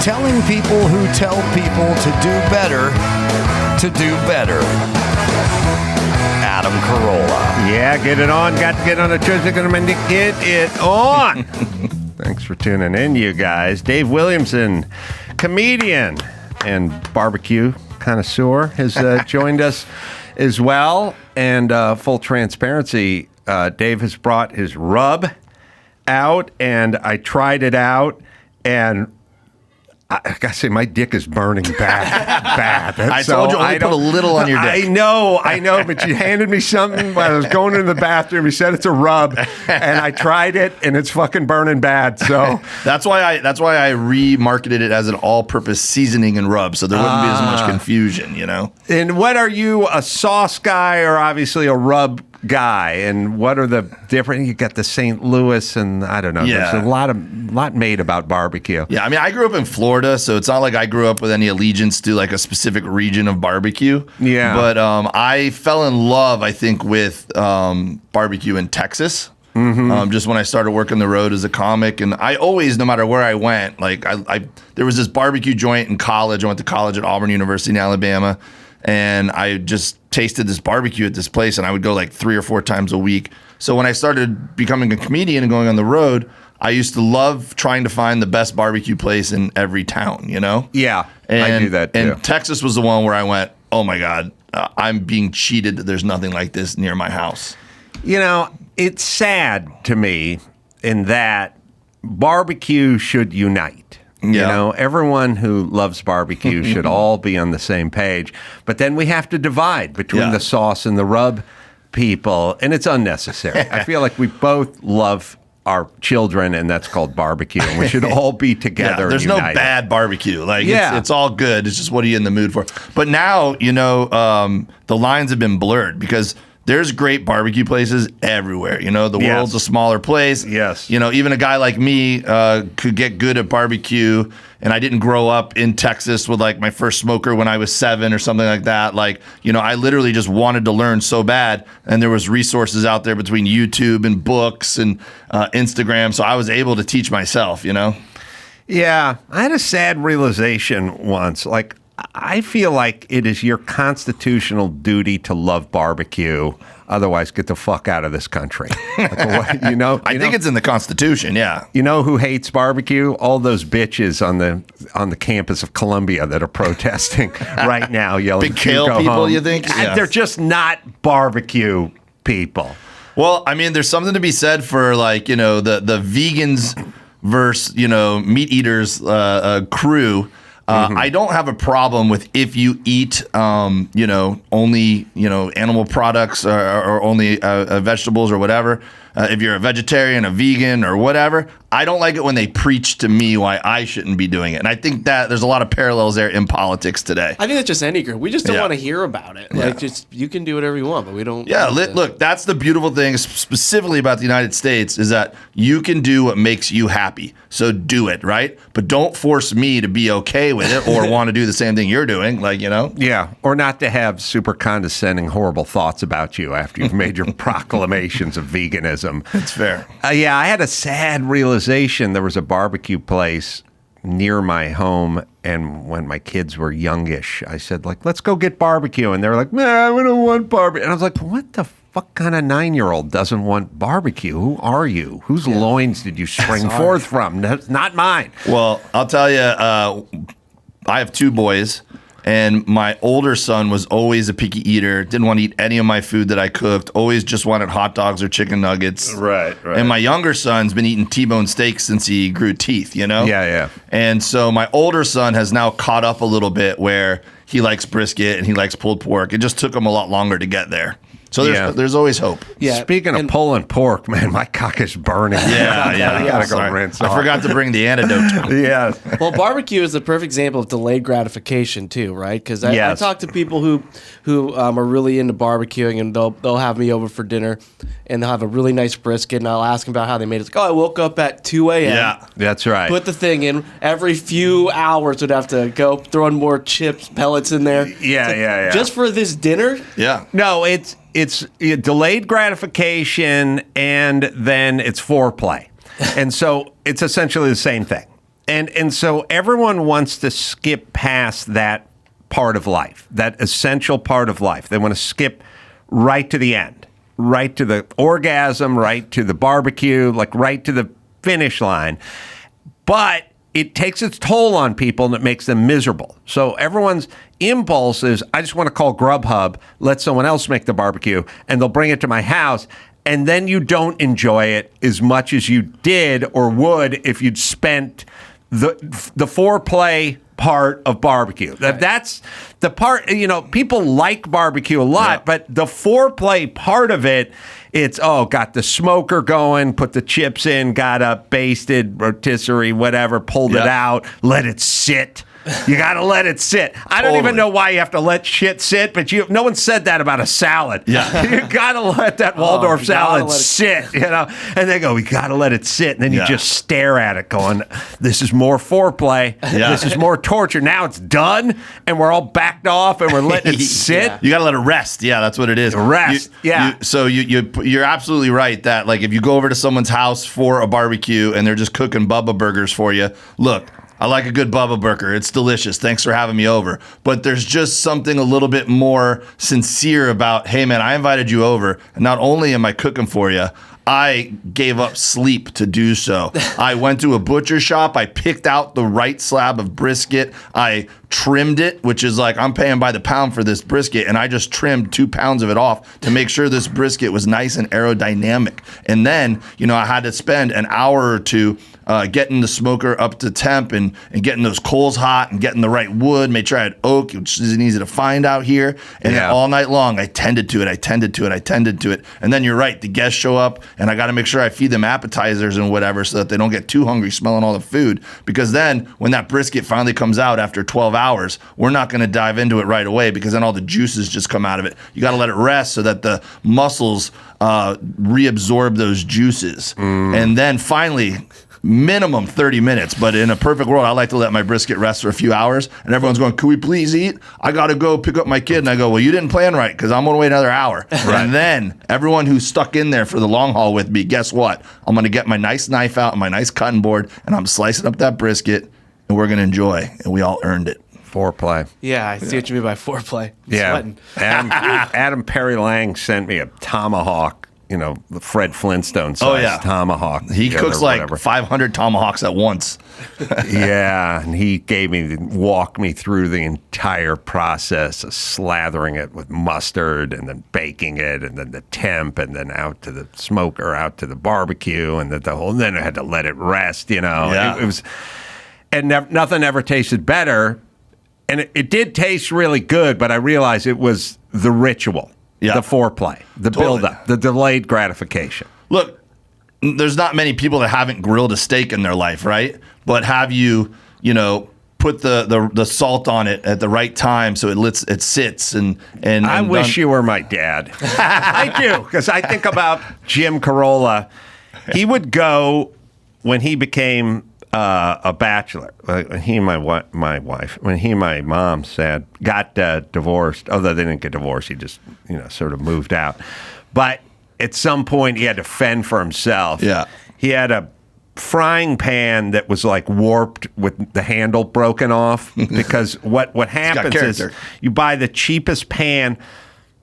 Telling people who tell people to do better, Adam Carolla. Yeah, get it on. Got to get on the Tuesday. Get it on. Thanks for tuning in, you guys. Dave Williamson, comedian and barbecue connoisseur, has joined us as well. And full transparency, Dave has brought his rub out, and I tried it out, and I gotta say, my dick is burning bad. I told you only put a little on your dick. I know, but you handed me something while I was going into the bathroom. You said it's a rub, and I tried it, and it's fucking burning bad. So that's why I remarketed it as an all-purpose seasoning and rub, so there wouldn't be as much confusion, you know. And what are you, a sauce guy or obviously a rub guy? And what are the different? You got the St. Louis, and I don't know. Yeah. There's a lot made about barbecue. Yeah, I mean, I grew up in Florida, so it's not like I grew up with any allegiance to like a specific region of barbecue. Yeah. But I fell in love, I think, with barbecue in Texas. Mm-hmm. Just when I started working the road as a comic, and I always, no matter where I went, like I there was this barbecue joint in college. I went to college at Auburn University in Alabama, and I just tasted this barbecue at this place, and I would go like 3 or 4 times a week. So when I started becoming a comedian and going on the road, I used to love trying to find the best barbecue place in every town, you know? Yeah, and, I do that too. And Texas was the one where I went, oh my God, I'm being cheated that there's nothing like this near my house. You know, it's sad to me in that barbecue should unite. You know, everyone who loves barbecue should all be on the same page. But then we have to divide between the sauce and the rub people, and it's unnecessary. I feel like we both love our children, and that's called barbecue, and we should all be together. There's and no bad barbecue. Like, Yeah. it's all good. It's just what are you in the mood for? But now, you know, the lines have been blurred because there's great barbecue places everywhere. You know, the world's a smaller place. Yes. You know, even a guy like me could get good at barbecue, and I didn't grow up in Texas with like my first smoker when I was 7 or something like that. Like, you know, I literally just wanted to learn so bad, and there was resources out there between YouTube and books and Instagram, so I was able to teach myself, you know? Yeah, I had a sad realization once. Like, I feel like it is your constitutional duty to love barbecue. Otherwise, get the fuck out of this country. Like, you know, I think it's in the Constitution. Yeah. You know who hates barbecue? All those bitches on the campus of Columbia that are protesting right now, yelling, Big kale "Go people, home." you think? Yeah. They're just not barbecue people. Well, I mean, there's something to be said for, like, you know, the vegans versus, you know, meat eaters crew. I don't have a problem with if you eat, you know, only, you know, animal products or only vegetables or whatever. If you're a vegetarian, a vegan, or whatever, I don't like it when they preach to me why I shouldn't be doing it. And I think that there's a lot of parallels there in politics today. I think that's just any group. We just don't want to hear about it. Like, just you can do whatever you want, but we don't. Yeah, look, that's the beautiful thing specifically about the United States is that you can do what makes you happy. So do it, right? But don't force me to be okay with it or want to do the same thing you're doing, like, you know? Yeah, or not to have super condescending, horrible thoughts about you after you've made your proclamations of veganism. That's fair. Yeah, I had a sad realization. There was a barbecue place near my home, and when my kids were youngish, I said, like, let's go get barbecue. And they were like, man, we don't want barbecue. And I was like, what the fuck kind of 9-year-old doesn't want barbecue? Who are you? Whose loins did you spring forth from? That's not mine. Well, I'll tell you, I have 2 boys. And my older son was always a picky eater, didn't want to eat any of my food that I cooked, always just wanted hot dogs or chicken nuggets. Right. And my younger son's been eating T-bone steaks since he grew teeth, you know? Yeah. And so my older son has now caught up a little bit where he likes brisket and he likes pulled pork. It just took him a lot longer to get there. So there's always hope. Yeah. Speaking of pulling pork, man, my cock is burning. Yeah. I gotta go rinse off. I forgot to bring the antidote. Yeah. Well, barbecue is a perfect example of delayed gratification too, right? Because I talk to people who are really into barbecuing, and they'll have me over for dinner, and they'll have a really nice brisket, and I'll ask them about how they made it. It's like, I woke up at 2 a.m. Yeah, that's right. Put the thing in. Every few hours would have to go throwing more chips, pellets in there. Yeah. Just for this dinner? Yeah. No, it's delayed gratification, and then it's foreplay. And so it's essentially the same thing. And so everyone wants to skip past that part of life, that essential part of life. They want to skip right to the end, right to the orgasm, right to the barbecue, like right to the finish line. But it takes its toll on people and it makes them miserable. So everyone's impulse is, I just want to call Grubhub, let someone else make the barbecue, and they'll bring it to my house. And then you don't enjoy it as much as you did or would if you'd spent the foreplay part of barbecue. That's the part, people like barbecue a lot, but the foreplay part of it, it's, got the smoker going, put the chips in, got a basted rotisserie, whatever, pulled it out, let it sit. You got to let it sit. I don't even know why you have to let shit sit, but no one said that about a salad. Yeah. You got to let that Waldorf salad sit, And they go, we got to let it sit. And then you just stare at it going, this is more foreplay. Yeah. This is more torture. Now it's done, and we're all backed off, and we're letting it sit. You got to let it rest. Yeah, that's what it is. Rest. So you're absolutely right that, like, if you go over to someone's house for a barbecue and they're just cooking Bubba burgers for you, look, I like a good Bubba burger. It's delicious. Thanks for having me over. But there's just something a little bit more sincere about, hey, man, I invited you over. And not only am I cooking for you, I gave up sleep to do so. I went to a butcher shop. I picked out the right slab of brisket. I trimmed it, which is like, I'm paying by the pound for this brisket, and I just trimmed 2 pounds of it off to make sure this brisket was nice and aerodynamic. And then, I had to spend an hour or two getting the smoker up to temp and getting those coals hot and getting the right wood, made sure I had oak, which isn't easy to find out here. And then all night long, I tended to it. And then you're right, the guests show up, and I got to make sure I feed them appetizers and whatever so that they don't get too hungry smelling all the food. Because then when that brisket finally comes out after 12 hours, we're not going to dive into it right away because then all the juices just come out of it. You got to let it rest so that the muscles reabsorb those juices. And then finally, minimum 30 minutes, but in a perfect world, I like to let my brisket rest for a few hours, and everyone's going, can we please eat? I got to go pick up my kid, and I go, well, you didn't plan right, because I'm going to wait another hour. Right. And then everyone who's stuck in there for the long haul with me, guess what? I'm going to get my nice knife out and my nice cutting board, and I'm slicing up that brisket, and we're going to enjoy, and we all earned it. Foreplay. Yeah, I see what you mean by foreplay. I'm sweating. Adam Perry Lang sent me a tomahawk, the Fred Flintstone size tomahawk. He cooks like 500 tomahawks at once. And he walked me through the entire process of slathering it with mustard and then baking it and then the temp and then out to the smoker, out to the barbecue, and then I had to let it rest, It was, and nothing ever tasted better. And it did taste really good, but I realized it was the ritual, the foreplay, the buildup, the delayed gratification. Look, there's not many people that haven't grilled a steak in their life, right? But have you, put the salt on it at the right time so it sits and I wish you were my dad. I do, because I think about Jim Carolla. He would go when he became a bachelor. He and my wife, when he and my mom got divorced, although they didn't get divorced, he just, sort of moved out. But at some point, he had to fend for himself. Yeah. He had a frying pan that was like warped with the handle broken off because what happens is you buy the cheapest pan.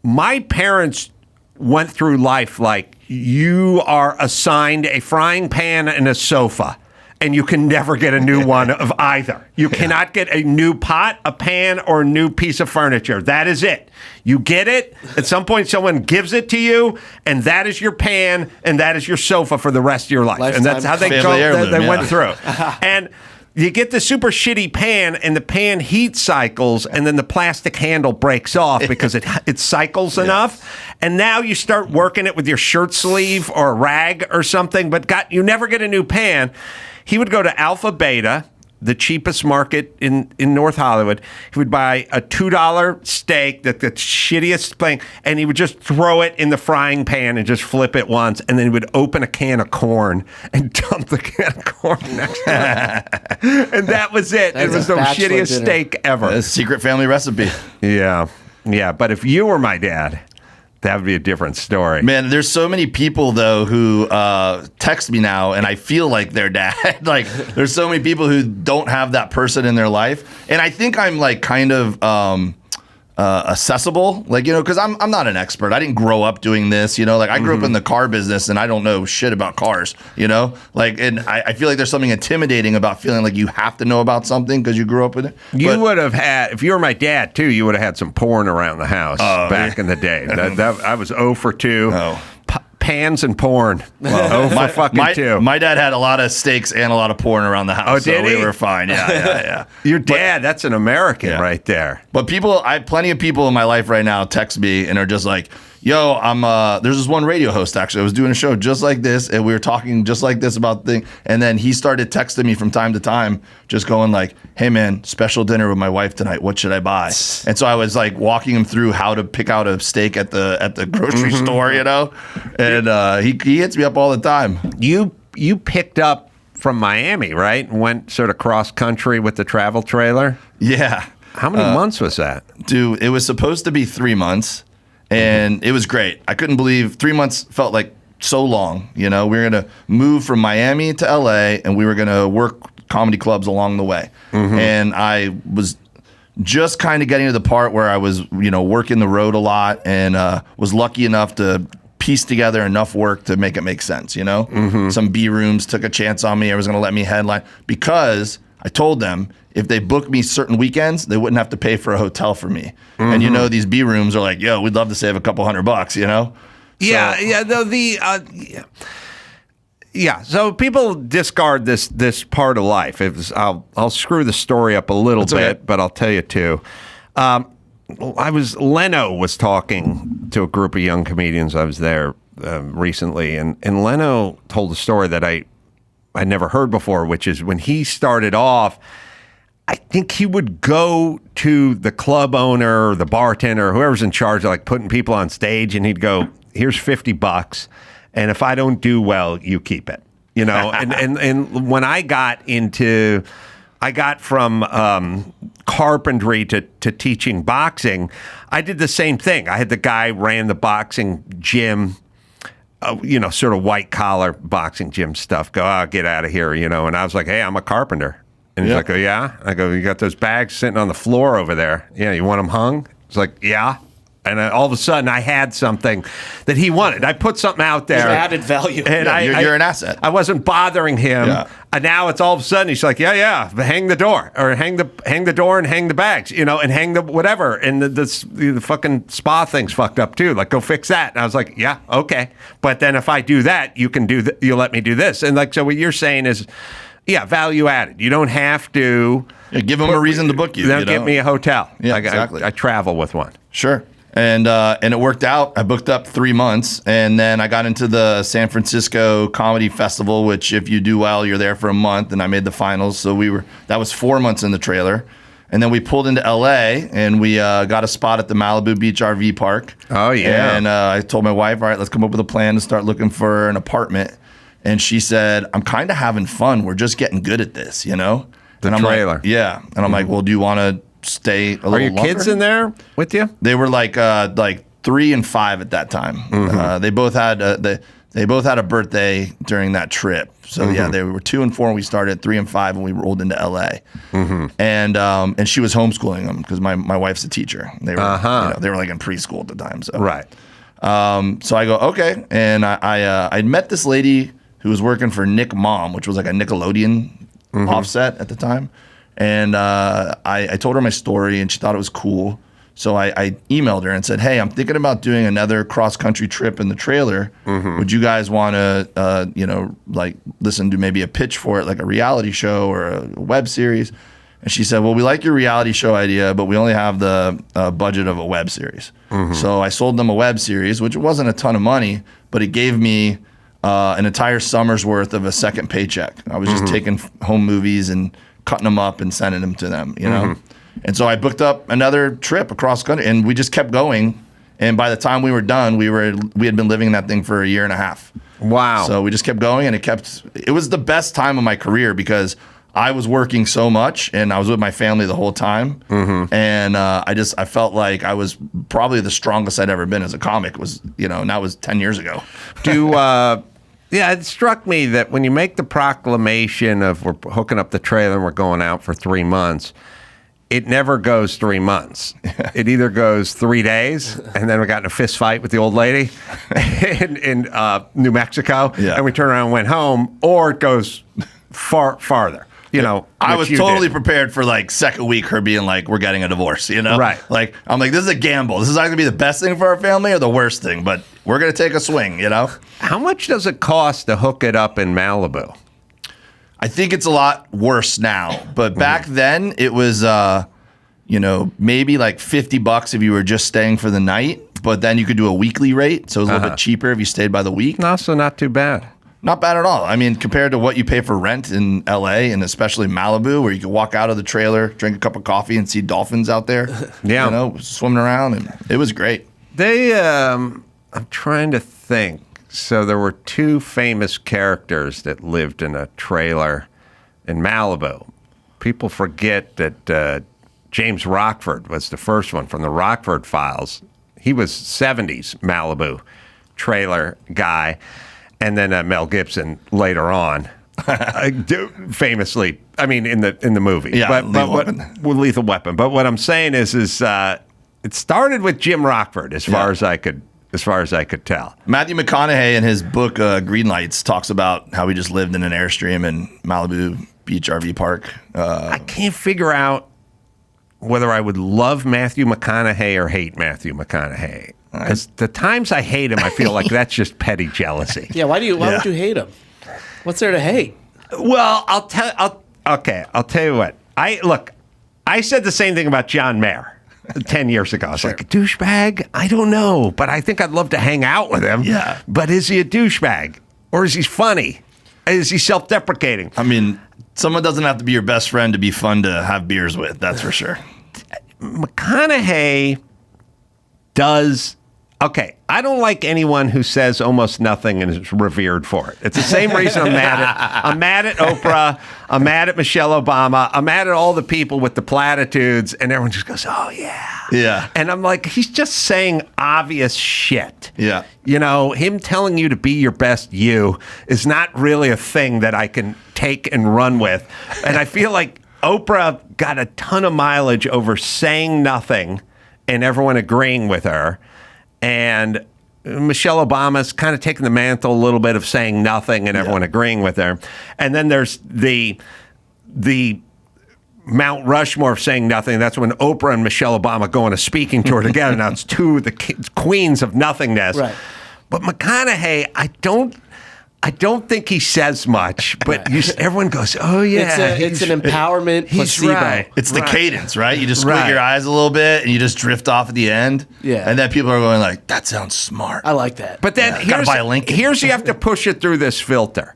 My parents went through life like you are assigned a frying pan and a sofa, and you can never get a new one of either. You cannot get a new pot, a pan, or a new piece of furniture. That is it. You get it. At some point, someone gives it to you, and that is your pan, and that is your sofa for the rest of your life. Lifetime. And that's how they went through. And you get the super shitty pan, and the pan heat cycles, and then the plastic handle breaks off because it cycles enough. And now you start working it with your shirt sleeve or a rag or something, but you never get a new pan. He would go to Alpha Beta, the cheapest market in North Hollywood. He would buy a $2 steak, the shittiest thing, and he would just throw it in the frying pan and just flip it once, and then he would open a can of corn and dump the can of corn next to it. And that was it. It was the shittiest steak ever. A secret family recipe. Yeah. But if you were my dad, that would be a different story. Man, there's so many people though who text me now, and I feel like their dad. Like, there's so many people who don't have that person in their life, and I think I'm like kind of accessible, like, you know, because I'm not an expert. I didn't grow up doing this, you know, like I grew up in the car business and I don't know shit about cars, you know, like, and I feel like there's something intimidating about feeling like you have to know about something because you grew up with it. You would have had, if you were my dad too, you would have had some porn around the house back in the day. That I was 0 for 2. Oh. Pans and porn. Well, 0 for fucking 2. My dad had a lot of steaks and a lot of porn around the house. Oh, did so he? We were fine. Yeah. Your dad, that's an American right there. But plenty of people in my life right now text me and are just like, yo, there's this one radio host, actually. I was doing a show just like this, and we were talking just like this about things. And then he started texting me from time to time, just going like, hey, man, special dinner with my wife tonight. What should I buy? And so I was like walking him through how to pick out a steak at the grocery store, you know? And he hits me up all the time. You picked up from Miami, right? And went sort of cross country with the travel trailer? Yeah. How many months was that? Dude, it was supposed to be 3 months. And it was great. I couldn't believe 3 months felt like so long. You know, we were going to move from Miami to LA, and we were going to work comedy clubs along the way. And I was just kind of getting to the part where I was, you know, working the road a lot, and was lucky enough to piece together enough work to make it make sense, you know? Some B rooms took a chance on me. I was going to let me headline because I told them if they booked me certain weekends, they wouldn't have to pay for a hotel for me. And you know, these B rooms are like, yo, we'd love to save a couple $100, you know? So people discard this part of life. I'll screw the story up a little bit, okay. But I'll tell you too. Leno was talking to a group of young comedians. I was there recently, and Leno told a story that I never heard before, which is when he started off, I think he would go to the club owner or the bartender, whoever's in charge of like putting people on stage, and he'd go, here's $50, and if I don't do well, you keep it. You know, and when I got from carpentry to teaching boxing, I did the same thing. I had the guy ran the boxing gym, you know, sort of white collar boxing gym stuff. Go, get out of here, you know. And I was like, hey, I'm a carpenter. And he's like, oh, yeah? I go, you got those bags sitting on the floor over there. Yeah, you want them hung? He's like, yeah. And all of a sudden, I had something that he wanted. I put something out there. There's added value. And you're an asset. I wasn't bothering him. Yeah. And now it's all of a sudden, he's like, yeah, hang the door. Or hang the door and hang the bags, you know, and hang the whatever. And the fucking spa thing's fucked up, too. Like, go fix that. And I was like, yeah, okay. But then if I do that, you'll let me do this. And like, so what you're saying is, yeah, value added. You don't have to give them a reason to book you. They'll get me a hotel. Yeah, exactly. I travel with one. Sure. And it worked out. I booked up 3 months, and then I got into the San Francisco Comedy Festival, which if you do well, you're there for a month, and I made the finals. So that was 4 months in the trailer. And then we pulled into LA, and we got a spot at the Malibu Beach RV Park. Oh, yeah. And I told my wife, all right, let's come up with a plan to start looking for an apartment. And she said, I'm kind of having fun. We're just getting good at this, you know? The and trailer. I'm like, yeah. And I'm like, well, do you want to stay a little longer? Are your kids in there with you? They were like 3 and 5 at that time. They both had a birthday during that trip. So yeah, they were 2 and 4 when we started, 3 and 5 when we rolled into LA. And she was homeschooling them because my wife's a teacher. They were they were like in preschool at the time. So right. So I go, okay. And I'd met this lady who was working for Nick Mom, which was like a Nickelodeon offset at the time. And I told her my story, and she thought it was cool. So I emailed her and said, hey, I'm thinking about doing another cross-country trip in the trailer. Would you guys want to, like listen to maybe a pitch for it, like a reality show or a web series? And she said, well, we like your reality show idea, but we only have the budget of a web series. So I sold them a web series, which wasn't a ton of money, but it gave me an entire summer's worth of a second paycheck. I was just taking home movies and cutting them up and sending them to them, you know? And so I booked up another trip across country, and we just kept going. And by the time we were done, we had been living in that thing for a year and a half. Wow. So we just kept going, and it was the best time of my career because I was working so much and I was with my family the whole time. And I felt like I was probably the strongest I'd ever been as a comic was, and that was 10 years ago. Yeah, it struck me that when you make the proclamation of we're hooking up the trailer and we're going out for 3 months, it never goes 3 months. It either goes 3 days, and then we got in a fist fight with the old lady in New Mexico, and we turned around and went home, or it goes farther. I was totally prepared for like second week her being like, we're getting a divorce, Right. Like, I'm like, this is a gamble. This is either going to be the best thing for our family or the worst thing, but we're going to take a swing, How much does it cost to hook it up in Malibu? I think it's a lot worse now, but back then it was, maybe like $50 if you were just staying for the night, but then you could do a weekly rate. So it was a little bit cheaper if you stayed by the week. No, so not too bad. Not bad at all. I mean, compared to what you pay for rent in LA and especially Malibu, where you can walk out of the trailer, drink a cup of coffee, and see dolphins out there, swimming around, and it was great. I'm trying to think. So there were 2 famous characters that lived in a trailer in Malibu. People forget that James Rockford was the first one from the Rockford Files. He was 70s Malibu trailer guy. And then Mel Gibson later on, famously, I mean, in the movie, Lethal Weapon. But what I'm saying is it started with Jim Rockford, as far as I could tell. Matthew McConaughey in his book Green Lights talks about how he just lived in an Airstream in Malibu Beach RV Park. I can't figure out whether I would love Matthew McConaughey or hate Matthew McConaughey. Because the times I hate him, I feel like that's just petty jealousy. Yeah, why would you hate him? What's there to hate? Well, I'll tell you what. I said the same thing about John Mayer 10 years ago. I was like, a douchebag? I don't know, but I think I'd love to hang out with him. Yeah. But is he a douchebag? Or is he funny? Is he self-deprecating? I mean, someone doesn't have to be your best friend to be fun to have beers with, that's for sure. McConaughey does... Okay, I don't like anyone who says almost nothing and is revered for it. It's the same reason I'm mad at Oprah. I'm mad at Michelle Obama. I'm mad at all the people with the platitudes, and everyone just goes, "Oh yeah, yeah." And I'm like, he's just saying obvious shit. Yeah, him telling you to be your best you is not really a thing that I can take and run with. And I feel like Oprah got a ton of mileage over saying nothing and everyone agreeing with her. And Michelle Obama's kind of taking the mantle a little bit of saying nothing and everyone agreeing with her. And then there's the Mount Rushmore of saying nothing. That's when Oprah and Michelle Obama go on a speaking tour together. Now it's 2 of the queens of nothingness. Right. But McConaughey, I don't think he says much, but everyone goes, "Oh yeah." It's an empowerment placebo. Right. It's the cadence, right? You just squint your eyes a little bit and you just drift off at the end. Yeah. And then people are going like, "That sounds smart." I like that. But then here's you have to push it through this filter.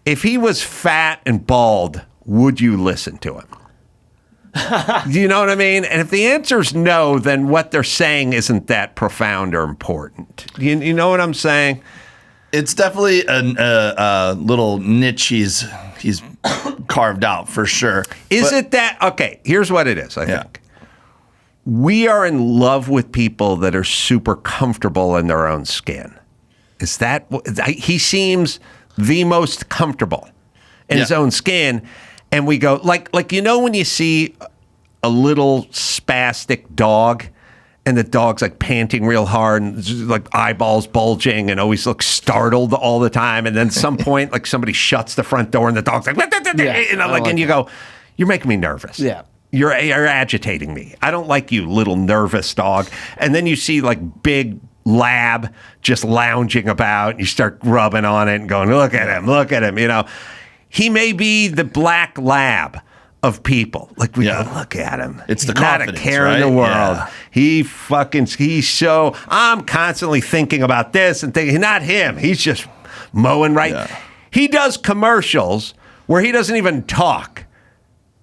If he was fat and bald, would you listen to him? You know what I mean? And if the answer is no, then what they're saying isn't that profound or important. You know what I'm saying? It's definitely a little niche he's carved out for sure. Okay, here's what it is, I think. We are in love with people that are super comfortable in their own skin. He seems the most comfortable in his own skin. And we go, like when you see a little spastic dog and the dog's like panting real hard and just like eyeballs bulging and always looks startled all the time. And then at some point, like somebody shuts the front door and the dog's like, and you go, "You're making me nervous. Yeah. You're agitating me. I don't like you, little nervous dog." And then you see like big lab just lounging about and you start rubbing on it and going, look at him. He may be the black lab of people. Like we go, look at him. It's the He's not a confidence, care in the world. Yeah. I'm constantly thinking about this and thinking, not him. He's just mowing right. Yeah. He does commercials where he doesn't even talk.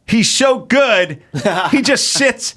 He's so good, he just sits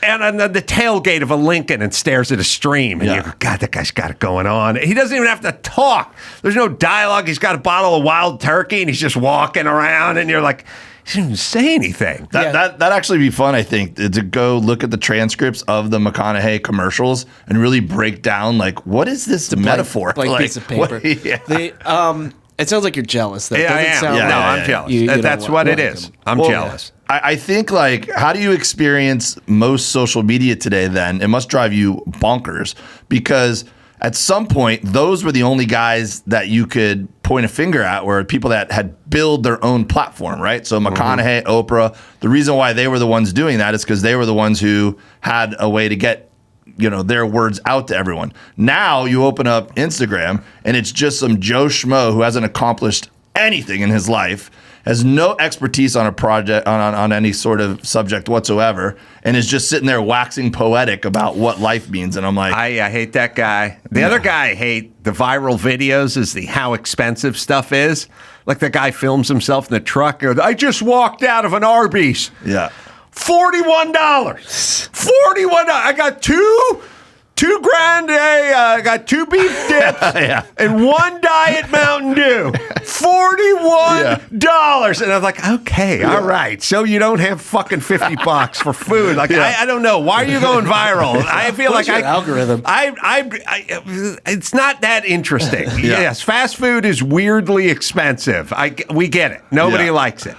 on the tailgate of a Lincoln and stares at a stream. And you go, God, that guy's got it going on. He doesn't even have to talk. There's no dialogue. He's got a bottle of wild turkey and he's just walking around. And you're like, he didn't even say anything. That'd actually be fun, I think, to go look at the transcripts of the McConaughey commercials and really break down, like, what is this metaphor? Blank piece of paper. It sounds like you're jealous. That doesn't sound like I'm jealous. That's what it is. I'm jealous. I think, like, how do you experience most social media today then? It must drive you bonkers because at some point, those were the only guys that you could point a finger at were people that had built their own platform, right? So McConaughey, Oprah, the reason why they were the ones doing that is because they were the ones who had a way to get their words out to everyone. Now you open up Instagram and it's just some Joe Schmo who hasn't accomplished anything in his life, has no expertise on a project, on any sort of subject whatsoever, and is just sitting there waxing poetic about what life means. And I'm like, I hate that guy. The other guy I hate, the viral videos, is the how expensive stuff is. Like the guy films himself in the truck. I just walked out of an Arby's. Yeah. $41. $41. I got two grande, I got 2 beef dips and 1 Diet Mountain Dew. $41. And I'm like, okay, all right. So you don't have fucking $50 for food. Like, I don't know. Why are you going viral? I feel like algorithm. It's not that interesting. Yes, fast food is weirdly expensive. We get it. Nobody likes it.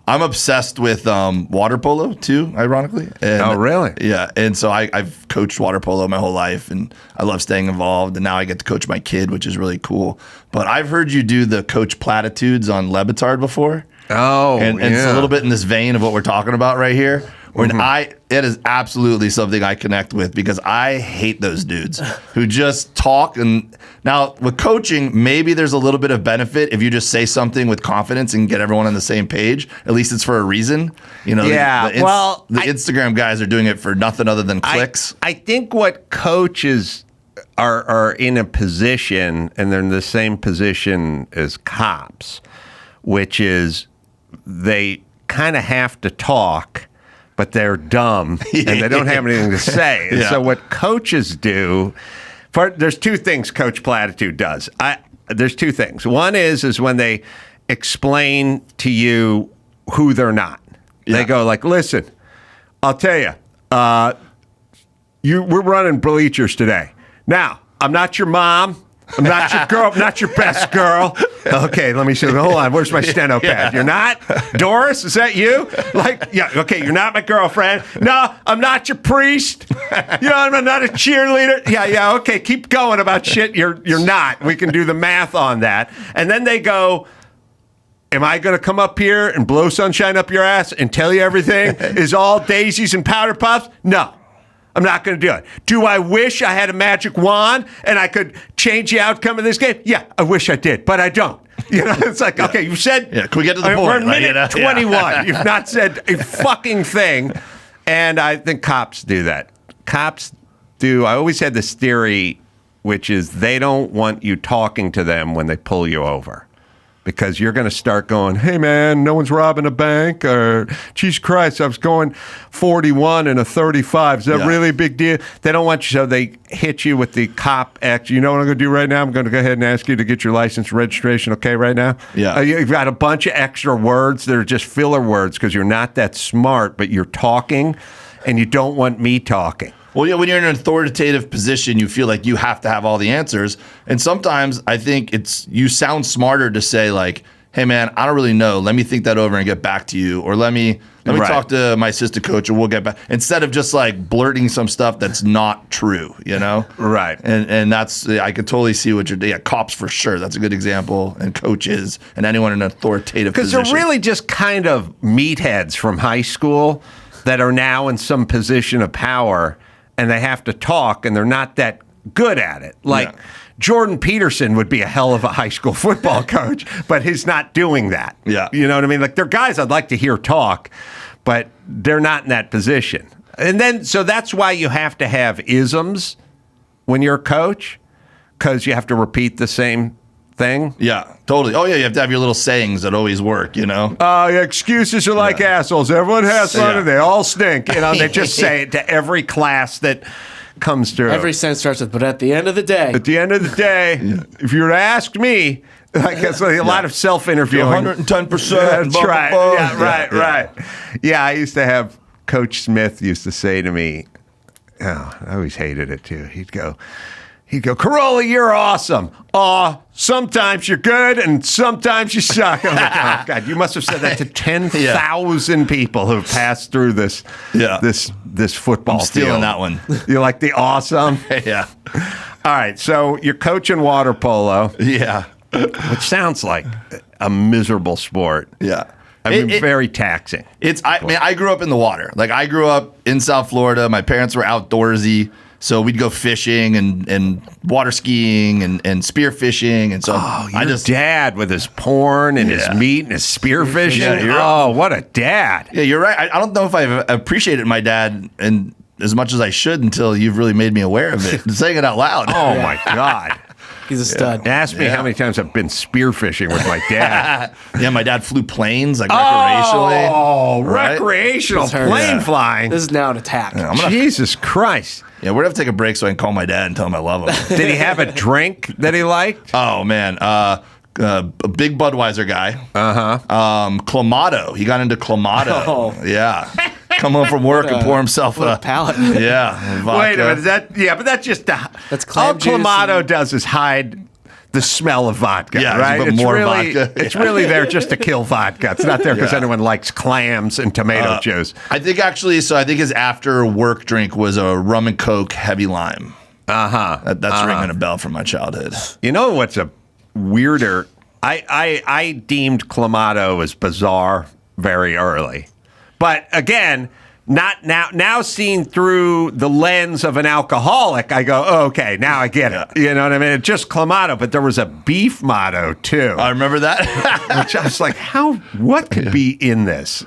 I'm obsessed with water polo too, ironically. And, oh, really? Yeah. And so I've coached water polo my whole life, and I love staying involved. And now I get to coach my kid, which is really cool. But I've heard you do the coach platitudes on Levitard before. Oh, and it's a little bit in this vein of what we're talking about right here. When it is absolutely something I connect with because I hate those dudes who just talk. And now with coaching, maybe there's a little bit of benefit if you just say something with confidence and get everyone on the same page. At least it's for a reason. The Instagram guys are doing it for nothing other than clicks. I think what coaches are in a position, and they're in the same position as cops, which is they kind of have to talk, but they're dumb and they don't have anything to say. And so what coaches do, there's 2 things Coach Platitude does. There's 2 things. One is when they explain to you who they're not. They go like, listen, I'll tell you, we're running bleachers today. Now, I'm not your mom. I'm not your girl. I'm not your best girl. Okay, let me see. Hold on. Where's my steno pad? You're not? Doris, is that you? Okay, you're not my girlfriend. No, I'm not your priest. I'm not a cheerleader. Yeah, okay, keep going about shit you're not. We can do the math on that. And then they go, am I going to come up here and blow sunshine up your ass and tell you everything is all daisies and powder puffs? No. I'm not going to do it. Do I wish I had a magic wand and I could change the outcome of this game? Yeah, I wish I did, but I don't. It's like, okay, you said... Yeah, can we get to the point? We're in minute 21. You've not said a fucking thing. And I think cops do that. Cops do... I always had this theory, which is they don't want you talking to them when they pull you over. Because you're going to start going, hey, man, no one's robbing a bank, or, Jesus Christ, I was going 41 and a 35. Is that really a big deal? They don't want you, so they hit you with the cop act. You know what I'm going to do right now? I'm going to go ahead and ask you to get your license and registration, okay, right now? Yeah. You've got a bunch of extra words that are just filler words because you're not that smart, but you're talking, and you don't want me talking. Well, yeah, when you're in an authoritative position, you feel like you have to have all the answers. And sometimes I think you sound smarter to say like, hey, man, I don't really know. Let me think that over and get back to you. Or let me talk to my assistant coach and we'll get back. Instead of just like blurting some stuff that's not true, Right. And that's, I could totally see what cops for sure. That's a good example. And coaches and anyone in an authoritative position. Because they're really just kind of meatheads from high school that are now in some position of power. And they have to talk, and they're not that good at it. Jordan Peterson would be a hell of a high school football coach, but he's not doing that. Yeah. You know what I mean? Like, they're guys I'd like to hear talk, but they're not in that position. And then, so that's why you have to have isms when you're a coach, because you have to repeat the same thing. Yeah, totally. Oh, yeah, you have to have your little sayings that always work, Excuses are like assholes. Everyone has fun and they all stink. They just say it to every class that comes through. Every sentence starts with, but at the end of the day. At the end of the day, if you were to ask me, like that's a lot of self-interviewing. 110%. That's right. Yeah, Yeah. right. Yeah, I used to have Coach Smith used to say to me, I always hated it too. He'd go, Carolla, you're awesome. Sometimes you're good and sometimes you suck. I'm like, oh God, you must have said that to 10,000 people who've passed through this football I'm stealing field. that one. You like the awesome? Yeah. All right, so you're coaching water polo. Yeah. Which sounds like a miserable sport. Yeah. I mean, very taxing. I grew up in the water. Like, I grew up in South Florida. My parents were outdoorsy. So we'd go fishing and water skiing and spear fishing. And so your dad with his porn and his meat and his spear fishing. Yeah, what a dad. Yeah, you're right. I don't know if I've appreciated my dad and as much as I should until you've really made me aware of it. Saying it out loud. Oh, my God. He's a stud. Ask me how many times I've been spearfishing with my dad. Yeah, my dad flew planes like recreationally. Oh, right? recreational This hurts. plane Yeah. flying. This is now an attack. Jesus Christ. Yeah, we're going to have to take a break so I can call my dad and tell him I love him. Did he have a drink that he liked? Oh, man. A big Budweiser guy. Clamato. He got into Clamato. Oh. Yeah. Come home from work and pour himself What a palate. Yeah. Vodka. Wait a minute. But that's just That's all clam juice Clamato and- does is hide the smell of vodka, Yeah, right? but more vodka. It's really there just to kill vodka. It's not there because anyone likes clams and tomato juice. I think his after work drink was a rum and Coke heavy lime. That's ringing a bell from my childhood. You know what's a weirder? I deemed Clamato as bizarre very early. But again, not now seen through the lens of an alcoholic, I go, oh, okay, now I get it. You know what I mean? It's just Clamato, but there was a beef motto too. I remember that. Which I was like, what could be in this?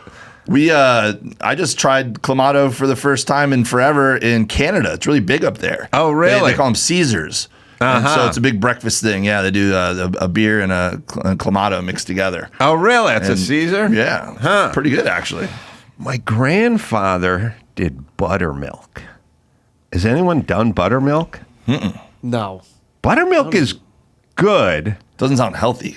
I just tried Clamato for the first time in forever in Canada. It's really big up there. Oh, really? They call them Caesars. And so it's a big breakfast thing. Yeah, they do a beer and a Clamato mixed together. Oh, really? It's a Caesar? Yeah. Pretty good, actually. My grandfather did buttermilk. Has anyone done buttermilk? No. Buttermilk is good. Doesn't sound healthy.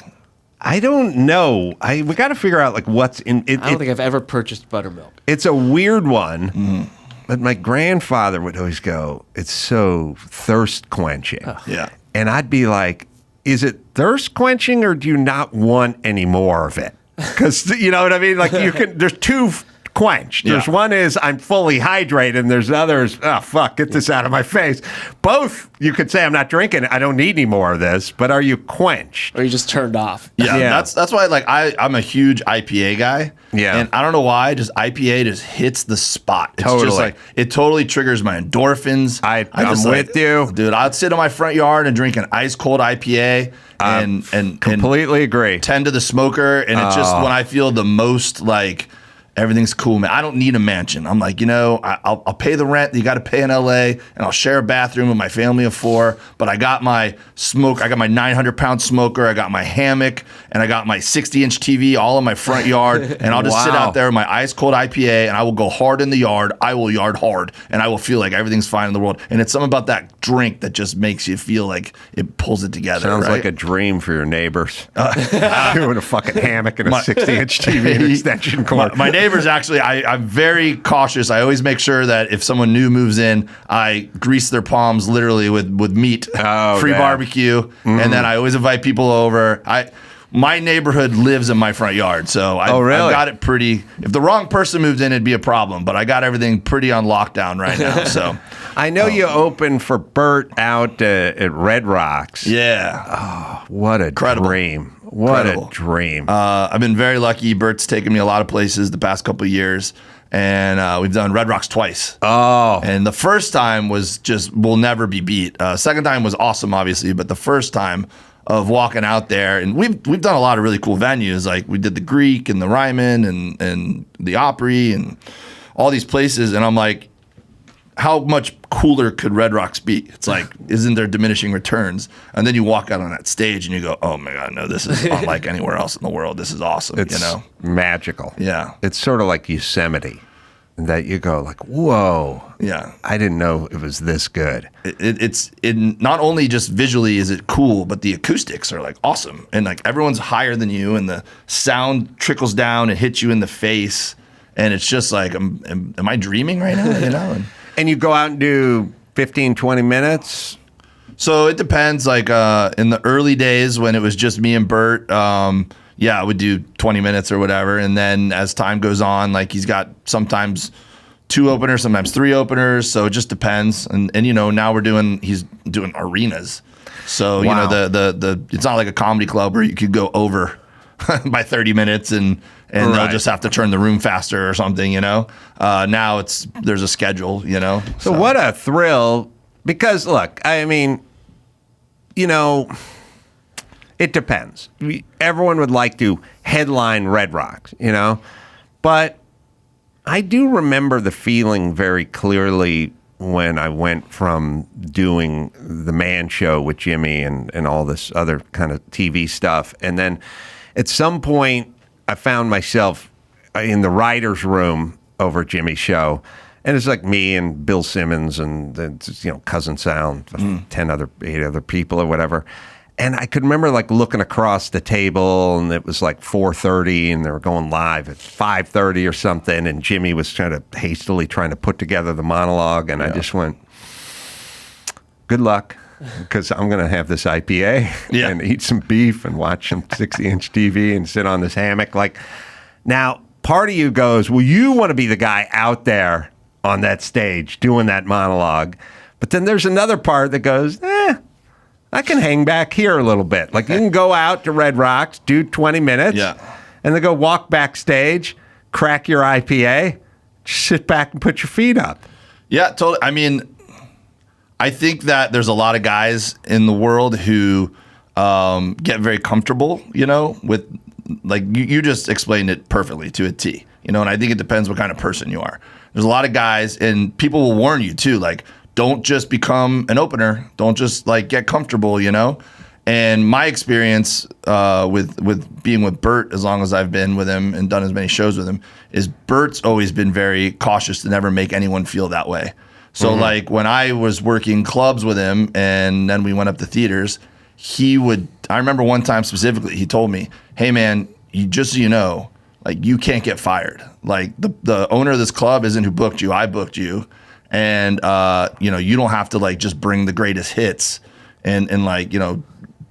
I don't know. We got to figure out like what's in it. I don't think I've ever purchased buttermilk. It's a weird one. But my grandfather would always go, it's so thirst quenching. Yeah. And I'd be like, is it thirst quenching or do you not want any more of it? Because you know what I mean? Like there's two quench. There's one is I'm fully hydrated, and there's others, oh, fuck, get this out of my face. Both, you could say I'm not drinking, I don't need any more of this, but are you quenched? Or you just turned off. Yeah. That's why I'm a huge IPA guy. Yeah. And I don't know why, just IPA just hits the spot. It's Totally. just like, it totally triggers my endorphins. I'm just with you. Dude, I'd sit in my front yard and drink an ice cold IPA and Completely agree. tend to the smoker. And it's just when I feel the most like, everything's cool, man. I don't need a mansion. I'm like, I'll pay the rent that you got to pay in LA, and I'll share a bathroom with my family of 4. But I got my smoke. I got my 900-pound smoker. I got my hammock, and I got my 60-inch TV all in my front yard. And I'll just sit out there with my ice cold IPA, and I will go hard in the yard. I will yard hard, and I will feel like everything's fine in the world. And it's something about that drink that just makes you feel like it pulls it together. Sounds right? like a dream for your neighbors. Doing a fucking hammock and a 60-inch TV and extension cord. My neighbors, actually, I'm very cautious. I always make sure that if someone new moves in, I grease their palms literally with meat, free barbecue, and then I always invite people over. My neighborhood lives in my front yard, so I've got it pretty. If the wrong person moved in, it'd be a problem, but I got everything pretty on lockdown right now. So I know you opened for Bert out at Red Rocks. yeah, What a dream. What a dream. I've been very lucky. Bert's taken me a lot of places the past couple of years, and we've done Red Rocks twice. Oh. And the first time was just will never be beat. Second time was awesome, obviously, but the first time of walking out there, and we've done a lot of really cool venues. Like we did the Greek and the Ryman and the Opry and all these places, and I'm like, how much cooler could Red Rocks be? It's like, isn't there diminishing returns? And then you walk out on that stage and you go, oh my God, no, this is unlike anywhere else in the world. This is awesome. It's magical. Yeah. It's sort of like Yosemite. that you go like, whoa, Yeah. I didn't know it was this good. It's not only just visually is it cool, but the acoustics are like awesome. And like everyone's higher than you and the sound trickles down and hits you in the face. And it's just like, am I dreaming right now? You know? And you go out and do 15, 20 minutes? So it depends. Like in the early days when it was just me and Bert, I would do 20 minutes or whatever. And then as time goes on, like he's got sometimes 2 openers, sometimes 3 openers. So it just depends. And you know, now he's doing arenas. So, you know, the it's not like a comedy club where you could go over by 30 minutes and they'll just have to turn the room faster or something, you know. Now there's a schedule, you know. So what a thrill. Because look, I mean, you know, it depends. Everyone would like to headline Red Rocks, you know, but I do remember the feeling very clearly when I went from doing the Man Show with Jimmy and all this other kind of TV stuff. And then at some point I found myself in the writer's room over Jimmy's show. And it's like me and Bill Simmons and you know, Cousin Sound, 8 other people or whatever. And I could remember like looking across the table and it was like 4:30 and they were going live at 5:30 or something. And Jimmy was hastily trying to put together the monologue. And I just went, good luck, because I'm going to have this IPA and eat some beef and watch some 60-inch TV and sit on this hammock. Like, now part of you goes, well, you want to be the guy out there on that stage doing that monologue. But then there's another part that goes, I can hang back here a little bit. Like you can go out to Red Rocks, do 20 minutes, and then go walk backstage, crack your IPA, sit back and put your feet up. Yeah, totally. I mean, I think that there's a lot of guys in the world who get very comfortable, you know, with like you just explained it perfectly to a T, you know, and I think it depends what kind of person you are. There's a lot of guys, and people will warn you too, like, don't just become an opener. Don't just like get comfortable, you know? And my experience with being with Bert, as long as I've been with him and done as many shows with him, is Bert's always been very cautious to never make anyone feel that way. So like when I was working clubs with him and then we went up to theaters, I remember one time specifically, he told me, hey man, just so you know, like you can't get fired. Like the owner of this club isn't who booked you, I booked you. And, you know, you don't have to like just bring the greatest hits and like, you know,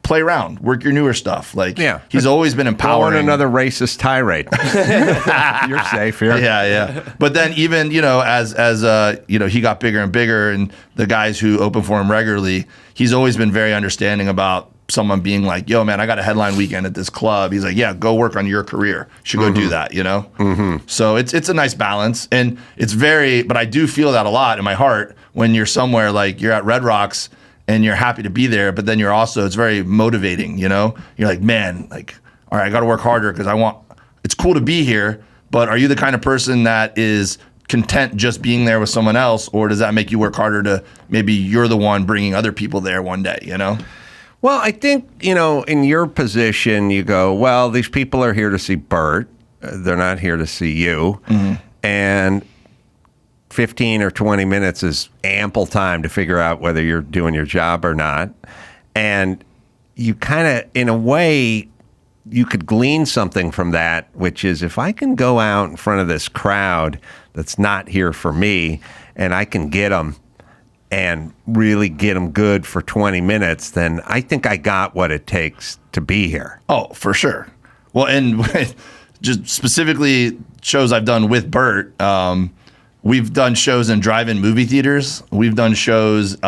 play around, work your newer stuff. Like, he's always been empowering. Another racist tirade. You're safe here. Yeah. But then even, you know, as you know, he got bigger and bigger and the guys who open for him regularly, he's always been very understanding about someone being like, yo, man, I got a headline weekend at this club. He's like, yeah, go work on your career. You should go do that, you know? So it's a nice balance. And but I do feel that a lot in my heart when you're somewhere like you're at Red Rocks and you're happy to be there, but then it's very motivating, you know? You're like, man, like, all right, I got to work harder because it's cool to be here, but are you the kind of person that is content just being there with someone else, or does that make you work harder to maybe you're the one bringing other people there one day, you know? Well, I think, you know, in your position, you go, well, these people are here to see Bert. They're not here to see you. And 15 or 20 minutes is ample time to figure out whether you're doing your job or not. And you kind of, in a way, you could glean something from that, which is if I can go out in front of this crowd that's not here for me and I can get them and really get them good for 20 minutes, then I think I got what it takes to be here. Oh, for sure. Well, and just specifically shows I've done with Bert, we've done shows in drive-in movie theaters. We've done shows in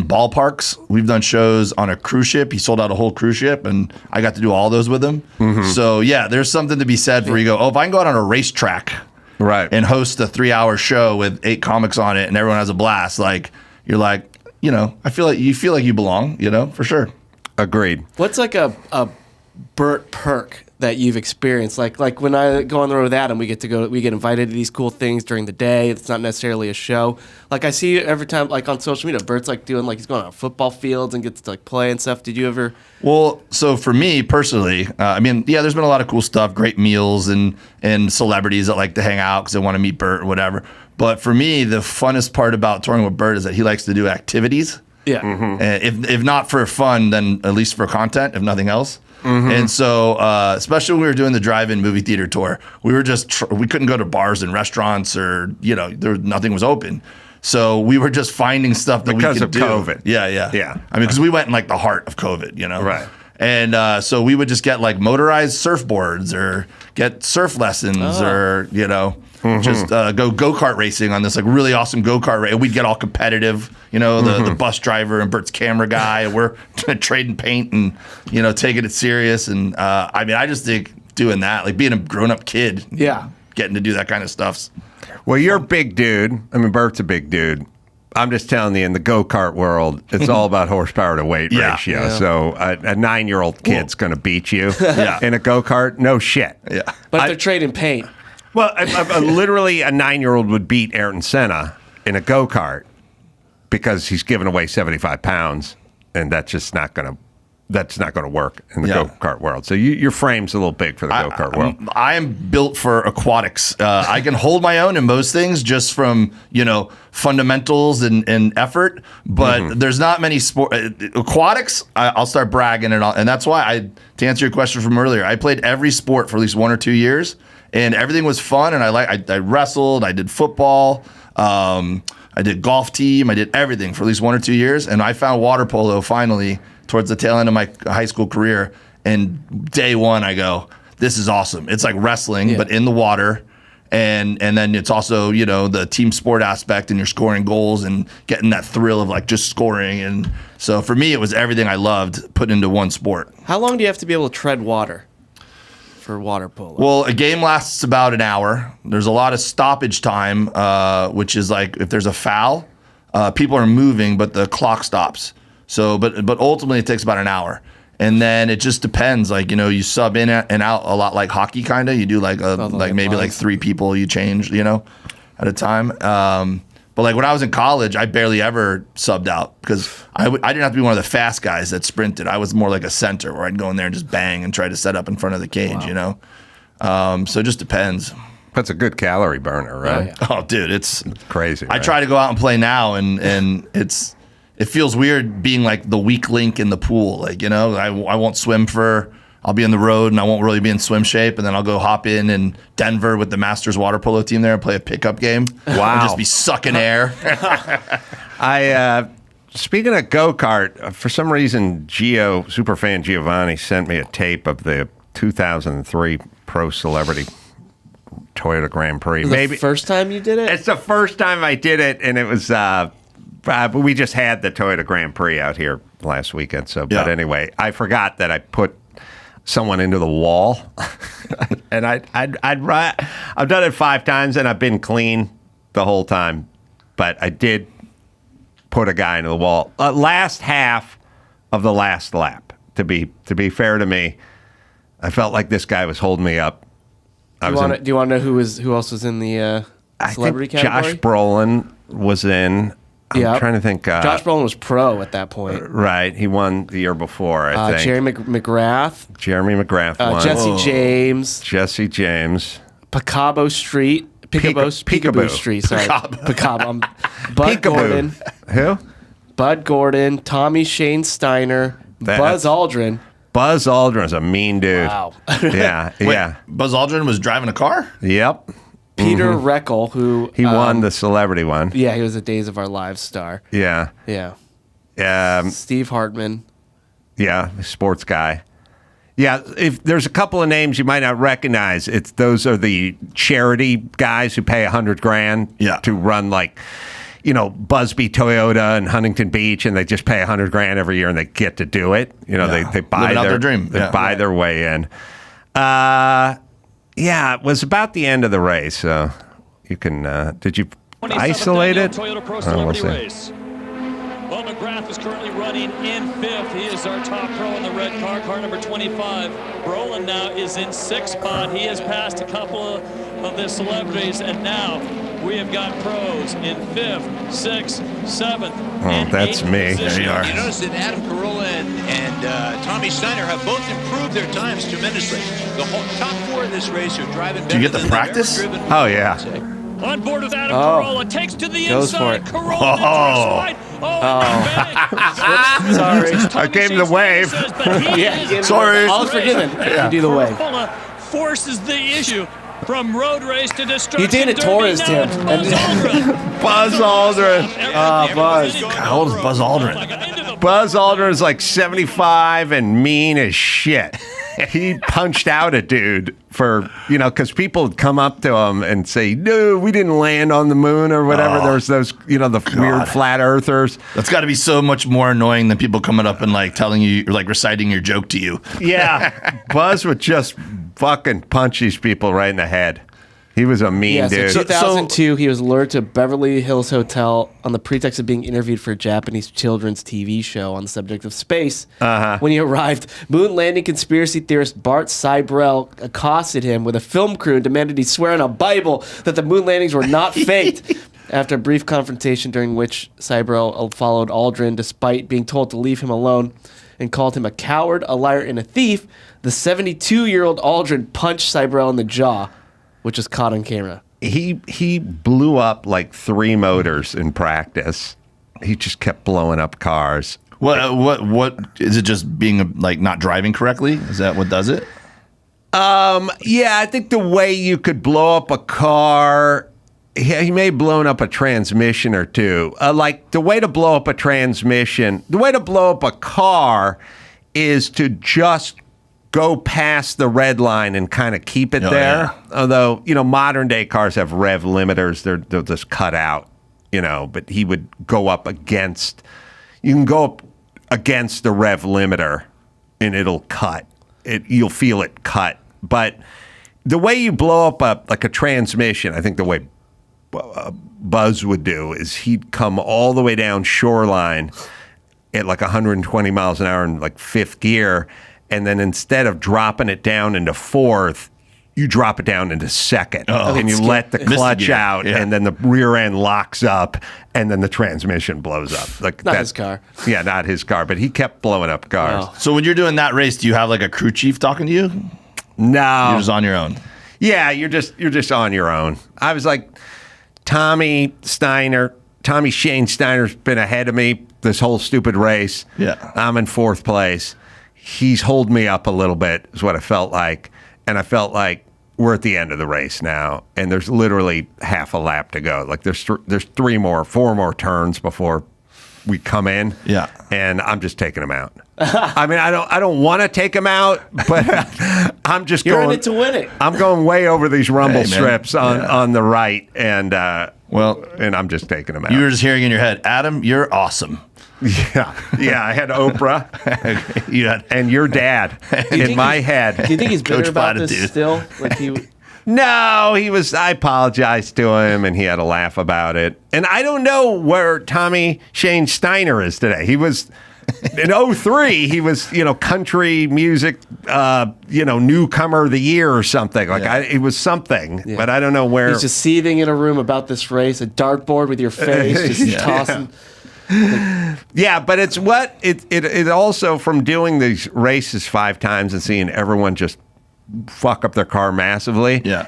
ballparks. We've done shows on a cruise ship. He sold out a whole cruise ship, and I got to do all those with him. So, yeah, there's something to be said for you go, if I can go out on a racetrack and host a 3-hour show with 8 comics on it and everyone has a blast, like, you're like, you know, you feel like you belong, you know, for sure. Agreed. What's like a Bert perk that you've experienced? Like when I go on the road with Adam, we get invited to these cool things during the day. It's not necessarily a show. Like I see every time, like on social media, Bert's like doing like he's going on football fields and gets to like play and stuff. Did you ever? Well, so for me personally, there's been a lot of cool stuff, great meals and celebrities that like to hang out because they want to meet Bert or whatever. But for me, the funnest part about touring with Bert is that he likes to do activities. Yeah. If not for fun, then at least for content, if nothing else. And so, especially when we were doing the drive-in movie theater tour, we were we couldn't go to bars and restaurants or, nothing was open. So we were just finding stuff that we could do. Because of COVID. Yeah. Because we went in like the heart of COVID, Right. And so we would just get like motorized surfboards or get surf lessons or, just go-kart racing on this like really awesome go-kart race. We'd get all competitive, the bus driver and Bert's camera guy. And we're trading paint and, taking it serious. And I just think doing that, like being a grown-up kid, getting to do that kind of stuff. Well, you're a big dude. Bert's a big dude. I'm just telling you, in the go-kart world, it's all about horsepower to weight ratio. Yeah. So a 9-year-old kid's going to beat you in a go-kart. No shit. Yeah. But they're trading paint. Well, literally a 9-year-old would beat Ayrton Senna in a go-kart because he's giving away 75 pounds, and that's just not going to work in the go-kart world. So your frame's a little big for the go-kart world. I am built for aquatics. I can hold my own in most things just from, fundamentals and effort, but there's not many aquatics. I'll start bragging and that's why to answer your question from earlier, I played every sport for at least 1 or 2 years and everything was fun. And I wrestled, I did football, I did golf team, I did everything for at least 1 or 2 years. And I found water polo finally towards the tail end of my high school career. And day one, I go, this is awesome. It's like wrestling, but in the water. And then it's also, the team sport aspect and you're scoring goals and getting that thrill of like just scoring. And so for me, it was everything I loved put into one sport. How long do you have to be able to tread water for water polo? Well, a game lasts about an hour. There's a lot of stoppage time, which is like if there's a foul, people are moving, but the clock stops. So, but ultimately it takes about an hour. And then it just depends. Like, you sub in and out a lot like hockey kind of. You do like maybe like 3 people you change, at a time. But like when I was in college, I barely ever subbed out because I didn't have to be one of the fast guys that sprinted. I was more like a center where I'd go in there and just bang and try to set up in front of the cage, So it just depends. That's a good calorie burner, right? Oh, dude, it's crazy. Right? I try to go out and play now and it feels weird being like the weak link in the pool. Like, I won't swim I'll be on the road and I won't really be in swim shape. And then I'll go hop in Denver with the Masters water polo team there and play a pickup game. Wow. And just be sucking air. Speaking of go-kart, for some reason, superfan Giovanni sent me a tape of the 2003 Pro Celebrity Toyota Grand Prix. Maybe first time you did it? It's the first time I did it, and it was... but we just had the Toyota Grand Prix out here last weekend. So, but anyway, I forgot that I put someone into the wall, and I've done it 5 times, and I've been clean the whole time. But I did put a guy into the wall. Last half of the last lap. To be fair to me, I felt like this guy was holding me up. Do you want to know who else was in the celebrity category? Josh Brolin was in. I'm trying to think. Josh Brolin was pro at that point. Right. He won the year before, I think. Jeremy McGrath. Won. Jesse James. Peekaboo Street. Sorry. Peekaboo. Bud Gordon. Who? Bud Gordon. Tommy Shane Steiner. Buzz Aldrin. Buzz Aldrin's a mean dude. Wow. Yeah. Wait, Buzz Aldrin was driving a car? Yep. Peter Reckel, who... He won the celebrity one. Yeah, he was a Days of Our Lives star. Yeah. Steve Hartman. Yeah, sports guy. Yeah, if there's a couple of names you might not recognize, those are the charity guys who pay $100,000 to run like, Busby Toyota in Huntington Beach, and they just pay $100,000 every year, and they get to do it. They buy their dream. They buy their way in. Yeah, it was about the end of the race, so you can... did you isolate it? Toyota Pro Celebrity Race. Well, McGrath is currently running in 5th. He is our top pro in the red car number 25. Brolin now is in 6th spot. He has passed a couple of the celebrities, and now we have got pros in 5th, 6th, 7th, and that's 8th me. position. There you are. You notice that Adam Carolla and Tommy Steiner have both improved their times tremendously. The whole top 4 of this race are driving better. Do you get the than they've ever practice? driven. Oh, yeah. On board with Adam Carolla, takes to the Goes for inside. it. Carolla slide. Sorry. I gave him the wave. Sorry. All's forgiven. You do the wave. Carolla forces the issue from road race to destruction. You did it, Torres, Tim. Buzz Aldrin. Buzz. How old is Buzz Aldrin? Buzz Aldrin is like 75 and mean as shit. He punched out a dude for, because people would come up to him and say, no, we didn't land on the moon or whatever. There's those, the weird flat earthers. That's got to be so much more annoying than people coming up and like telling you, or like reciting your joke to you. Yeah. Buzz would just fucking punch these people right in the head. He was a mean dude. In 2002, he was lured to Beverly Hills Hotel on the pretext of being interviewed for a Japanese children's TV show on the subject of space. When he arrived, moon landing conspiracy theorist Bart Seibel accosted him with a film crew and demanded he swear on a Bible that the moon landings were not faked. After a brief confrontation during which Seibel followed Aldrin despite being told to leave him alone and called him a coward, a liar, and a thief, the 72-year-old Aldrin punched Seibel in the jaw, which is caught on camera. He blew up like 3 motors in practice. He just kept blowing up cars. What is it? Just being like not driving correctly? Is that what does it? Yeah, I think the way you could blow up a car, he may have blown up a transmission or two. Like the way to blow up a transmission, the way to blow up a car is to just go past the red line and kind of keep it there. Yeah. Although, modern day cars have rev limiters. They'll just cut out, but he would go up against, you can go up against the rev limiter and it'll cut. You'll feel it cut. But the way you blow up a transmission, I think the way Buzz would do is he'd come all the way down shoreline at like 120 miles an hour in like 5th gear. And then instead of dropping it down into 4th, you drop it down into 2nd. And you let the clutch out, and then the rear end locks up, and then the transmission blows up. Like not his car. Yeah, not his car, but he kept blowing up cars. So when you're doing that race, do you have like a crew chief talking to you? No. You're just on your own? Yeah, you're just on your own. I was like, Tommy Shane Steiner's been ahead of me this whole stupid race. Yeah. I'm in 4th place. He's holding me up a little bit, is what I felt like. And I felt like we're at the end of the race now, and there's literally half a lap to go. Like there's 4 more turns before we come in. Yeah. And I'm just taking him out. I mean, I don't want to take him out, but I'm just You're going. in it to win it. I'm going way over these rumble strips on the right, and I'm just taking him out. You were just hearing in your head, Adam, you're awesome. Yeah. I had Oprah. and your dad in my head. Do you think he's bitter Coach about Platitude. this still? Like No, he was. I apologized to him, and he had a laugh about it. And I don't know where Tommy Shane Steiner is today. He was in 2003. He was, country music, newcomer of the year or something. Like it was something, but I don't know where. he's just seething in a room about this race, a dartboard with your face, just tossing. Yeah, but it's what it also, from doing these races 5 times and seeing everyone just fuck up their car massively. Yeah.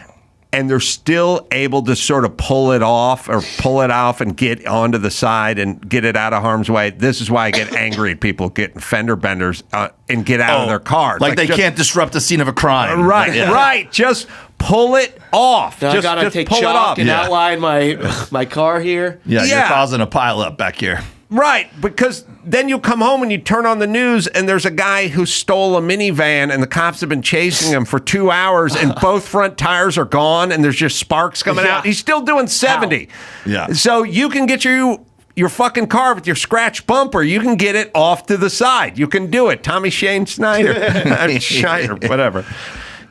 And they're still able to sort of pull it off and get onto the side and get it out of harm's way. This is why I get angry at people getting fender benders and get out of their cars. Like they can't disrupt the scene of a crime. Right. Just pull it off. Now just I gotta take pull chalk it and off. outline my car here. Yeah, you're causing a pile up back here. Right, because then you come home and you turn on the news and there's a guy who stole a minivan and the cops have been chasing him for 2 hours and both front tires are gone and there's just sparks coming out. He's still doing 70. Yeah. So you can get your fucking car with your scratch bumper, you can get it off to the side. You can do it. Tommy Shane Schneider. Schneider, whatever.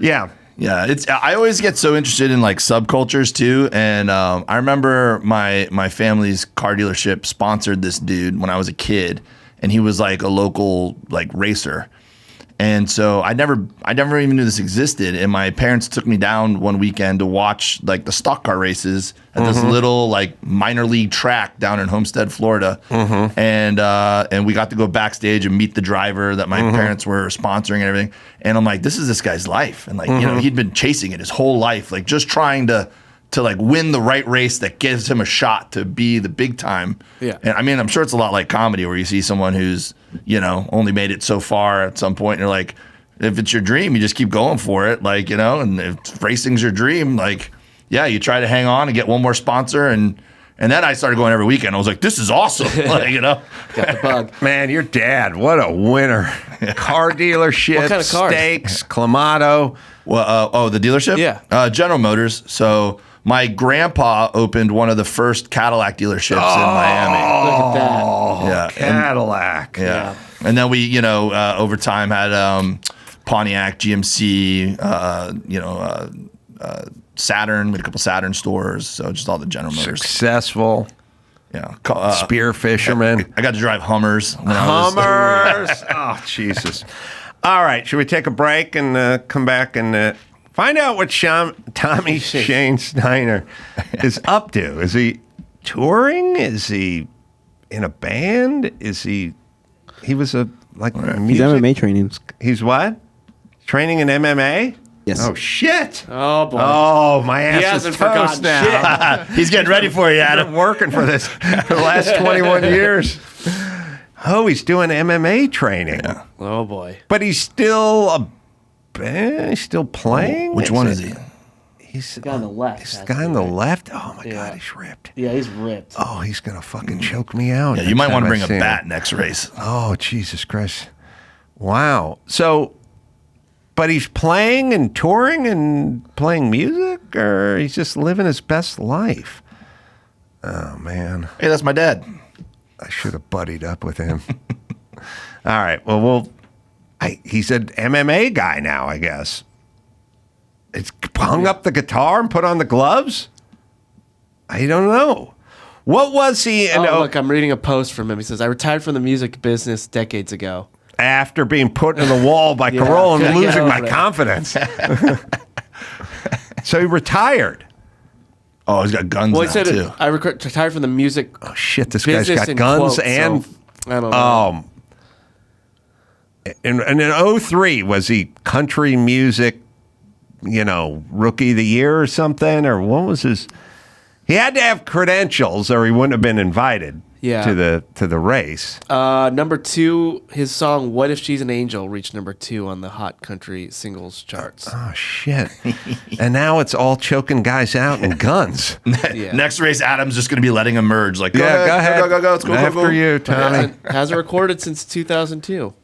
Yeah. Yeah, I always get so interested in like subcultures too, and I remember my family's car dealership sponsored this dude when I was a kid, and he was like a local like racer, and so I never even knew this existed, and my parents took me down one weekend to watch like the stock car races at this little like minor league track down in Homestead, Florida, and we got to go backstage and meet the driver that my parents were sponsoring and everything. And I'm like, this is this guy's life. And like, you know, he'd been chasing it his whole life, like just trying to like win the right race that gives him a shot to be the big time. Yeah. And I mean, I'm sure it's a lot like comedy where you see someone who's, you know, only made it so far at some point, and you're like, if it's your dream, you just keep going for it. Like, you know, and if racing's your dream, like, yeah, you try to hang on and get one more sponsor. And then I started going every weekend. I was like, this is awesome. Like, you know, Got the bug. Man, your dad, what a winner. Car dealership, What kind of cars? steaks, Clamato. Well, the dealership? Yeah. General Motors. So my grandpa opened one of the first Cadillac dealerships in Miami. Look at that. Yeah. Cadillac. Yeah. And then we, you know, over time had Pontiac, GMC, Saturn. We had a couple Saturn stores. So just all the General Motors. Successful. Yeah. Spear fisherman. I got to drive Hummers. When Hummers. Oh, Jesus. All right. Should we take a break and come back and find out what Tommy Shane Steiner is up to? Is he touring? Is he in a band? Is he was a like He's music? MMA training. He's what? Training in MMA? Yes. Oh shit! Oh boy. Oh, my ass hasn't is toast forgotten now. He's getting ready for you, I've Adam. been working for this for the last 21 years. Oh, he's doing MMA training. Oh boy. But he's still he's still playing? Which one is he? He's The guy on the left. He's the has guy to on be, the right? left? Oh my Yeah. God, he's ripped. Yeah, he's ripped. Oh, he's gonna fucking choke me out. Yeah, you next might want time to bring I a see him. bat next race. Oh, Jesus Christ. Wow. So, but he's playing and touring and playing music, or he's just living his best life? Oh, man. Hey, that's my dad. I should have buddied up with him. All right. Well, he's an MMA guy now, I guess. It's hung up the guitar and put on the gloves? I don't know. What was he? Look, I'm reading a post from him. He says, I retired from the music business decades ago. After being put in the wall by Carolla and Yeah, losing my over it. confidence. So he retired. Oh, he's got guns Well, now, he said, too. I retired from the music Oh, shit, this guy's business got in guns quotes, and... so, I don't know. And in 03, was he country music, rookie of the year or something? Or what was his... He had to have credentials or he wouldn't have been invited to the race. Number 2, his song "What If She's an Angel" reached number 2 on the Hot Country Singles charts. Oh, shit. And now it's all choking guys out and guns. Yeah. Next race, Adam's just going to be letting him merge. Like, Go ahead. Go. Let's go. After you, Tommy. Hasn't recorded since 2002.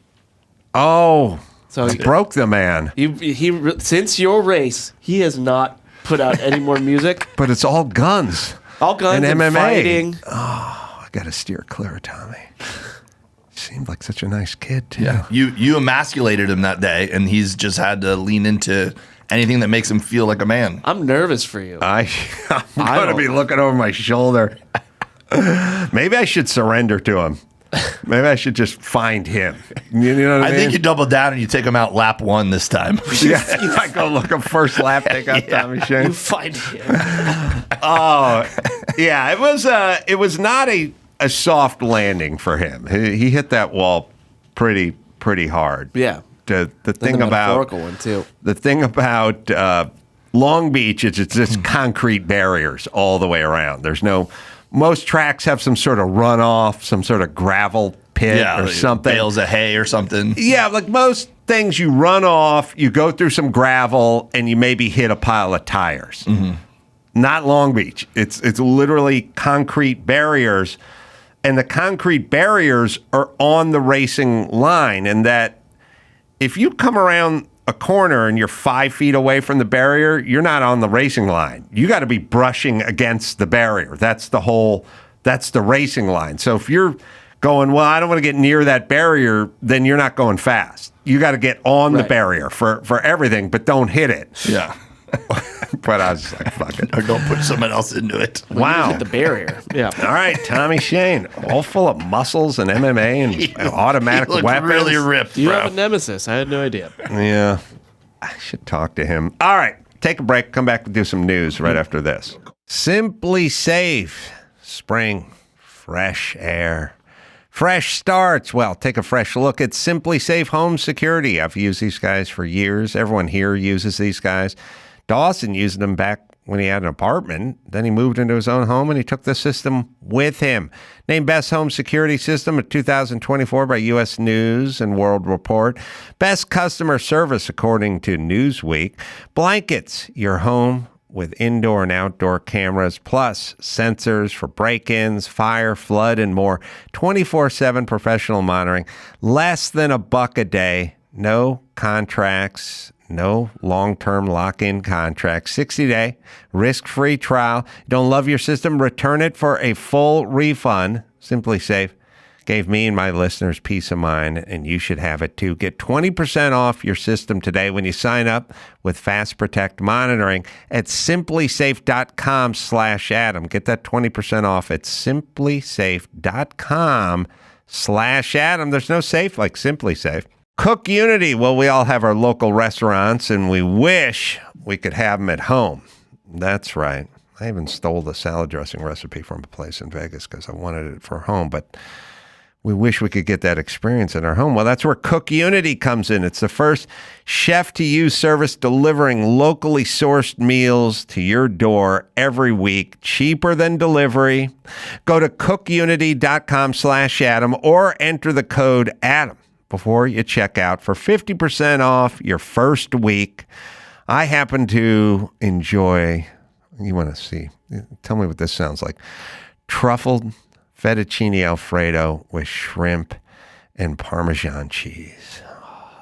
Oh, So I broke the man. he since your race, he has not put out any more music. But it's all guns. All guns and MMA. fighting. I got to steer clear of Tommy. Seemed like such a nice kid, too. Yeah. You emasculated him that day, and he's just had to lean into anything that makes him feel like a man. I'm nervous for you. I'm going to be looking over my shoulder. Maybe I should surrender to him. Maybe I should just find him. You know what I mean? I think you double down and you take him out lap 1 this time. Yeah, I go look up first lap, take out Tommy Shane. You find him. Oh, yeah. It was not a soft landing for him. He hit that wall pretty hard. Yeah. The And thing the about metaphorical one too. the thing about Long Beach is it's just concrete barriers all the way around. There's no. Most tracks have some sort of runoff, some sort of gravel pit or like something. bales of hay or something. Yeah, like most things, you run off, you go through some gravel, and you maybe hit a pile of tires. Mm-hmm. Not Long Beach. It's literally concrete barriers, and the concrete barriers are on the racing line, and that if you come around a corner and you're 5 feet away from the barrier, you're not on the racing line. You got to be brushing against the barrier. That's the racing line. So if you're going, well, I don't want to get near that barrier, then you're not going fast. You got to get on the barrier for everything, but don't hit it. Yeah. But I was just like, fuck it. Or don't put someone else into it. Wow. Hit the barrier. Yeah. All right, Tommy Shane, all full of muscles and MMA and automatic He looked weapons. really ripped, Do you bro. have a nemesis? I had no idea. Yeah. I should talk to him. All right, take a break. Come back and do some news right after this. Simply Safe. Spring. Fresh air. Fresh starts. Well, take a fresh look at Simply Safe Home Security. I've used these guys for years. Everyone here uses these guys. Dawson used them back when he had an apartment. Then he moved into his own home and he took the system with him. Named Best Home Security System of 2024 by U.S. News and World Report. Best Customer Service according to Newsweek. Blankets your home with indoor and outdoor cameras, plus sensors for break-ins, fire, flood, and more. 24/7 professional monitoring. Less than $1 a day. No contracts. No long-term lock-in contract. 60-day risk-free trial. Don't love your system? Return it for a full refund. Simply Safe gave me and my listeners peace of mind, and you should have it too. Get 20% off your system today when you sign up with Fast Protect monitoring at simplysafe.com/Adam. Get that 20% off at simplysafe.com/Adam. There's no safe like Simply Safe. Cook Unity. Well, we all have our local restaurants, and we wish we could have them at home. That's right. I even stole the salad dressing recipe from a place in Vegas because I wanted it for home, but we wish we could get that experience in our home. Well, that's where Cook Unity comes in. It's the first chef-to-you service delivering locally sourced meals to your door every week, cheaper than delivery. Go to cookunity.com/Adam or enter the code Adam before you check out for 50% off your first week. I happen to enjoy, you want to see, tell me what this sounds like, truffled fettuccine Alfredo with shrimp and Parmesan cheese.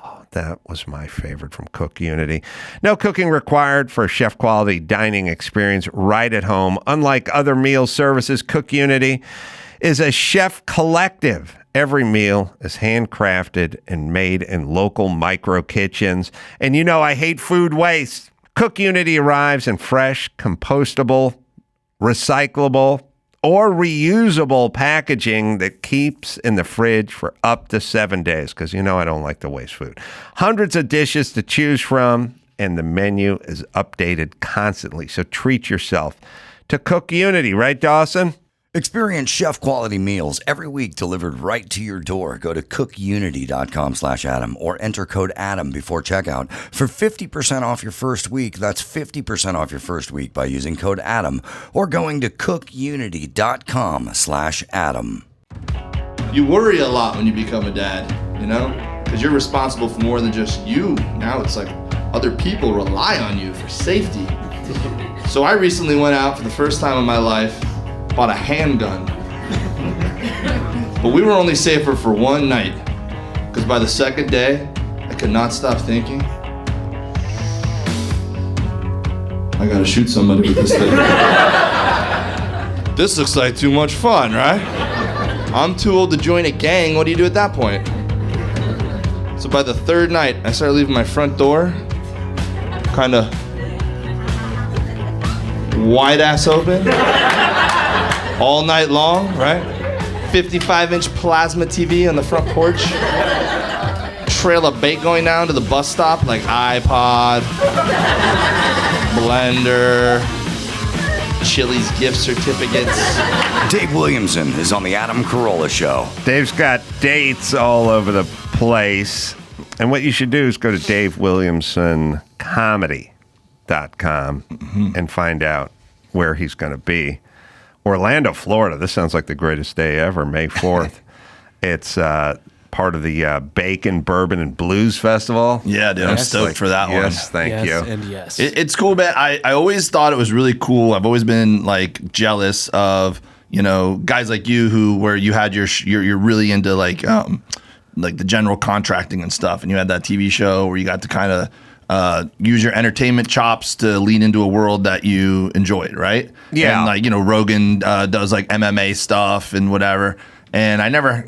Oh, that was my favorite from Cook Unity. No cooking required for a chef-quality dining experience right at home. Unlike other meal services, Cook Unity is a chef collective. Every meal is handcrafted and made in local micro kitchens. And you know I hate food waste. Cook Unity arrives in fresh, compostable, recyclable, or reusable packaging that keeps in the fridge for up to 7 days, because you know I don't like to waste food. Hundreds of dishes to choose from, and the menu is updated constantly. So treat yourself to Cook Unity, right, Dawson? Experience chef-quality meals every week delivered right to your door. Go to cookunity.com/Adam or enter code Adam before checkout for 50% off your first week. That's 50% off your first week by using code Adam or going to cookunity.com/Adam. You worry a lot when you become a dad, you know? Because you're responsible for more than just you. Now it's like other people rely on you for safety. So I recently went out for the first time in my life, bought a handgun. But we were only safer for one night, because by the second day, I could not stop thinking, I gotta shoot somebody with this thing. This looks like too much fun, right? I'm too old to join a gang. What do you do at that point? So by the third night, I started leaving my front door kind of wide ass open. All night long, right? 55-inch plasma TV on the front porch. Trail of bait going down to the bus stop, like iPod, blender, Chili's gift certificates. Dave Williamson is on the Adam Carolla Show. Dave's got dates all over the place. And what you should do is go to davewilliamsoncomedy.com and find out where he's going to be. Orlando, Florida. This sounds like the greatest day ever, May 4th. It's part of the Bacon, Bourbon, and Blues Festival. Yeah, dude, I'm stoked for that one. Yes, thank you. And yes. It's cool, man. I always thought it was really cool. I've always been like jealous of, you know, guys like you where you had you're really into like the general contracting and stuff, and you had that TV show where you got to kind of use your entertainment chops to lean into a world that you enjoyed, right? Yeah. And like, you know, Rogan does like MMA stuff and whatever. And I never,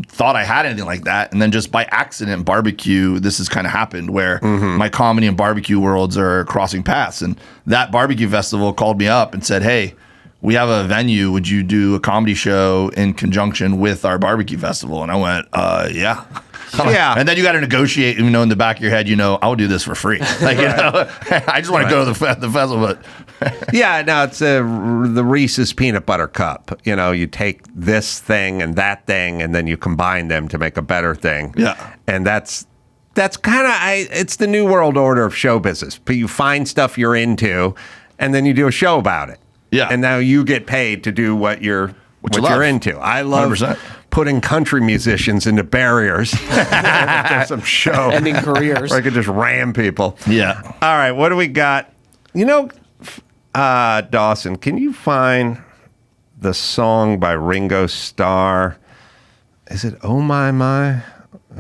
thought I had anything like that. And then just by accident, barbecue, this has kind of happened where my comedy and barbecue worlds are crossing paths. And that barbecue festival called me up and said, hey, we have a venue. Would you do a comedy show in conjunction with our barbecue festival? And I went, yeah. Yeah. And then you got to negotiate, in the back of your head, I'll do this for free. Like, I just want to go to the festival. But yeah, no, it's the Reese's peanut butter cup. You take this thing and that thing, and then you combine them to make a better thing. Yeah. And that's kind of, it's the new world order of show business. But you find stuff you're into, and then you do a show about it. Yeah. And now you get paid to do what you're into. I love 100%. Putting country musicians into barriers. There's some show. Ending careers. Where I could just ram people. Yeah. All right, what do we got? Dawson, can you find the song by Ringo Starr? Is it Oh My My?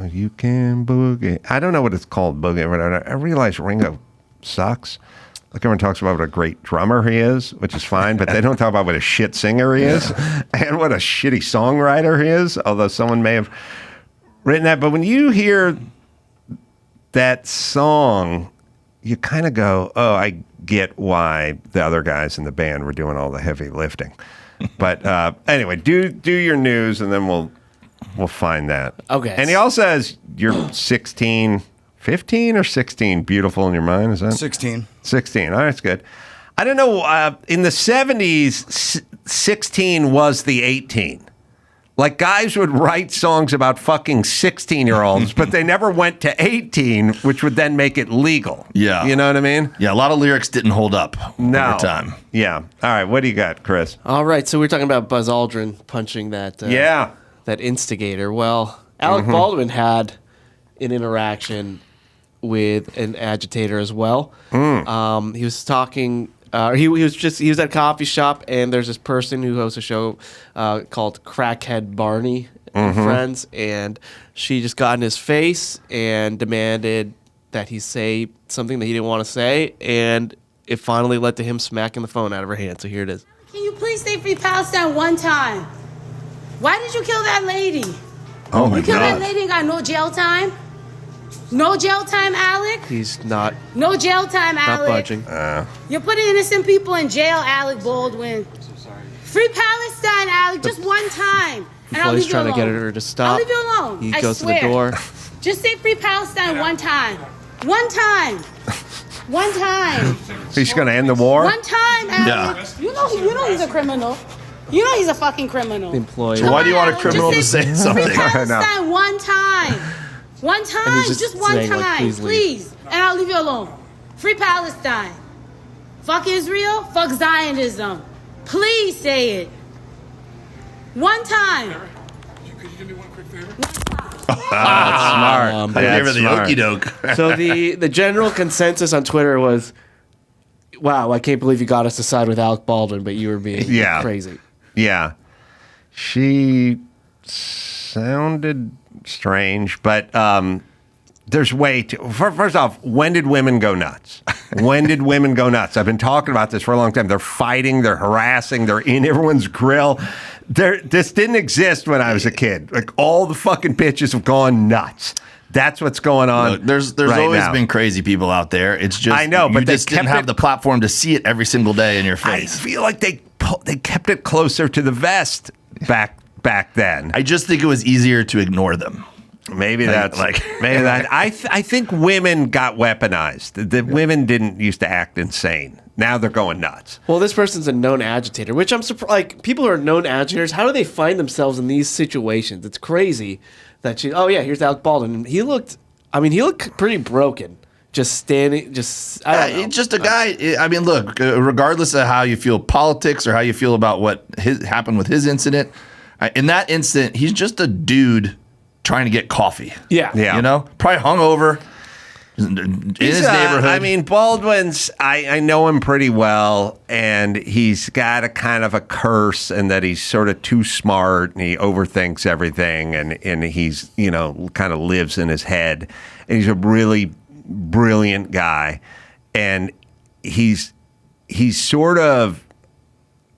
You Can Boogie. I don't know what it's called, Boogie. But I realize Ringo sucks. Like everyone talks about what a great drummer he is, which is fine, but they don't talk about what a shit singer he is and what a shitty songwriter he is, although someone may have written that. But when you hear that song, you kind of go, oh, I get why the other guys in the band were doing all the heavy lifting. But anyway, do your news, and then we'll find that. Okay. And he also says you're 16, 15 or 16, beautiful in your mind, is that? 16. 16. All right, that's good. I don't know. In the 70s, 16 was the 18. Like, guys would write songs about fucking 16-year-olds, but they never went to 18, which would then make it legal. Yeah. You know what I mean? Yeah, a lot of lyrics didn't hold up over time. Yeah. All right, what do you got, Chris? All right, so we're talking about Buzz Aldrin punching that that instigator. Well, Alec Baldwin had an interaction with an agitator as well. He was talking. He was at a coffee shop, and there's this person who hosts a show called Crackhead Barney and Friends, and she just got in his face and demanded that he say something that he didn't want to say, and it finally led to him smacking the phone out of her hand. So here it is. Can you please say Free Palestine one time? Why did you kill that lady? Oh my You killed God. that lady and got no jail time? No jail time, Alec? He's not No jail time, not Alec. budging. You're putting innocent people in jail, Alec Baldwin. Free Palestine, Alec, just one time. And I'll Before he's leave you trying to alone. get her to stop, I'll leave you alone. he I goes swear. to the door. Just say Free Palestine one time. One time. One time. He's going to end the war? One time, Alec. Yeah. You know he's a criminal. You know he's a fucking criminal. Employee. So why do you want a Alec, criminal to just say something? Free Palestine one time. One time. he's just Just one saying, like, time. please leave. Please. And I'll leave you alone. Free Palestine. Fuck Israel. Fuck Zionism. Please say it. One time. Could you do me one quick favor? Smart. I gave her the smart. okey doke. So the general consensus on Twitter was, wow, I can't believe you got us to side with Alec Baldwin, but you were being crazy. Yeah. She sounded strange, but there's way too... First off, when did women go nuts? When did women go nuts? I've been talking about this for a long time. They're fighting, they're harassing, they're in everyone's grill. This didn't exist when I was a kid. Like, all the fucking bitches have gone nuts. That's what's going on. Look, there's right always now. been crazy people out there. It's just I know, but you they just didn't kept have it- the platform to see it every single day in your I face. feel like they kept it closer to the vest back then. I just think it was easier to ignore them. Maybe that's maybe that. I think women got weaponized. The women didn't used to act insane. Now they're going nuts. Well, this person's a known agitator, which I'm surprised. Like, people who are known agitators, how do they find themselves in these situations? It's crazy that here's Alec Baldwin. And he looked pretty broken. Just standing, I don't know. Just a guy. I mean, look, regardless of how you feel politics or how you feel about what happened with his incident, in that incident, he's just a dude trying to get coffee. Yeah. You know, probably hungover in his neighborhood. I mean, Baldwin's, I know him pretty well, and he's got a kind of a curse in that he's sort of too smart and he overthinks everything, and he's, kind of lives in his head. And he's a really brilliant guy, and he's sort of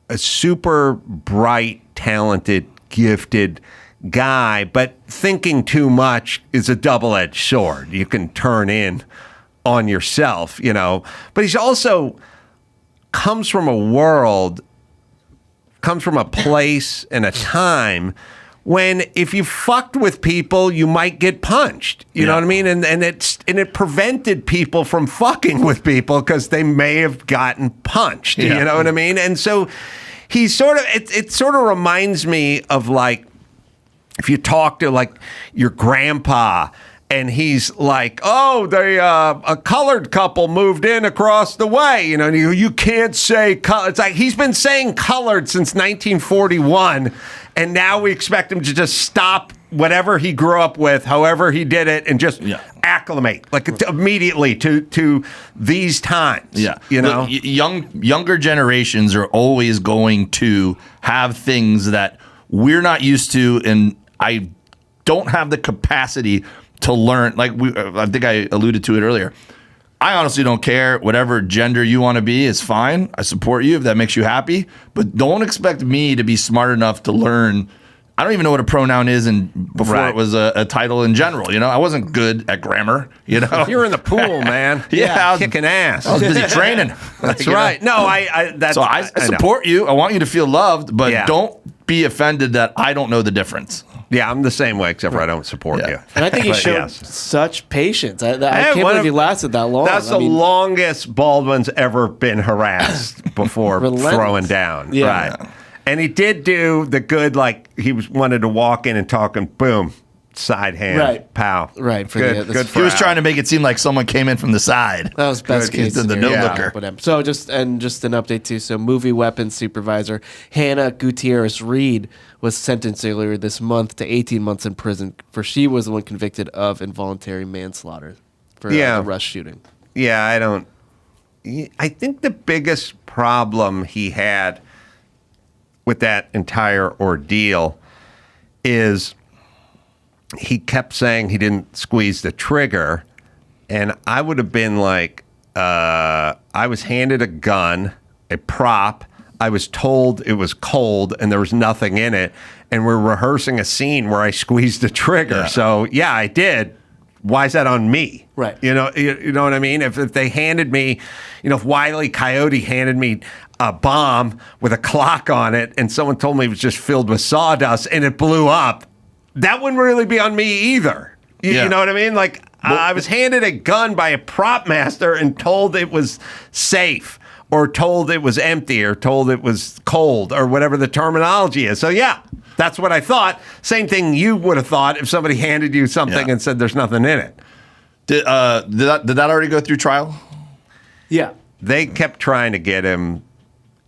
a super bright, talented gifted guy, but thinking too much is a double-edged sword. You can turn in on yourself, you know. But he's also comes from a place and a time when if you fucked with people, you might get punched. You know what I mean? And it prevented people from fucking with people because they may have gotten punched. You know what I mean? And so he's sort of it sort of reminds me of like if you talk to like your grandpa and he's like, oh, a colored couple moved in across the way. You know, and you can't say color. It's like he's been saying colored since 1941, and now we expect him to just stop whatever he grew up with, however he did it, and just acclimate like immediately to these times. Yeah, you know, look, younger generations are always going to have things that we're not used to, and I don't have the capacity to learn. Like I think I alluded to it earlier. I honestly don't care. Whatever gender you want to be is fine. I support you if that makes you happy. But don't expect me to be smart enough to learn. I don't even know what a pronoun is, and before it was a title in general. You know, I wasn't good at grammar. You know, you're in the pool, man. I was kicking ass. I was busy training. That's right. No, I support you. I want you to feel loved, but don't be offended that I don't know the difference. Yeah, I'm the same way, except for I don't support you. And I think he showed such patience. I can't believe he lasted that long. That's the longest Baldwin's ever been harassed before throwing down. Yeah. Right. And he did do the good, like he wanted to walk in and talk and boom, side hand, pow. Right. Good for he was trying to make it seem like someone came in from the side. That was best case the scenario. no-looker. So just an update too. So movie weapons supervisor Hannah Gutierrez Reed was sentenced earlier this month to 18 months in prison for she was the one convicted of involuntary manslaughter for the Rush shooting. Yeah, I think the biggest problem he had with that entire ordeal is he kept saying he didn't squeeze the trigger, and I would have been like, I was handed a gun, a prop. I was told it was cold and there was nothing in it, and we're rehearsing a scene where I squeezed the trigger. Yeah. So yeah, I did. Why is that on me? Right. You know what I mean? If they handed me, if Wile E. Coyote handed me a bomb with a clock on it and someone told me it was just filled with sawdust and it blew up, that wouldn't really be on me either. You know what I mean? Like I was handed a gun by a prop master and told it was safe, or told it was empty, or told it was cold, or whatever the terminology is. So yeah, that's what I thought. Same thing you would have thought if somebody handed you something and said there's nothing in it. Did that already go through trial? Yeah. They kept trying to get him,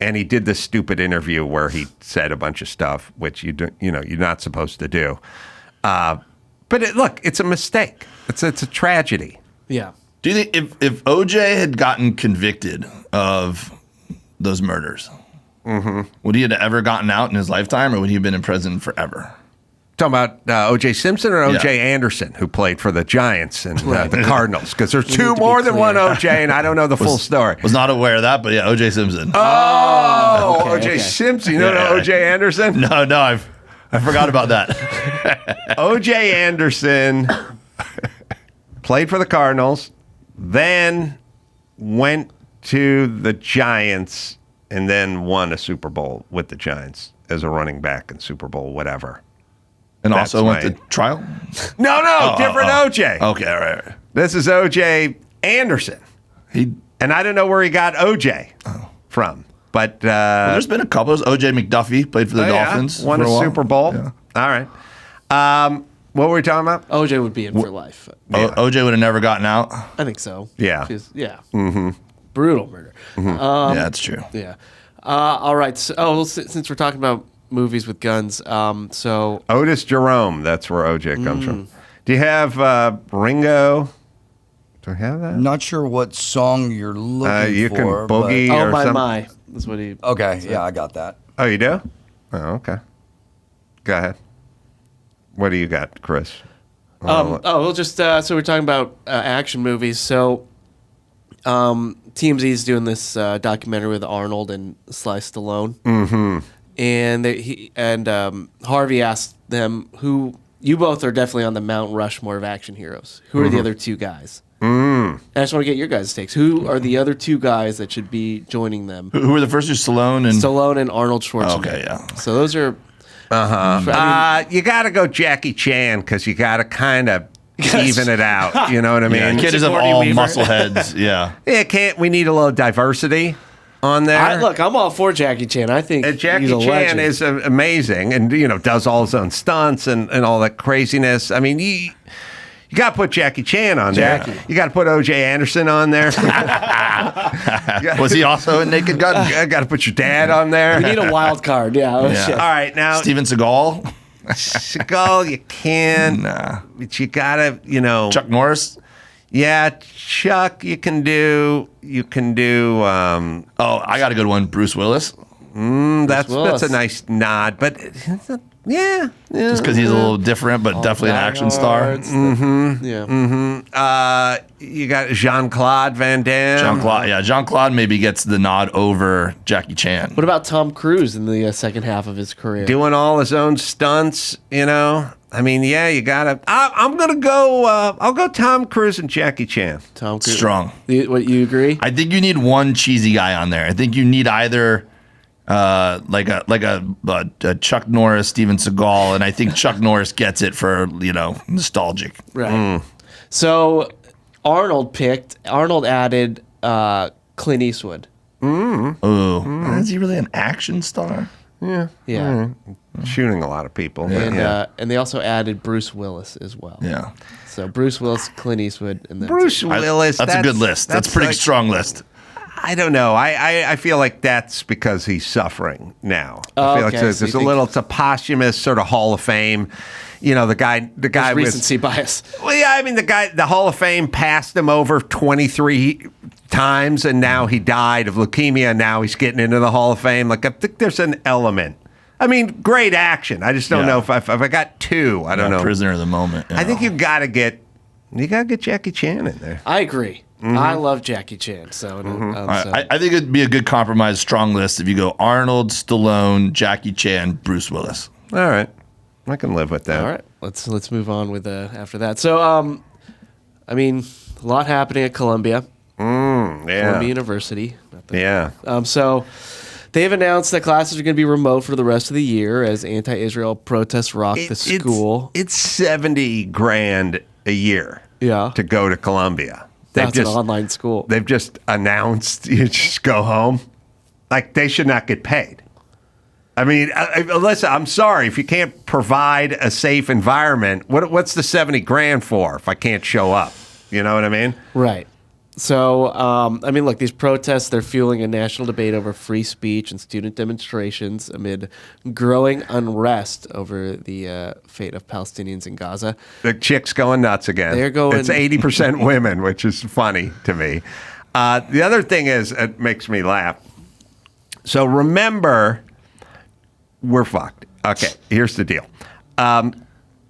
and he did this stupid interview where he said a bunch of stuff which you're not supposed to do. But look, it's a mistake. It's a tragedy. Yeah. Do you think if OJ had gotten convicted of those murders, would he have ever gotten out in his lifetime, or would he have been in prison forever? Talking about O.J. Simpson or O.J. Anderson, who played for the Giants and the Cardinals? Because there's two more than one O.J., and I don't know the full story. Was not aware of that, but yeah, O.J. Simpson. Oh, O.J. Simpson. You don't know O.J. Anderson? No, I forgot about that. O.J. Anderson played for the Cardinals, then went to the Giants, and then won a Super Bowl with the Giants as a running back in Super Bowl whatever. And also went to trial? No, different OJ. Okay, all right. This is OJ Anderson. And I don't know where he got OJ from. But there's been a couple. OJ McDuffie played for the Dolphins. Won a Super Bowl. Yeah. All right. What were we talking about? OJ would be in for life. OJ would have never gotten out? I think so. Yeah. Yeah. Mm-hmm. Brutal murder. Mm-hmm. Yeah, that's true. Yeah. All right. So, since we're talking about movies with guns, so Otis Jerome, that's where OJ comes from. Do you have Ringo? Do I have that? Not sure what song you're looking you for. Can boogie or something. My. That's what he. Okay, yeah, I got that. Oh, you do? Oh, okay. Go ahead. What do you got, Chris? We'll just so we're talking about action movies. So, TMZ's doing this documentary with Arnold and Sly Stallone. Mm-hmm. and Harvey asked them who. You both are definitely on the Mount Rushmore of action heroes. Who are the other two guys? And I just want to get your guys' takes. Who are the other two guys that should be joining them? Who were the first two? Stallone and Arnold Schwarzenegger. Okay, yeah. So those are. You got to go Jackie Chan because you got to kind of even it out. You know what I mean? Yeah, kid is of all muscle heads. Yeah. We need a little diversity on there. Look, I'm all for Jackie Chan. I think Jackie he's a Chan legend. is amazing, and does all his own stunts and all that craziness. I mean, you got to put Jackie Chan on there. You got to put O.J. Anderson on there. Was he also in Naked Gun? I got to put your dad on there. We need a wild card. Yeah. All right, now Steven Seagal. Seagal, you can, but you gotta, Chuck Norris. Yeah, Chuck, you can do. I got a good one. Bruce Willis. That's a nice nod, but yeah. Just because he's a little different, but definitely an action star. You got Jean-Claude Van Damme. Jean-Claude maybe gets the nod over Jackie Chan. What about Tom Cruise in the second half of his career? Doing all his own stunts, I mean, you gotta. I'm gonna go. I'll go Tom Cruise and Jackie Chan. Tom Cruise. Strong. You agree? I think you need one cheesy guy on there. I think you need either like a Chuck Norris, Steven Seagal, and I think Chuck Norris gets it for nostalgic. Right. So Arnold added Clint Eastwood. Is he really an action star? Yeah. Shooting a lot of people. And they also added Bruce Willis as well. Yeah. So Bruce Willis, Clint Eastwood, and then Bruce Willis. That's a good list. That's a pretty strong list. I don't know. I feel like that's because he's suffering now. I feel like there's it's a posthumous sort of Hall of Fame. The guy with recency bias. Well, yeah, I mean the Hall of Fame passed him over 23 times, and now he died of leukemia. And now he's getting into the Hall of Fame. Like I think there's an element. I mean, great action. I just don't know if I got two. I don't know. Prisoner of the moment. I think you got to get Jackie Chan in there. I agree. I love Jackie Chan. So, I think it'd be a good compromise, strong list if you go Arnold, Stallone, Jackie Chan, Bruce Willis. All right, I can live with that. All right, let's move on with after that. So, I mean, a lot happening at Columbia. Columbia University. So they've announced that classes are going to be remote for the rest of the year as anti-Israel protests rock the school. It's $70,000 a year. To go to Columbia. That's an online school. They've just announced you just go home. Like they should not get paid. I mean, listen, I'm sorry if you can't provide a safe environment. What's the $70,000 for if I can't show up? You know what I mean? Right. So, I mean, look, these protests, they're fueling a national debate over free speech and student demonstrations amid growing unrest over the fate of Palestinians in Gaza. The chick's going nuts again. It's 80% women, which is funny to me. The other thing is, it makes me laugh. So remember, we're fucked. Okay, here's the deal.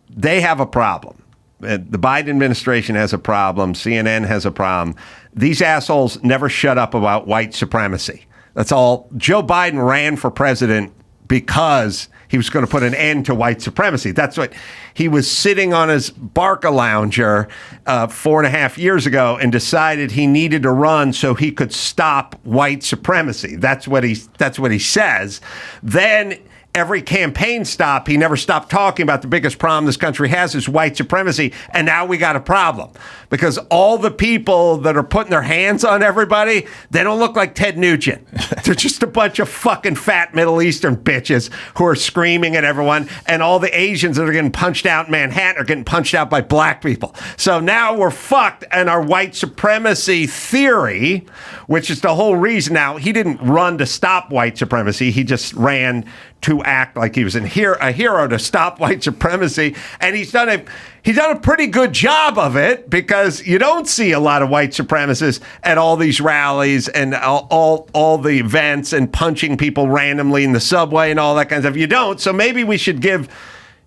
They have a problem. The Biden administration has a problem. CNN has a problem. These assholes never shut up about white supremacy. That's all. Joe Biden ran for president because he was going to put an end to white supremacy. That's what he was sitting on his Barca-lounger 4.5 years ago and decided he needed to run so he could stop white supremacy. That's what he says. Then every campaign stop, he never stopped talking about the biggest problem this country has is white supremacy. And now we got a problem because all the people that are putting their hands on everybody, they don't look like Ted Nugent. They're just a bunch of fucking fat Middle Eastern bitches who are screaming at everyone. And all the Asians that are getting punched out in Manhattan are getting punched out by black people. So now we're fucked. And our white supremacy theory, which is the whole reason now, he didn't run to stop white supremacy. He just ran to act like he was a hero to stop white supremacy, and he's done a pretty good job of it because you don't see a lot of white supremacists at all these rallies and all the events and punching people randomly in the subway and all that kind of stuff. You don't, so maybe we should give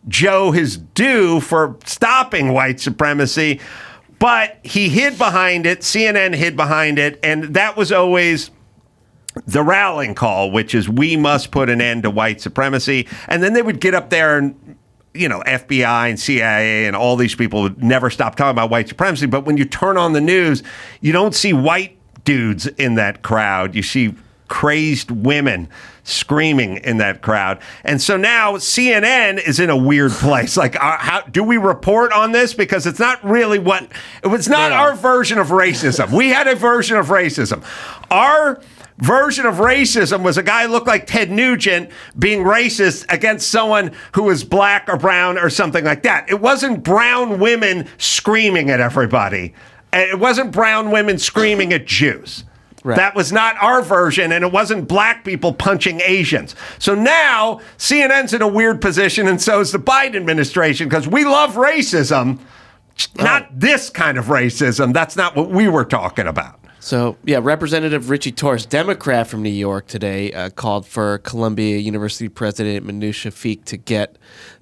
Joe his due for stopping white supremacy, but he hid behind it. CNN hid behind it, and that was always the rallying call, which is we must put an end to white supremacy. And then they would get up there and, FBI and CIA and all these people would never stop talking about white supremacy. But when you turn on the news, you don't see white dudes in that crowd. You see crazed women screaming in that crowd. And so now CNN is in a weird place. Like, how do we report on this? Because it's not really it was not our version of racism. We had a version of racism. Our version of racism was a guy who looked like Ted Nugent being racist against someone who was black or brown or something like that. It wasn't brown women screaming at everybody. It wasn't brown women screaming at Jews. Right. That was not our version, and it wasn't black people punching Asians. So now CNN's in a weird position, and so is the Biden administration, because we love racism, not this kind of racism. That's not what we were talking about. So, yeah, Representative Richie Torres, Democrat from New York today, called for Columbia University President Manu Shafiq to get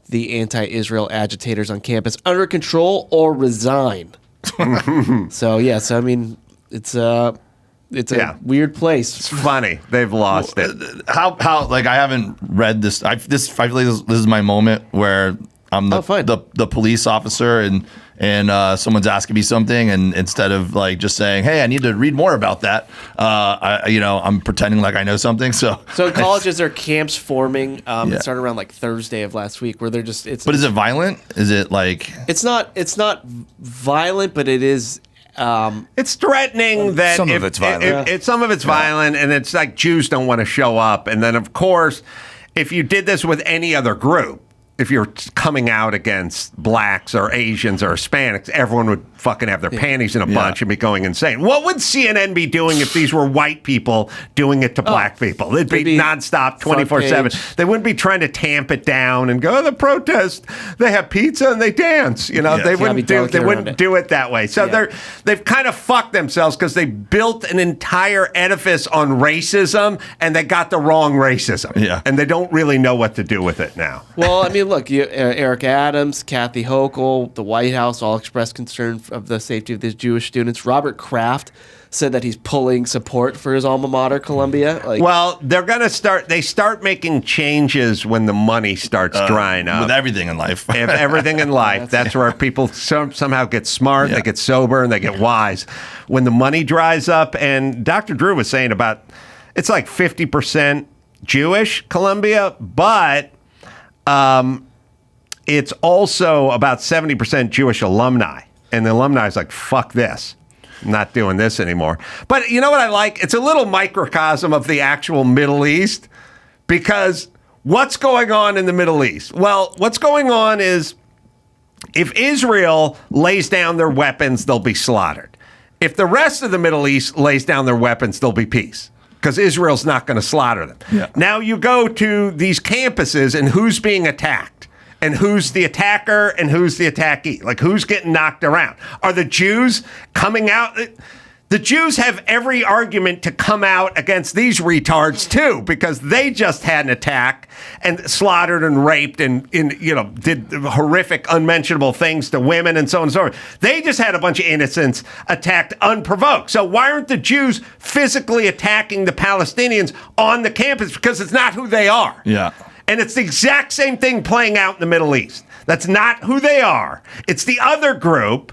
the anti-Israel agitators on campus under control or resign. So, I mean, it's a weird place. It's funny. They've lost it. How like, I haven't read this. I feel like this is my moment where I'm the police officer and someone's asking me something, and instead of like just saying, "Hey, I need to read more about that," I'm pretending like I know something. So in colleges, there are camps forming. It started around like Thursday of last week, where they're just. But is it violent? Is it like? It's not violent, but it is. It's threatening that some of it's violent. Some of it's violent, and it's like Jews don't want to show up. And then, of course, if you did this with any other group, if you're coming out against blacks or Asians or Hispanics, everyone would fucking have their panties in a bunch and be going insane. What would CNN be doing if these were white people doing it to black people? It'd be nonstop, 24/7. They wouldn't be trying to tamp it down and go, the protest, they have pizza and they dance. They wouldn't do it that way. So they've kind of fucked themselves because they built an entire edifice on racism and they got the wrong racism. Yeah. And they don't really know what to do with it now. Well, I mean, look, Eric Adams, Kathy Hochul, the White House all expressed concern of the safety of these Jewish students. Robert Kraft said that he's pulling support for his alma mater, Columbia. Well, they're going to start making changes when the money starts drying up. With everything in life. Everything in life. That's where people somehow get smart, they get sober, and they get wise. When the money dries up, and Dr. Drew was saying it's like 50% Jewish, Columbia, but it's also about 70% Jewish alumni. And the alumni is like, fuck this. I'm not doing this anymore. But you know what I like? It's a little microcosm of the actual Middle East, because what's going on in the Middle East? Well, what's going on is if Israel lays down their weapons, they'll be slaughtered. If the rest of the Middle East lays down their weapons, there'll be peace, because Israel's not going to slaughter them. Yeah. Now you go to these campuses, and who's being attacked? And who's the attacker and who's the attackee? Like, who's getting knocked around? Are the Jews coming out? The Jews have every argument to come out against these retards, too, because they just had an attack and slaughtered and raped and did horrific, unmentionable things to women and so on and so forth. They just had a bunch of innocents attacked unprovoked. So why aren't the Jews physically attacking the Palestinians on the campus? Because it's not who they are. Yeah. And it's the exact same thing playing out in the Middle East. That's not who they are. It's the other group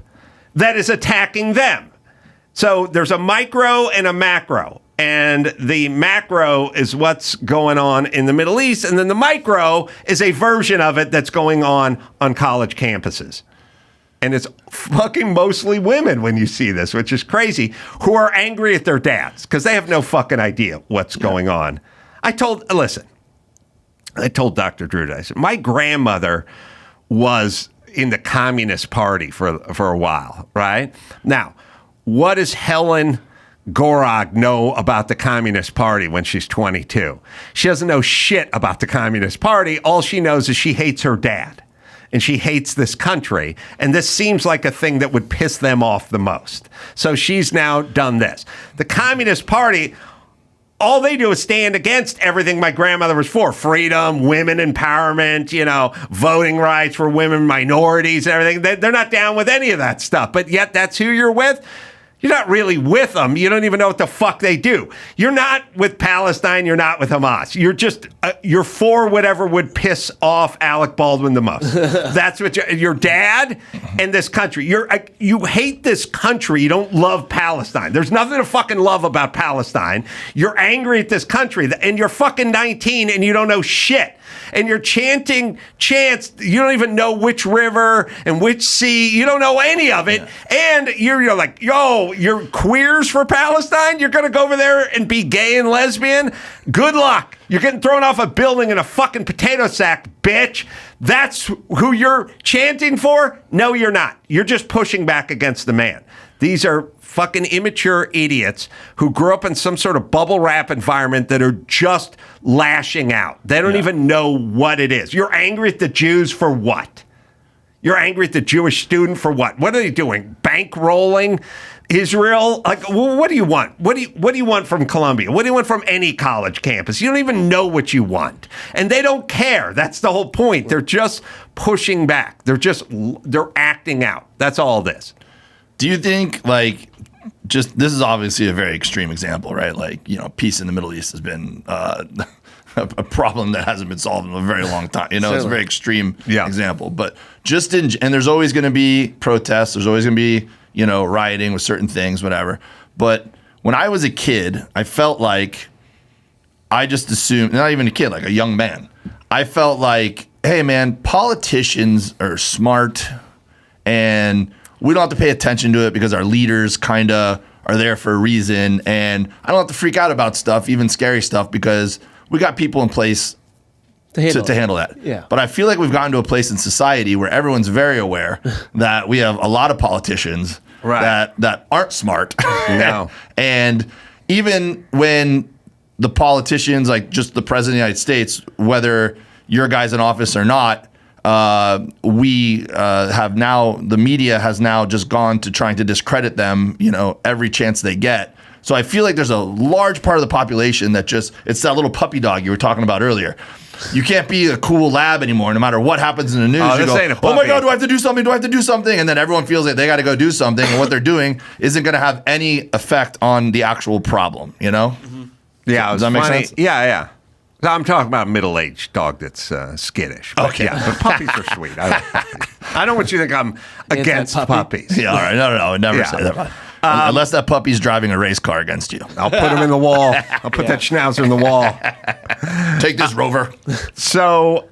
that is attacking them. So there's a micro and a macro. And the macro is what's going on in the Middle East. And then the micro is a version of it that's going on college campuses. And it's fucking mostly women when you see this, which is crazy, who are angry at their dads because they have no fucking idea what's going on. I told Dr. Drew, I said, my grandmother was in the Communist Party for a while, right? Now, what does Helen Gorog know about the Communist Party when she's 22? She doesn't know shit about the Communist Party. All she knows is she hates her dad, and she hates this country, and this seems like a thing that would piss them off the most. So she's now done this. The Communist Party, all they do is stand against everything my grandmother was for. Freedom, women empowerment, voting rights for women, minorities, and everything. They're not down with any of that stuff. But yet that's who you're with. You're not really with them. You don't even know what the fuck they do. You're not with Palestine. You're not with Hamas. You're just, you're for whatever would piss off Alec Baldwin the most. That's what your dad and this country. You hate this country. You don't love Palestine. There's nothing to fucking love about Palestine. You're angry at this country, and you're fucking 19 and you don't know shit. And you're chanting chants. You don't even know which river and which sea. You don't know any of it. Yeah. And you're like, yo, you're queers for Palestine? You're going to go over there and be gay and lesbian? Good luck. You're getting thrown off a building in a fucking potato sack, bitch. That's who you're chanting for? No, you're not. You're just pushing back against the man. These are fucking immature idiots who grew up in some sort of bubble wrap environment that are just lashing out. They don't even know what it is. You're angry at the Jews for what? You're angry at the Jewish student for what? What are they doing? Bankrolling Israel? Like, what do you want? What do you want from Columbia? What do you want from any college campus? You don't even know what you want. And they don't care. That's the whole point. They're just pushing back. They're acting out. That's all this. Do you think, like, just this is obviously a very extreme example, right? Like, you know, peace in the Middle East has been a problem that hasn't been solved in a very long time. You know, it's a very extreme example. But and there's always going to be protests. There's always going to be, you know, rioting with certain things, whatever. But when I was a kid, I felt like I just assumed, not even a kid, like a young man, I felt like, hey, man, politicians are smart and we don't have to pay attention to it because our leaders kind of are there for a reason. And I don't have to freak out about stuff, even scary stuff, because we got people in place to handle that. Yeah. But I feel like we've gotten to a place in society where everyone's very aware that we have a lot of politicians that aren't smart. No. And even when the politicians, like just the president of the United States, whether your guy's in office or not, we have now, the media has now just gone to trying to discredit them, you know, every chance they get. So I feel like there's a large part of the population that it's that little puppy dog you were talking about earlier. You can't be a cool lab anymore, no matter what happens in the news. You go, oh my God, do I have to do something? Do I have to do something? And then everyone feels like they got to go do something. And what they're doing isn't going to have any effect on the actual problem, you know? Mm-hmm. Yeah. Does that make sense? Yeah. I'm talking about a middle-aged dog that's skittish. But okay. Yeah, but puppies are sweet. I like puppies. I don't want you to think I'm against puppies. Yeah, all right. No. I would never say that. Unless that puppy's driving a race car against you. I'll put him in the wall. I'll put that schnauzer in the wall. Take this, Rover. So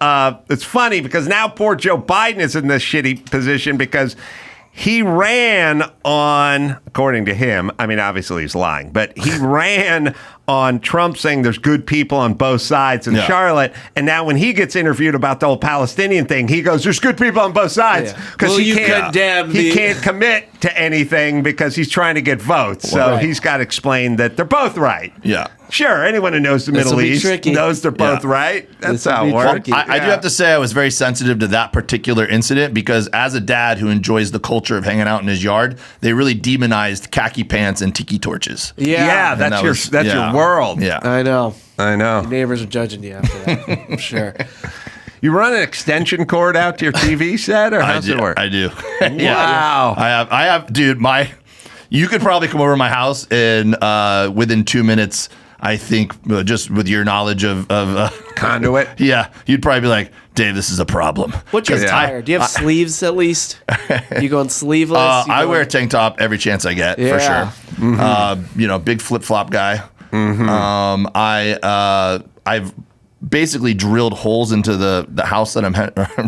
it's funny because now poor Joe Biden is in this shitty position because he ran on, according to him, I mean, obviously he's lying, but he ran on Trump saying there's good people on both sides in Charlotte. And now when he gets interviewed about the whole Palestinian thing, he goes, there's good people on both sides. Because he can't commit to anything because he's trying to get votes. So he's got to explain that they're both right. Yeah. Sure, anyone who knows the Middle East knows they're both right. That's how it works. I do have to say I was very sensitive to that particular incident because as a dad who enjoys the culture of hanging out in his yard, they really demonized khaki pants and tiki torches. Yeah, that's your world. Yeah. I know. Your neighbors are judging you after that. I'm sure. You run an extension cord out to your TV set, or how's it work? I do. Wow. I have, dude, you could probably come over to my house and within 2 minutes, I think, just with your knowledge of conduit. Yeah. You'd probably be like, Dave, this is a problem. What's your tire? Do you have sleeves at least? You going sleeveless? I wear a tank top every chance I get, for sure. Mm-hmm. Big flip-flop guy. Mm-hmm. I've basically drilled holes into the house that I'm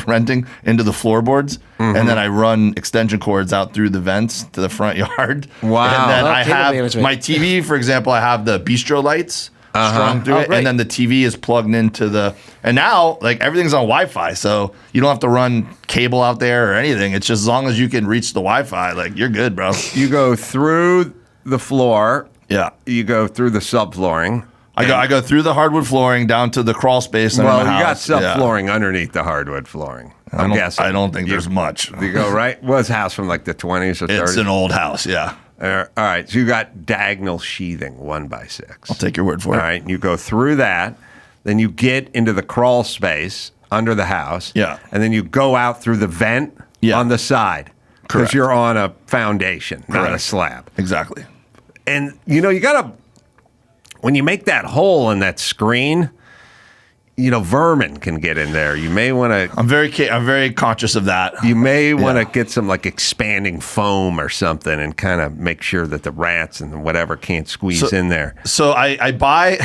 renting into the floorboards, and then I run extension cords out through the vents to the front yard. Wow! And then I have my TV, for example. I have the bistro lights strung through it, and then the TV is plugged into and now like everything's on Wi-Fi, so you don't have to run cable out there or anything. It's just as long as you can reach the Wi-Fi, like you're good, bro. You go through the floor. Yeah. You go through the subflooring. I go through the hardwood flooring down to the crawl space. Well, you got subflooring underneath the hardwood flooring. I'm guessing. I don't think there's much. You go right. Was house from like the 20s or 30s? It's an old house, yeah. All right. So you got diagonal sheathing 1x6. I'll take your word for it. All right. You go through that. Then you get into the crawl space under the house. Yeah. And then you go out through the vent on the side. because you're on a foundation, not a slab. Exactly. And, you got to, when you make that hole in that screen, vermin can get in there. You may want to. I'm very conscious of that. You may want to get some like expanding foam or something and kind of make sure that the rats and whatever can't squeeze in there. So I buy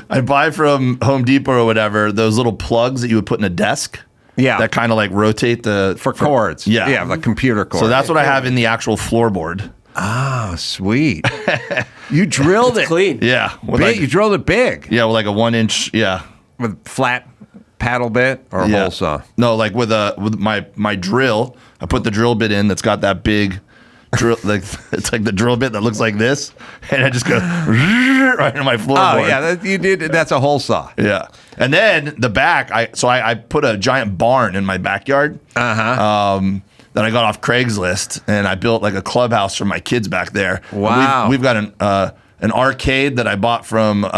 I buy from Home Depot or whatever those little plugs that you would put in a desk. Yeah, that kind of like rotate for cords. Yeah, like computer cords. So that's what I have in the actual floorboard. Oh, sweet. You drilled it clean. Yeah. You drilled it big. Yeah, with like a 1 inch. Yeah. With flat paddle bit or a hole saw? No, like with my drill. I put the drill bit in that's got that big drill. Like it's like the drill bit that looks like this, and I just go right into my floorboard. Oh yeah, you did. That's a hole saw. Yeah. And then the back. I put a giant barn in my backyard. That I got off Craigslist, and I built like a clubhouse for my kids back there. Wow. We've got an arcade that I bought from Hugh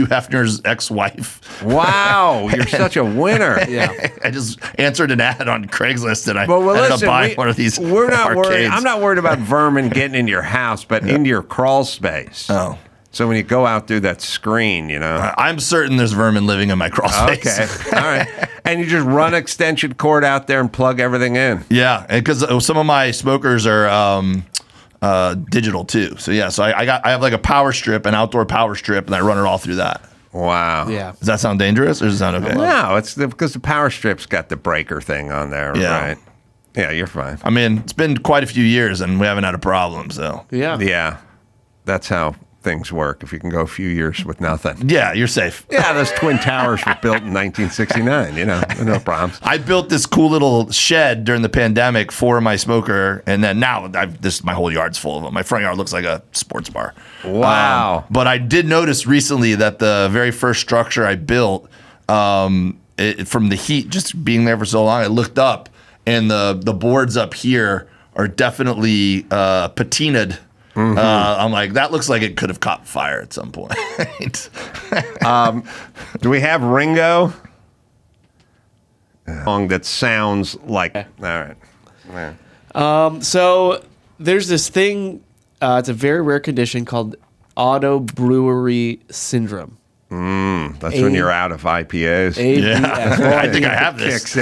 Hefner's ex-wife. Wow, you're such a winner. Yeah. I just answered an ad on Craigslist, and I ended up buying one of these We're not arcades. worried. I'm not worried about vermin getting in your house, but into your crawl space. Oh. So when you go out through that screen, I'm certain there's vermin living in my crawl space. Okay, all right. And you just run extension cord out there and plug everything in. Yeah, because some of my smokers are digital too. So yeah, so I have like a power strip, an outdoor power strip, and I run it all through that. Wow. Yeah. Does that sound dangerous, or does it sound okay? No, it's because the power strip's got the breaker thing on there. Yeah. Right. Yeah, you're fine. I mean, it's been quite a few years, and we haven't had a problem. So yeah, that's how things work. If you can go a few years with nothing. Yeah, you're safe. Yeah, those Twin Towers were built in 1969, no problems. I built this cool little shed during the pandemic for my smoker, and then now my whole yard's full of them. My front yard looks like a sports bar. Wow. But I did notice recently that the very first structure I built, from the heat just being there for so long, I looked up, and the boards up here are definitely patinaed. Mm-hmm. I'm like, that looks like it could have caught fire at some point. Do we have Ringo? Song that sounds like. All right. So there's this thing. It's a very rare condition called auto brewery syndrome. That's when you're out of IPAs. Yeah, I think I have this.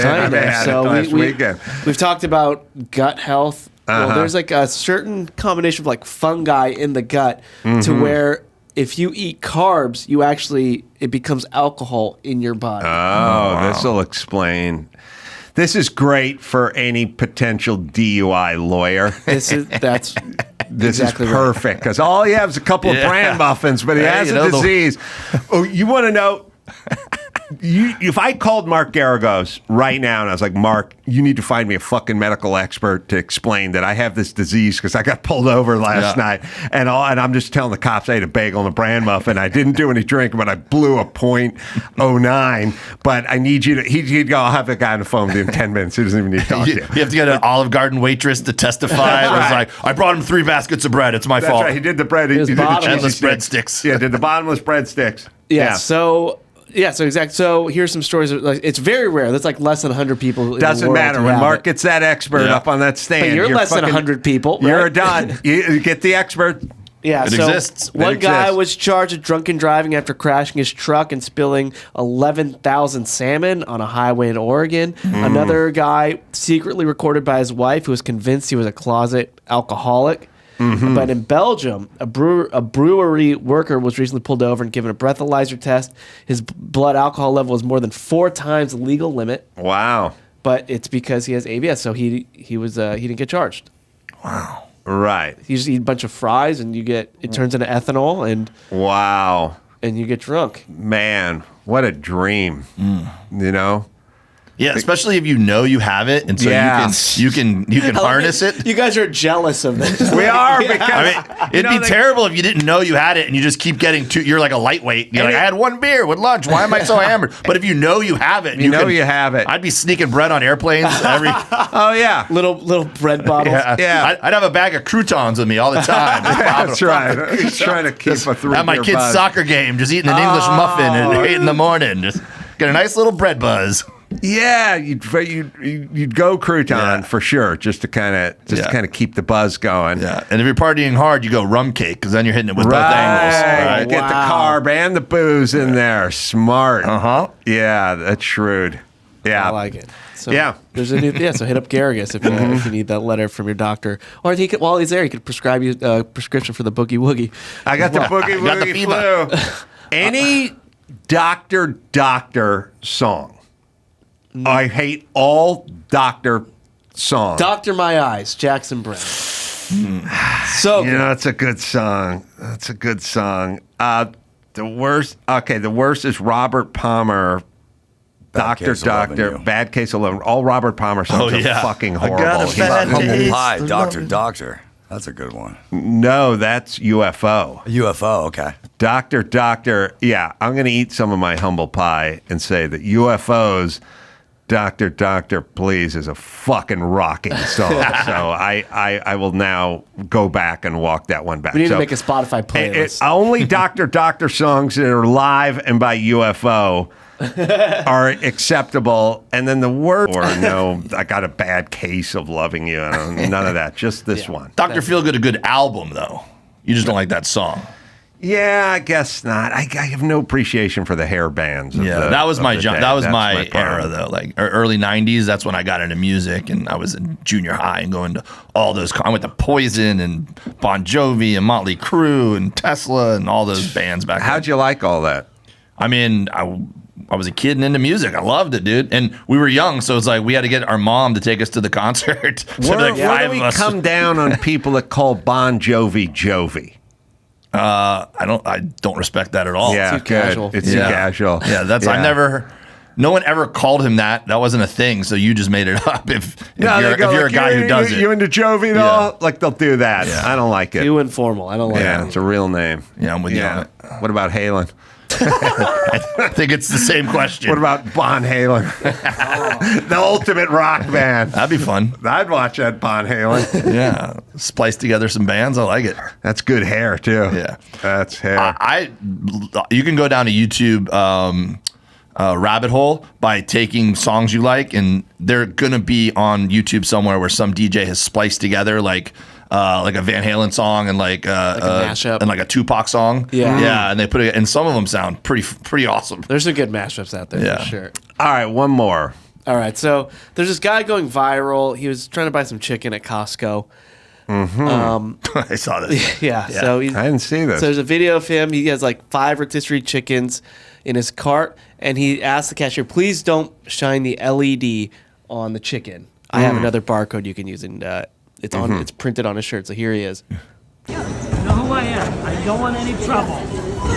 We've talked about gut health. Well, there's like a certain combination of like fungi in the gut to where if you eat carbs, it becomes alcohol in your body. Oh, wow. This will explain. This is great for any potential DUI lawyer. This is perfect because all he has is a couple of bran muffins, but he has a disease. Oh, you want to know? If I called Mark Garagos right now and I was like, Mark, you need to find me a fucking medical expert to explain that I have this disease because I got pulled over last night and I'm just telling the cops I ate a bagel and a bran muffin. I didn't do any drinking, but I blew a .09. But I need you to. He'd go. I'll have the guy on the phone with you in 10 minutes. He doesn't even need to talk to you. You have to get an Olive Garden waitress to testify. It was like, I brought him 3 baskets of bread. It's my fault. Right. He did the bread. He did the endless breadsticks. Yeah, did the bottomless breadsticks. So exactly. So here's some stories. It's very rare. That's like less than 100 people. Doesn't matter when Mark gets that expert up on that stand. But you're less than 100 people. Right? You're done. You get the expert. Yeah, it exists. One guy was charged with drunken driving after crashing his truck and spilling 11,000 salmon on a highway in Oregon. Another guy secretly recorded by his wife who was convinced he was a closet alcoholic. But in Belgium, a brewery worker was recently pulled over and given a breathalyzer test. His blood alcohol level was more than 4 times the legal limit. Wow! But it's because he has ABS, so he didn't get charged. Wow! Right. You just eat a bunch of fries and it turns into ethanol and and you get drunk. Man, what a dream! Yeah, especially if you know you have it, and so you can harness it. You guys are jealous of this. We are because it'd be terrible if you didn't know you had it and you just keep getting you're like a lightweight. You're like, I had 1 beer with lunch. Why am I so hammered? But if you know you have it, you have it. I'd be sneaking bread on airplanes every. Oh yeah, little bread bottles. Yeah. I'd have a bag of croutons with me all the time. That's right. Just trying to keep a 3. At my kid's soccer game, just eating an English muffin at 8 in the morning. Just get a nice little bread buzz. Yeah, you'd go crouton for sure, just to kind of keep the buzz going. Yeah, and if you're partying hard, you go rum cake because then you're hitting it with both angles. Right? Get the carb and the booze in there. Smart. Yeah, that's shrewd. Yeah, I like it. So there's a new so hit up Garrigus if you need that letter from your doctor, or while he's there, he could prescribe you a prescription for the boogie woogie. I got the boogie woogie flu. Any doctor song. I hate all doctor songs. Doctor My Eyes, Jackson Browne. So that's a good song. That's a good song. The worst is Robert Palmer. Doctor, Bad Case of Loving You. All Robert Palmer songs are fucking horrible. Humble Pie, Doctor. That's a good one. No, that's UFO. UFO, okay. Doctor. Yeah, I'm going to eat some of my humble pie and say that UFO's Doctor, Please is a fucking rocking song. So I will now go back and walk that one back. We need to make a Spotify playlist. Only Doctor songs that are live and by UFO are acceptable. And then the word, or no, I got a bad case of loving you. None of that. Just this one. Dr. Feelgood, a good album, though. You just don't like that song. Yeah, I guess not. I have no appreciation for the hair bands. That was my era, though. Like early '90s. That's when I got into music, and I was in junior high and going to all those. I went to Poison and Bon Jovi and Motley Crue and Tesla and all those bands back then. How'd you like all that? I mean, I was a kid and into music. I loved it, dude. And we were young, so it's like we had to get our mom to take us to the concert. Where do we come down on people that call Bon Jovi Jovi? I don't respect that at all. Yeah, too casual. It's too casual. Yeah, no one ever called him that. That wasn't a thing, so you just made it up. If you're a guy who does it. You into Jovi though? Yeah. Like they'll do that. Yeah. I don't like it. Too informal. I don't like it. Yeah, it's a real name. Yeah, I'm with you on it. What about Halen? I think it's the same question. What about Bon Halen? The ultimate rock band. That'd be fun. I'd watch that Bon Halen. Yeah. Splice together some bands. I like it. That's good hair, too. Yeah. That's hair. You can go down to YouTube rabbit hole by taking songs you like, and they're going to be on YouTube somewhere where some DJ has spliced together like a Van Halen song and like a mashup and like a Tupac song. Yeah, and they put it, and some of them sound pretty awesome. There's some good mashups out there for sure. All right, one more. All right, so there's this guy going viral. He was trying to buy some chicken at Costco. I saw this. Yeah. So I didn't see this. So there's a video of him. He has like 5 rotisserie chickens in his cart, and he asked the cashier, "Please don't shine the LED on the chicken. I have another barcode you can use, and it's printed on his shirt." So here he is. You know who I am. I don't want any trouble.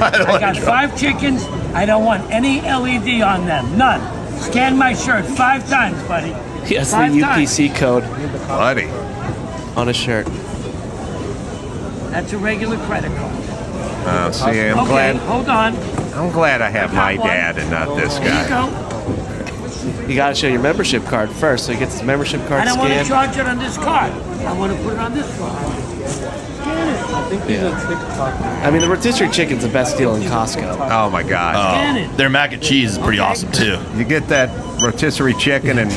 I got 5 chickens. I don't want any LED on them. None. Scan my shirt 5 times, buddy. He has the UPC code, buddy, on his shirt. That's a regular credit card. See, I'm glad. Hold on. I'm glad I have my dad and not this guy. You got to show your membership card first, so he gets his membership card scanned. I don't want to charge it on this card. I want to put it on this card. Scan it. I think he's at TikTok. I mean, the rotisserie chicken's the best deal in Costco. Oh my god! Their mac and cheese is pretty awesome too. You get that rotisserie chicken and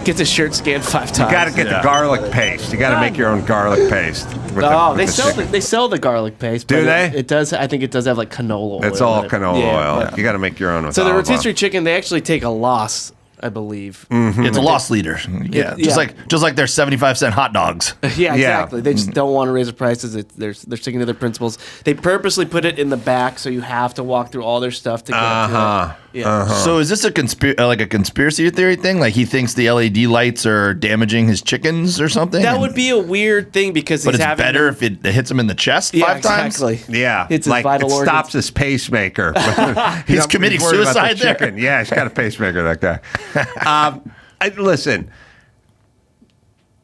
get the shirt scanned 5 times. You got to get the garlic paste. You got to make your own garlic paste. They sell the garlic paste. Do they? It does. I think it does have like canola oil. It's all canola oil. Yeah. You got to make your own. So the rotisserie chicken, they actually take a loss, I believe. It's a loss leader. Yeah, just like their 75-cent hot dogs. Yeah, exactly. They just don't want to raise the prices. They're sticking to their principles. They purposely put it in the back, so you have to walk through all their stuff to get to it. Yeah. So is this a conspiracy theory thing? Like he thinks the LED lights are damaging his chickens or something? That would be a weird thing because it's better if it hits him in the chest 5 times. Exactly. Yeah, it's like vital it organs. stops his pacemaker. He's committing suicide there. Chicken. Yeah, he's got a pacemaker. That guy. Listen,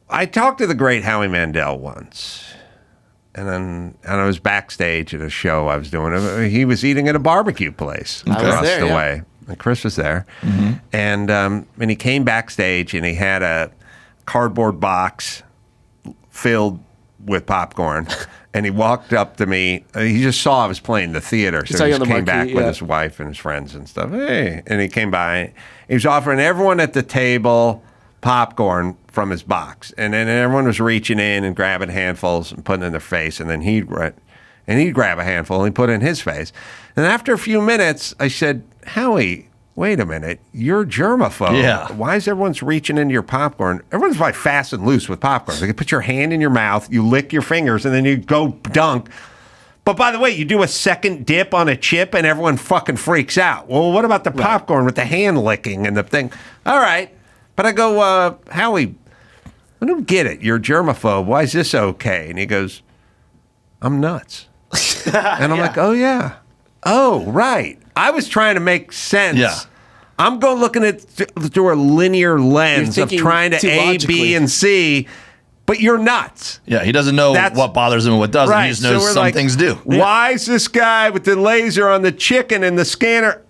I talked to the great Howie Mandel once. And I was backstage at a show I was doing. He was eating at a barbecue place across the way. And Chris was there. And he came backstage and he had a cardboard box filled with popcorn. And he walked up to me. He just saw I was playing the theater. So he just came back with his wife and his friends and stuff. Hey. And he came by. He was offering everyone at the table popcorn from his box. And then everyone was reaching in and grabbing handfuls and putting it in their face. And then he'd grab a handful and he'd put it in his face. And after a few minutes, I said, Howie, wait a minute. You're germaphobe. Yeah. Why is everyone's reaching into your popcorn? Everyone's like fast and loose with popcorn. They can put your hand in your mouth, you lick your fingers, and then you go dunk. But by the way, you do a second dip on a chip and everyone fucking freaks out. Well, what about the popcorn with the hand licking and the thing? All right. But I go, Howie, I don't get it. You're a germaphobe. Why is this okay? And he goes, I'm nuts. And I'm like, oh, yeah. Oh, right. I was trying to make sense. Yeah. I'm going looking at through a linear lens of trying to A, B, and C, but you're nuts. Yeah, he doesn't know what bothers him and what doesn't. Right. He just knows some things do. Why is this guy with the laser on the chicken and the scanner?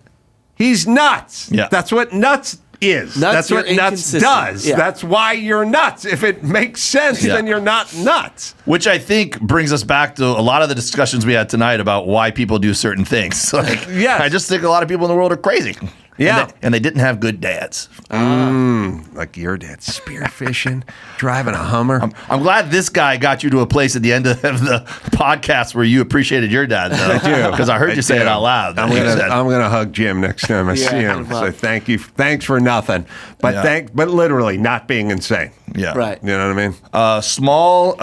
He's nuts. Yeah. That's what nuts is. That's what nuts does. Yeah. That's why you're nuts. If it makes sense, then you're not nuts. Which I think brings us back to a lot of the discussions we had tonight about why people do certain things. Like, I just think a lot of people in the world are crazy. Yeah. And they didn't have good dads. Like your dad, spearfishing, driving a Hummer. I'm glad this guy got you to a place at the end of the podcast where you appreciated your dad, though. I do. Because I heard you say it out loud. I'm gonna hug Jim next time I see him. So thank you. Thanks for nothing. But but literally not being insane. Yeah. Right. You know what I mean? Small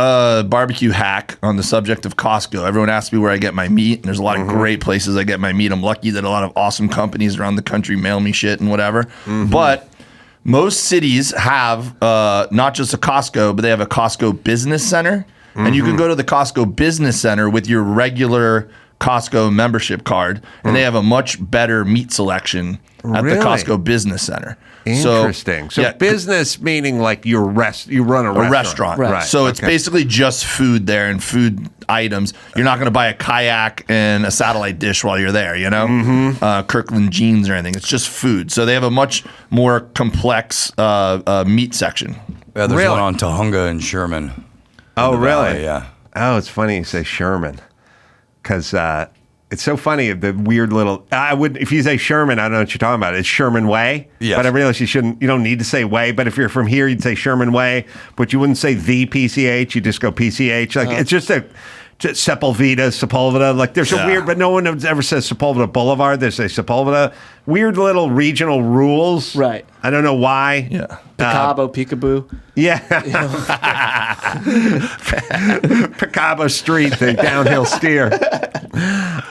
barbecue hack on the subject of Costco. Everyone asks me where I get my meat, and there's a lot of great places I get my meat. I'm lucky that a lot of awesome companies around the country mail me shit and whatever. But most cities have not just a Costco, but they have a Costco business center. And you can go to the Costco business center with your regular Costco membership card, and they have a much better meat selection at the Costco business center. Interesting. So business meaning like you run a restaurant. Right. So it's basically just food there and food items. You're not going to buy a kayak and a satellite dish while you're there, you know? Kirkland jeans or anything. It's just food. So they have a much more complex meat section. Yeah, there's one on Tahunga and Sherman. Oh, really? Valley, yeah. Oh, it's funny you say Sherman. Because it's so funny, the weird little, if you say Sherman, I don't know what you're talking about. It's Sherman Way. Yes. But I realize you don't need to say way. But if you're from here, you'd say Sherman Way. But you wouldn't say the PCH. You just go PCH. Like, it's just Sepulveda. Like, there's a weird, but no one ever says Sepulveda Boulevard. They say Sepulveda. Weird little regional rules. Right. I don't know why. Yeah. Picabo, peekaboo. Yeah. Picabo Street, the downhill steer.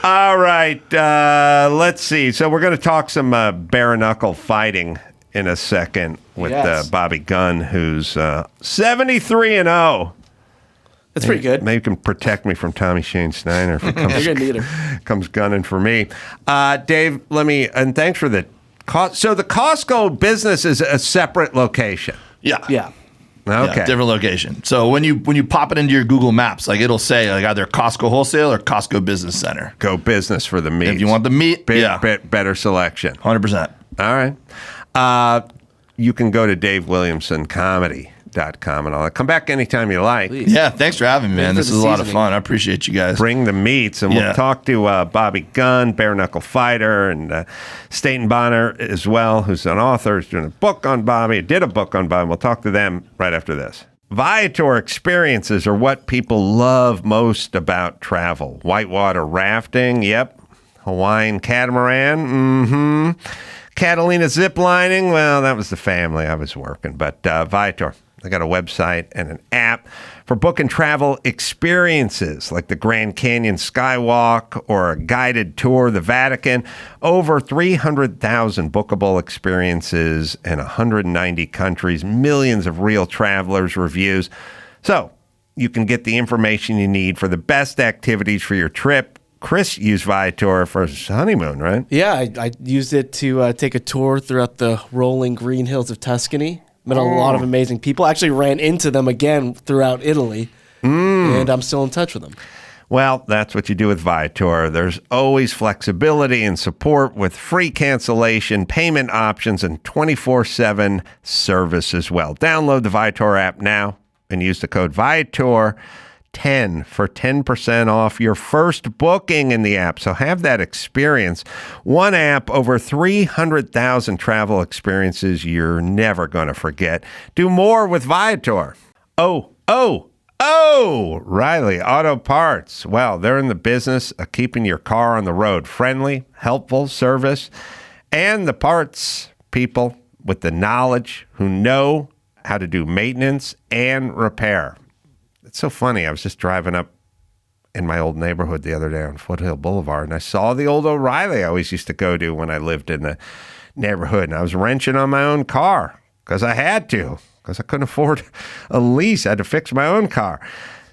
All right. Let's see. So we're going to talk some bare-knuckle fighting in a second with Bobby Gunn, who's 73-0. That's pretty good. Maybe you can protect me from Tommy Shane Steiner if it comes gunning for me. Dave, and thanks for the so the Costco business is a separate location. Yeah. Yeah. Okay. Yeah, different location. So when you pop it into your Google Maps, like it'll say like either Costco Wholesale or Costco Business Center. Go business for the meat. If you want the meat, better selection. 100%. All right. You can go to DaveWilliamsonComedy.com and all that. Come back anytime you like. Please. Yeah, thanks for having me, man. This is a lot of fun. I appreciate you guys. Bring the meats, and we'll talk to Bobby Gunn, bare-knuckle fighter, and Stayton Bonner as well, who's an author, who's doing a book on Bobby, did a book on Bobby. We'll talk to them right after this. Viator experiences are what people love most about travel. Whitewater rafting, yep. Hawaiian catamaran, Catalina zip lining, well, that was the family I was working, but Viator. They got a website and an app for booking travel experiences like the Grand Canyon Skywalk or a guided tour of the Vatican. Over 300,000 bookable experiences in 190 countries, millions of real travelers' reviews. So you can get the information you need for the best activities for your trip. Chris used Viator for his honeymoon, right? Yeah, I used it to take a tour throughout the rolling green hills of Tuscany. Met a lot of amazing people. I actually ran into them again throughout Italy, and I'm still in touch with them. Well, that's what you do with Viator. There's always flexibility and support with free cancellation, payment options, and 24/7 service as well. Download the Viator app now and use the code Viator 10 for 10% off your first booking in the app. So have that experience. One app, over 300,000 travel experiences you're never going to forget. Do more with Viator. Riley Auto Parts. Well, they're in the business of keeping your car on the road. Friendly, helpful service, and the parts people with the knowledge who know how to do maintenance and repair. It's so funny. I was just driving up in my old neighborhood the other day on Foothill Boulevard, and I saw the old O'Reilly I always used to go to when I lived in the neighborhood, and I was wrenching on my own car because I had to, because I couldn't afford a lease. I had to fix my own car.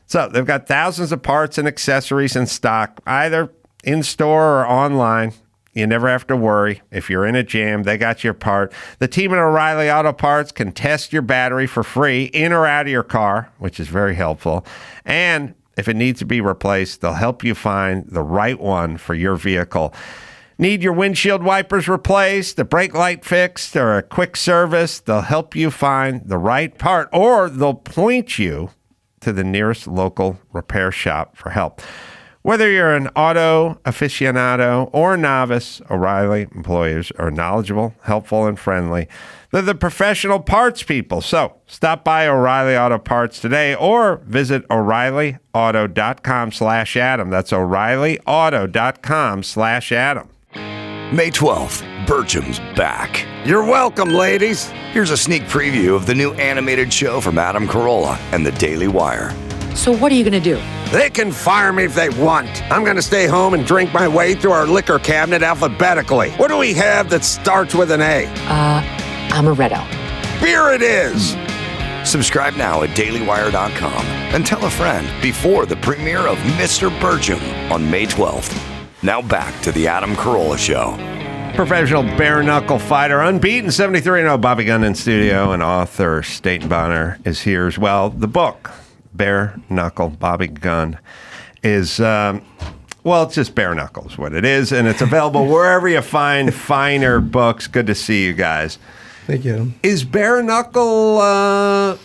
So they've got thousands of parts and accessories in stock, either in store or online. You never have to worry. If you're in a jam, they got your part. The team at O'Reilly Auto Parts can test your battery for free in or out of your car, which is very helpful. And if it needs to be replaced, they'll help you find the right one for your vehicle. Need your windshield wipers replaced, a brake light fixed, or a quick service? They'll help you find the right part, or they'll point you to the nearest local repair shop for help. Whether you're an auto aficionado or novice, O'Reilly employees are knowledgeable, helpful, and friendly. They're the professional parts people. So stop by O'Reilly Auto Parts today or visit O'ReillyAuto.com/Adam. That's O'ReillyAuto.com/Adam. May 12th, Bertram's back. You're welcome, ladies. Here's a sneak preview of the new animated show from Adam Carolla and the Daily Wire. So what are you going to do? They can fire me if they want. I'm going to stay home and drink my way through our liquor cabinet alphabetically. What do we have that starts with an A? Amaretto. Beer it is. Subscribe now at dailywire.com and tell a friend before the premiere of Mr. Bertram on May 12th. Now back to the Adam Carolla Show. Professional bare-knuckle fighter, unbeaten, 73-0, Bobby Gunn in studio, and author Stayton Bonner is here as well. The book, Bare-Knuckle, Bobby Gunn, is, it's just bare-knuckle is what it is, and it's available wherever you find finer books. Good to see you guys. Thank you, Adam. Is bare-knuckle,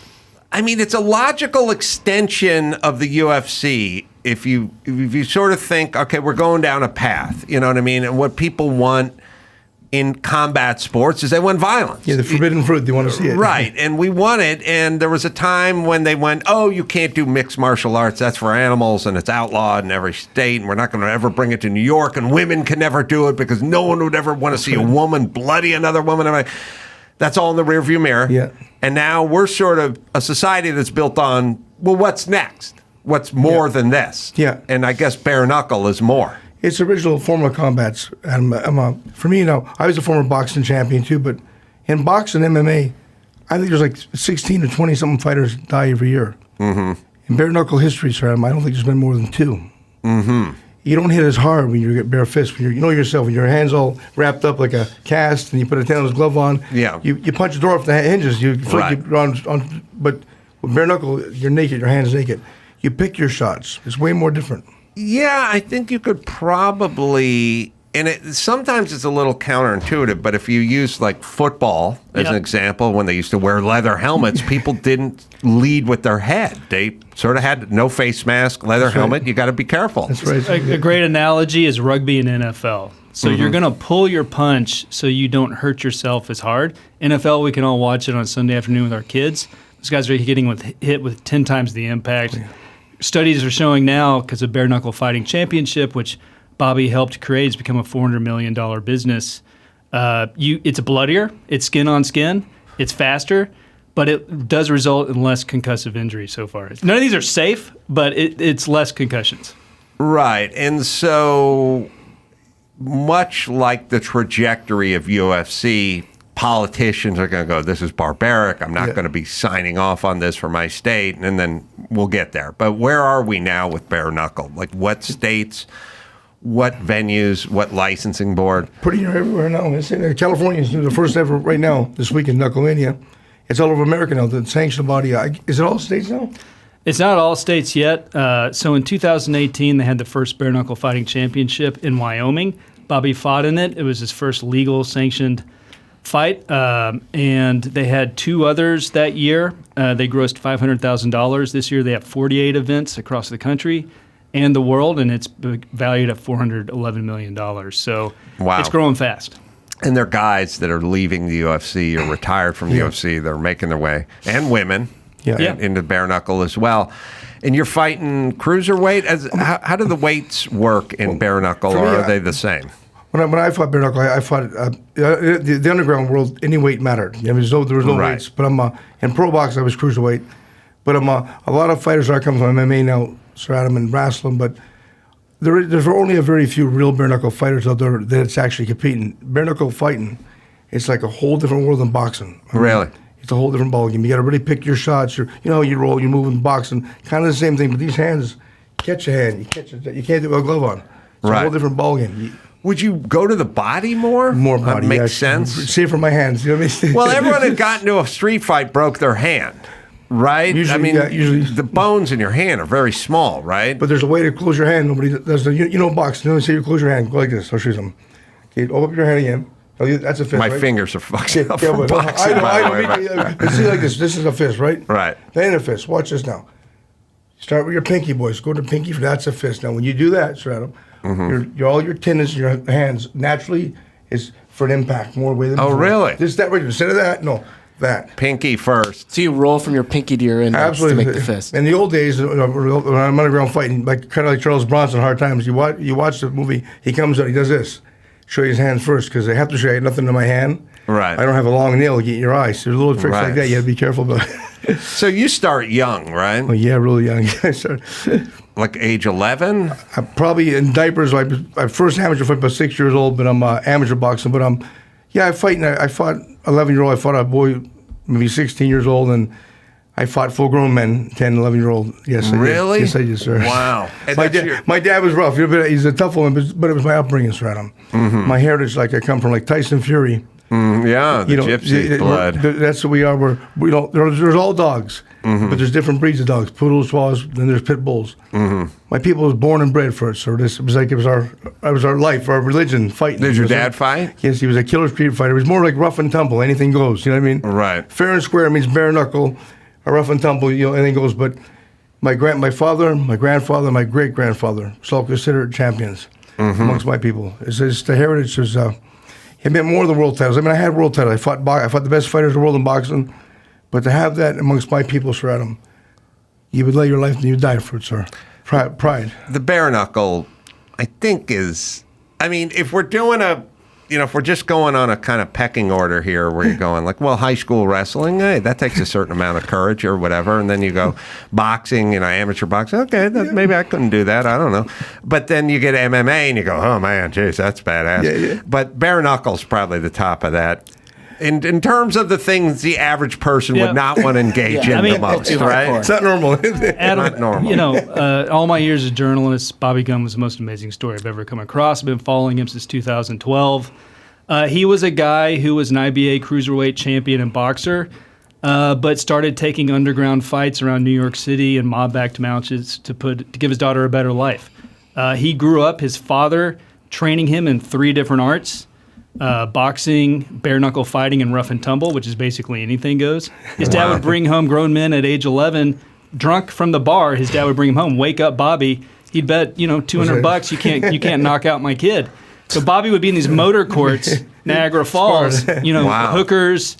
it's a logical extension of the UFC. If you sort of think, okay, we're going down a path, you know what I mean? And what people want in combat sports is they want violence. Yeah, the forbidden fruit. They want to see it. Right, and we want it. And there was a time when they went, oh, you can't do mixed martial arts. That's for animals, and it's outlawed in every state, and we're not going to ever bring it to New York, and women can never do it because no one would ever want to see a woman bloody another woman. That's all in the rearview mirror. Yeah. And now we're sort of a society that's built on, well, what's next? What's more than this? Yeah. And I guess bare knuckle is more. It's the original form of combat. For me, I was a former boxing champion too, but in boxing, MMA, I think there's like 16 or 20 something fighters die every year. Mm-hmm. In bare knuckle history, sir, I don't think there's been more than 2. Mm-hmm. You don't hit as hard when you get bare fist. When you know yourself, when your hands all wrapped up like a cast, and you put a tennis glove on. Yeah. You punch the door off the hinges. You feel like you're on, but with bare knuckle, you're naked. Your hand's naked. You pick your shots. It's way more different. Yeah, I think you could probably, and sometimes it's a little counterintuitive, but if you use like football as an example, when they used to wear leather helmets, people didn't lead with their head. They sort of had no face mask, leather helmet. You got to be careful. That's right. A great analogy is rugby and NFL. So you're going to pull your punch so you don't hurt yourself as hard. NFL, we can all watch it on Sunday afternoon with our kids. Those guys are getting hit with 10 times the impact. Yeah. Studies are showing now, because of Bare Knuckle Fighting Championship, which Bobby helped create, it's become a $400 million business. It's bloodier, it's skin on skin, it's faster, but it does result in less concussive injury so far. None of these are safe, but it's less concussions. Right, and so much like the trajectory of UFC, politicians are going to go, this is barbaric. I'm not going to be signing off on this for my state, and then we'll get there. But where are we now with bare knuckle? Like what states, what venues, what licensing board? Pretty near everywhere now. California is the first ever right now this week in Knucklemania. It's all over America now. The sanctioned body. Is it all states now? It's not all states yet. So in 2018, they had the first bare knuckle fighting championship in Wyoming. Bobby fought in it. It was his first legal sanctioned fight, and they had 2 others that year. They grossed $500,000. This year they have 48 events across the country and the world, and it's valued at $411 million. So it's growing fast. And they're guys that are leaving the UFC or retired from the UFC. They're making their way, and women into bare knuckle as well. And you're fighting cruiserweight. How do the weights work in bare knuckle, or are they the same? When I fought bare knuckle, I fought the underground world. Any weight mattered. There was no weights. But in pro box, I was cruiserweight. But a lot of fighters are coming from MMA now, Sir Adam, and wrestling. But there's only a very few real bare knuckle fighters out there that's actually competing. Bare knuckle fighting, it's like a whole different world than boxing. Really? It's a whole different ballgame. You got to really pick your shots. You roll, you move in boxing. Kind of the same thing. But these hands, catch a hand, you catch it. You can't do it with a glove on. It's a whole different ballgame. Would you go to the body more? More body. That makes sense. Safe for my hands. You know what I mean? Well, everyone that got into a street fight broke their hand, right? Usually, usually the bones in your hand are very small, right? But there's a way to close your hand. Nobody does that. You know, boxing. They say you close your hand. Go like this. I'll show you something. Okay, open up your hand again. Oh, that's a fist. My right? fingers are fucked up from boxing. I know. See, like this. This is a fist, right? Right. That ain't a fist. Watch this now. Start with your pinky, boys. Go to pinky. That's a fist. Now, when you do that, Sir Adam, all your tendons in your hands naturally is for an impact more way than before. Really? That right. Instead of that, no, that. Pinky first. So you roll from your pinky to your index to make the fist. In the old days, when I'm underground fighting, kind of like Charles Bronson, Hard Times, you watch the movie, he comes out, he does this. Show you his hands first, because they have to show you nothing in my hand. Right. I don't have a long nail to get in your eyes. So there's little tricks like that you have to be careful about. So you start young, right? Oh, yeah, really young. I started. Like age 11? I'm probably in diapers. I first amateur fight about 6 years old, but I'm amateur boxing. But I fight. I fought 11-year-old. I fought a boy, maybe 16 years old, and I fought full-grown men, 10, 11-year-old. Yes, really? Yes, I did, sir. Wow. My dad was rough. He's a tough one, but it was my upbringing, Sir Adam. My heritage, like I come from, like Tyson Fury. Gypsy blood. That's what we are. There's all dogs, but there's different breeds of dogs. Poodles, Swaws, then there's pit bulls. My people was born and bred for it, so this was like it was our life, our religion, fighting. Did your dad fight? Yes, he was a killer street fighter. He was more like rough and tumble. Anything goes. You know what I mean? Right. Fair and square means bare knuckle. A rough and tumble, anything goes. But my father, my grandfather, my great grandfather, so considered champions amongst my people. It's the heritage. It meant more than world titles. I mean, I had world titles. I fought the best fighters in the world in boxing, but to have that amongst my people, Sir Adam, you would lay your life and you would die for it, sir. Pride. The bare knuckle, I think, is. I mean, if we're doing if we're just going on a kind of pecking order here where you're going like, well, high school wrestling, hey, that takes a certain amount of courage or whatever. And then you go boxing, amateur boxing. Okay, maybe I couldn't do that. I don't know. But then you get MMA and you go, oh, man, geez, that's badass. Yeah. But bare knuckle's probably the top of that. In terms of the things the average person would not want to engage in the most, right? It's not normal. Adam, not normal. All my years as a journalist, Bobby Gunn was the most amazing story I've ever come across. I've been following him since 2012. He was a guy who was an IBA cruiserweight champion and boxer, but started taking underground fights around New York City and mob-backed matches to give his daughter a better life. He grew up, his father training him in 3 different arts. Boxing, bare knuckle fighting, and rough and tumble, which is basically anything goes. His dad would bring home grown men at age 11, drunk from the bar. His dad would bring him home, wake up Bobby. He'd bet $200 you can't knock out my kid. So Bobby would be in these motor courts, Niagara Falls, hookers,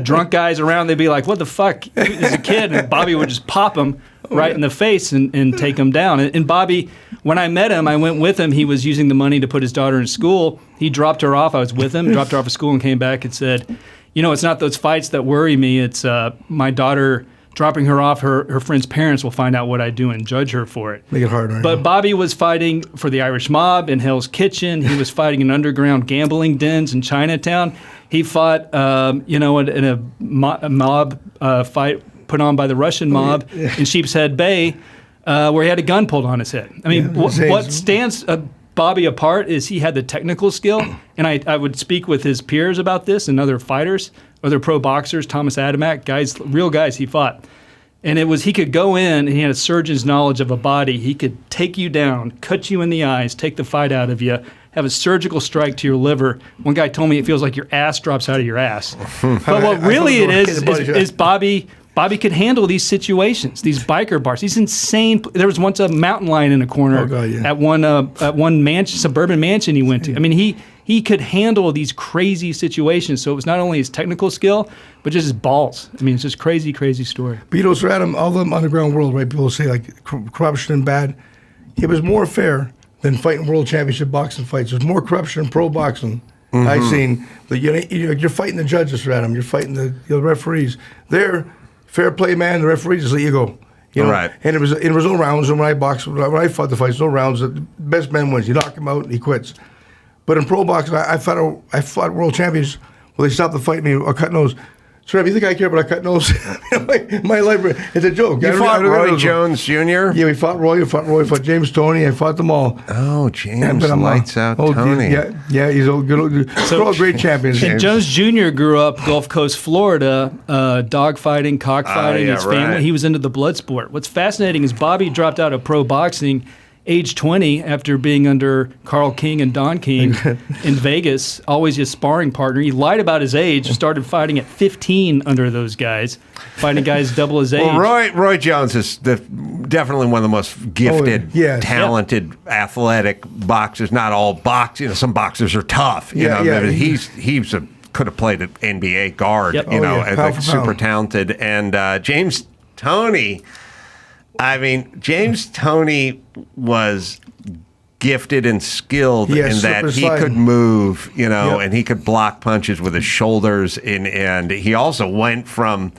drunk guys around. They'd be like, "What the fuck?" As a kid, and Bobby would just pop him right in the face and take him down. And Bobby, when I met him, I went with him. He was using the money to put his daughter in school. He dropped her off. I was with him, dropped her off at school, and came back and said, it's not those fights that worry me. It's my daughter dropping her off. Her friend's parents will find out what I do and judge her for it. Make it hard, right? But Bobby was fighting for the Irish mob in Hell's Kitchen. He was fighting in underground gambling dens in Chinatown. He fought, in a mob fight put on by the Russian mob in Sheepshead Bay, where he had a gun pulled on his head. I mean, what stands Bobby apart is he had the technical skill, and I would speak with his peers about this and other fighters, other pro boxers, Thomas Adamak, real guys he fought. And he could go in and he had a surgeon's knowledge of a body. He could take you down, cut you in the eyes, take the fight out of you, have a surgical strike to your liver. One guy told me it feels like your ass drops out of your ass. But what really it is Bobby could handle these situations, these biker bars. He's insane. There was once a mountain lion in a corner at one mansion, suburban mansion he went to. I mean, he could handle these crazy situations. So it was not only his technical skill, but just his balls. I mean, it's just crazy, crazy story. But so Adam, all the underground world, right? People say like corruption and bad. It was more fair than fighting world championship boxing fights. There's more corruption in pro boxing. I've seen. You're fighting the judges, Adam. You're fighting the referees. They're fair play, man. The referee just let you go. Right. And it was no rounds. And when I fought the fights, no rounds. The best man wins. You knock him out, and he quits. But in pro boxing, I fought world champions. Well, they stopped the fight me or cut nose. So, you think I care about a cut nose? my life, it's a joke. You fought Roy Jones Jr.? Yeah, we fought Roy. We fought James Toney. I fought them all. Oh, James lights out Toney. Yeah, he's all good. They're all great champions. And Jones Jr. grew up Gulf Coast, Florida, dog fighting, cockfighting. His family, he was into the blood sport. What's fascinating is Bobby dropped out of pro boxing age 20 after being under Carl King and Don King in Vegas, always his sparring partner. He lied about his age, started fighting at 15 under those guys, fighting guys double his age. Well, Roy Jones is definitely one of the most gifted, talented, athletic boxers. Not all boxers. Some boxers are tough. He could have played an NBA guard, super talented. And James Toney, James Toney was gifted and skilled in that he could move, and he could block punches with his shoulders. And he also went from,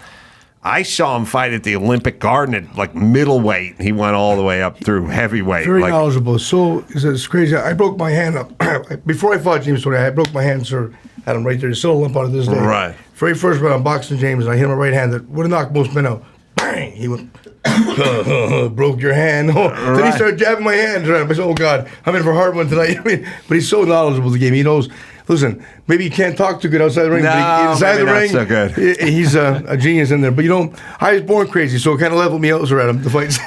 I saw him fight at the Olympic Garden at like middleweight. He went all the way up through heavyweight. Very knowledgeable. So it's crazy. I broke my hand up. Before I fought James Toney, I broke my hand, sir. Had him right there. He's still a limp on it this day. Right. Very first round, I'm boxing James, and I hit him a right hand that would have knocked most men out. Bang! He went, broke your hand. Then he started jabbing my hands around. I said, oh, God, I'm in for a hard one tonight. But he's so knowledgeable of the game. He knows, listen, maybe he can't talk too good outside the ring, but inside the ring, so good. He's a genius in there. But, I was born crazy, so it kind of leveled me out around him, the fights.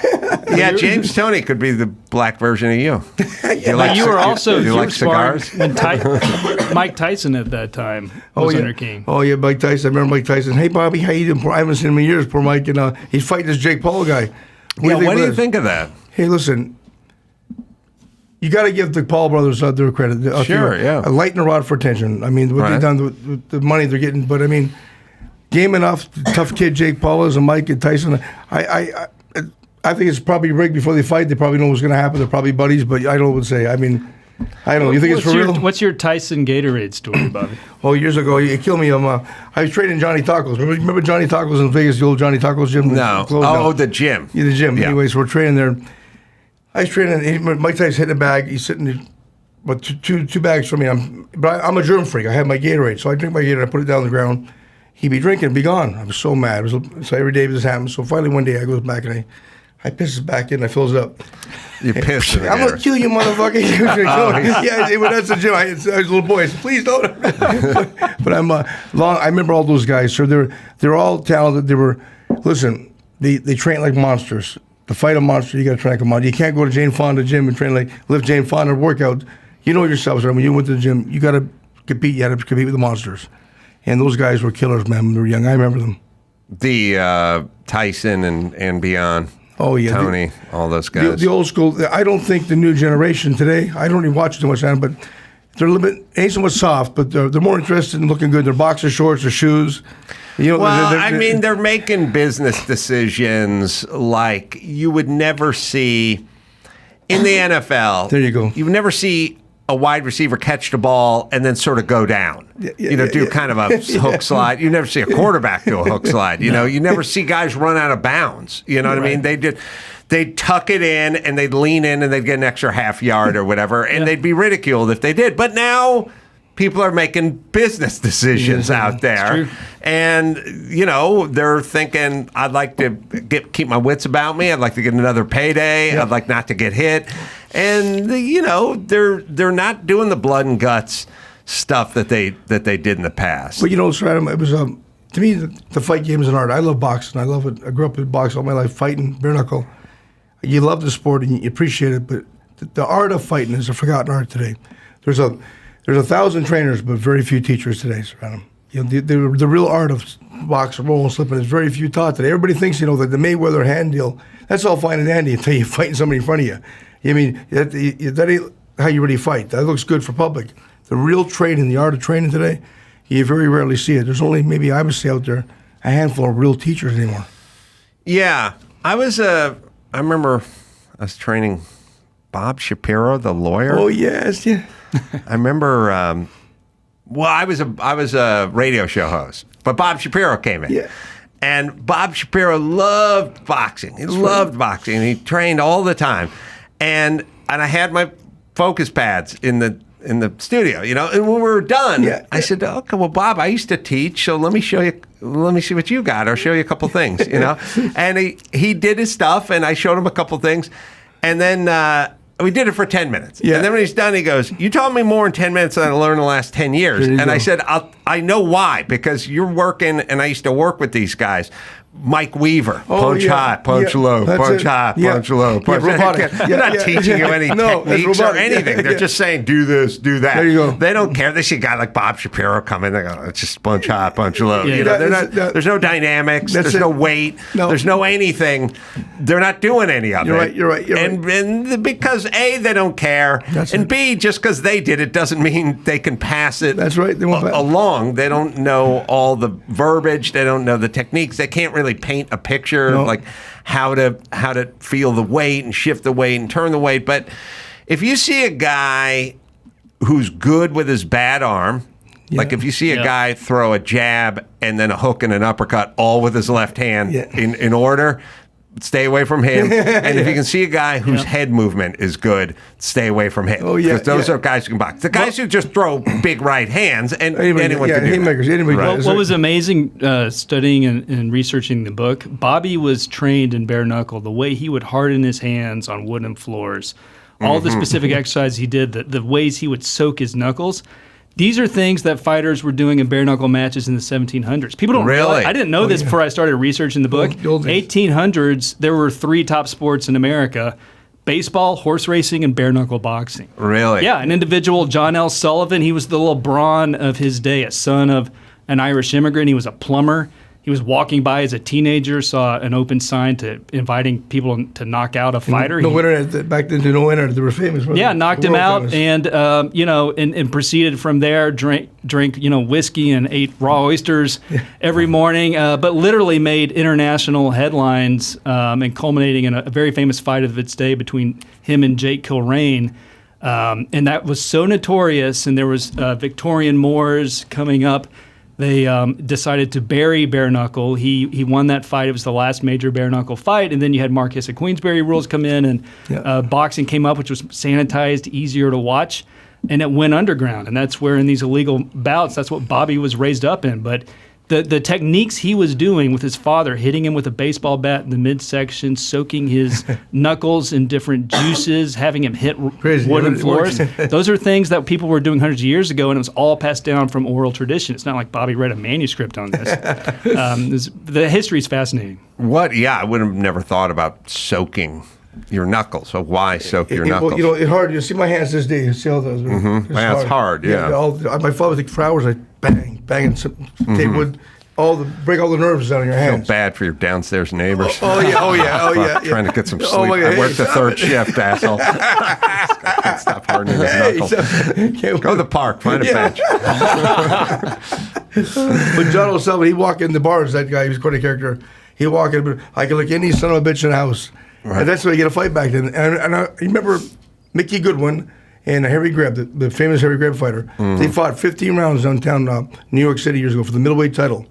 Yeah, James Toney could be the black version of you. You were sparring when Mike Tyson at that time was under King. Oh, yeah, Mike Tyson. I remember Mike Tyson. Hey, Bobby, how you doing? I haven't seen him in years, poor Mike. And he's fighting this Jake Paul guy. What do you think of that? Hey, listen, you got to give the Paul brothers their credit. Sure, yeah. A lighten the rod for attention. What they've done with the money they're getting. But, game enough. Tough kid Jake Paul is and Mike and Tyson. I think it's probably rigged before they fight. They probably know what's going to happen. They're probably buddies, but I don't know what to say. I don't know. You think it's for real? What's your Tyson Gatorade story, Bobby? Years ago, he killed me. I was training Johnny Tacos. Remember Johnny Tacos in Vegas, the old Johnny Tacos gym? No. The gym. Yeah, the gym. Yeah. Anyways, we're training there. I was training. Mike Tyson's hitting a bag. He's sitting there, two bags from me. I'm a germ freak. I have my Gatorade. So I drink my Gatorade. I put it down on the ground. He'd be drinking, be gone. I was so mad. So every day this happens. So finally one day I goes back and I piss it back in. I fills it up. You pissed it. I'm going to kill you, motherfucker. That's the gym. I was a little boy. I said, please don't. but I'm I remember all those guys, sir. They're all talented. Listen, they train like monsters. To fight a monster, you got to train like a monster. You can't go to Jane Fonda gym and train lift Jane Fonda workout. You know yourself, sir. When you went to the gym, you got to compete. You had to compete with the monsters. And those guys were killers, man, when they were young. I remember them. The Tyson and beyond. Oh, yeah. Toney, all those guys. The old school. I don't think the new generation today, I don't even watch too much of them, but they're a little bit, ain't so much soft, but they're more interested in looking good. Their boxer shorts, their shoes. They're making business decisions like you would never see in the NFL. There you go. You would never see a wide receiver catch the ball and then sort of go down, kind of a hook slide. You never see a quarterback do a hook slide. You never see guys run out of bounds. You know what I mean? They'd tuck it in and they'd lean in and they'd get an extra half yard or whatever, and they'd be ridiculed if they did. But now people are making business decisions out there, and they're thinking, I'd like to keep my wits about me. I'd like to get another payday. I'd like not to get hit. And they're not doing the blood and guts stuff that they did in the past. But sir Adam, it was to me, the fight game is an art. I love boxing. I love it. I grew up with boxing all my life, fighting, bare knuckle. You love the sport and you appreciate it, but the art of fighting is a forgotten art today. There's 1,000 trainers, but very few teachers today surround them. The real art of boxing, rolling, slipping is very few taught today. Everybody thinks, that the Mayweather hand deal, that's all fine and dandy until you're fighting somebody in front of you. I mean, that ain't how you really fight. That looks good for public. The real training, the art of training today, you very rarely see it. There's only, maybe I would say out there, a handful of real teachers anymore. Yeah. I remember I was training Bob Shapiro, the lawyer. Oh, yes, yeah. I remember, I was a radio show host, but Bob Shapiro came in. Yeah. And Bob Shapiro loved boxing. He loved boxing. He trained all the time. And I had my focus pads in the studio, and when we were done, I said, okay, well, Bob, I used to teach, so let me show you, let me see what you got. I'll show you a couple things, And he did his stuff, and I showed him a couple things. And then we did it for 10 minutes. Yeah. And then when he's done, he goes, you taught me more in 10 minutes than I learned in the last 10 years. And I said, I know why, because you're working, and I used to work with these guys. Mike Weaver, punch high, punch low, punch high, punch low. Punch They're not teaching you any techniques or anything. They're just saying, do this, do that. There you go. They don't care. They see a guy like Bob Shapiro come in, they go, it's just punch high, punch low. There's no dynamics, there's no weight, there's no anything. They're not doing any of it. You're right. And because A, they don't care, and B, just because they did it doesn't mean they can pass it along. They don't know all the verbiage. They don't know the techniques. They can't really paint a picture of like how to feel the weight and shift the weight and turn the weight. But if you see a guy who's good with his bad arm, like if you see a guy throw a jab and then a hook and an uppercut all with his left hand in order, stay away from him. And if you can see a guy whose head movement is good, stay away from him. Oh, yeah. Because those are guys who can box. The guys who just throw big right hands, and anyone can do that. What was amazing studying and researching the book, Bobby was trained in bare knuckle, the way he would harden his hands on wooden floors, all the specific exercises he did, the ways he would soak his knuckles. These are things that fighters were doing in bare knuckle matches in the 1700s. People don't realize. I didn't know this before I started researching the book. 1800s, there were 3 top sports in America: baseball, horse racing, and bare knuckle boxing. Really? Yeah, an individual, John L. Sullivan, he was the LeBron of his day, a son of an Irish immigrant. He was a plumber. He was walking by as a teenager, saw an open sign inviting people to knock out a fighter. No internet back then. No internet. They were famous. Yeah, knocked him out, and and proceeded from there. Drink whiskey and ate raw oysters every morning. But literally made international headlines, and culminating in a very famous fight of its day between him and Jake Kilrain. And that was so notorious. And there was Victorian Moors coming up. They decided to bury bare knuckle. He won that fight. It was the last major bare knuckle fight. And then you had Marquess of Queensberry rules come in, and boxing came up, which was sanitized, easier to watch, and it went underground. And that's where in these illegal bouts, that's what Bobby was raised up in. But the techniques he was doing with his father, hitting him with a baseball bat in the midsection, soaking his knuckles in different juices, having him hit wooden floors, those are things that people were doing hundreds of years ago, and it was all passed down from oral tradition. It's not like Bobby read a manuscript on this. The history is fascinating. I would have never thought about soaking your knuckles. So why soak your knuckles? It's hard. You see my hands this day. You see all those? It's hard. My father would take for hours. Bang, take wood, break all the nerves out of your hands. I feel bad for your downstairs neighbors. Oh yeah. Trying to get some sleep. I work the third shift, asshole. Can't stop hardening his knuckles. Go to the park, find a bench. But John O'Sullivan, he'd walk in the bars. That guy, he was quite a character. He'd walk in, but I could look any son of a bitch in the house. Right. And that's why you get a fight back then. And I remember Mickey Goodwin and Harry Greb, the famous Harry Greb fighter. They fought 15 rounds downtown New York City years ago for the middleweight title.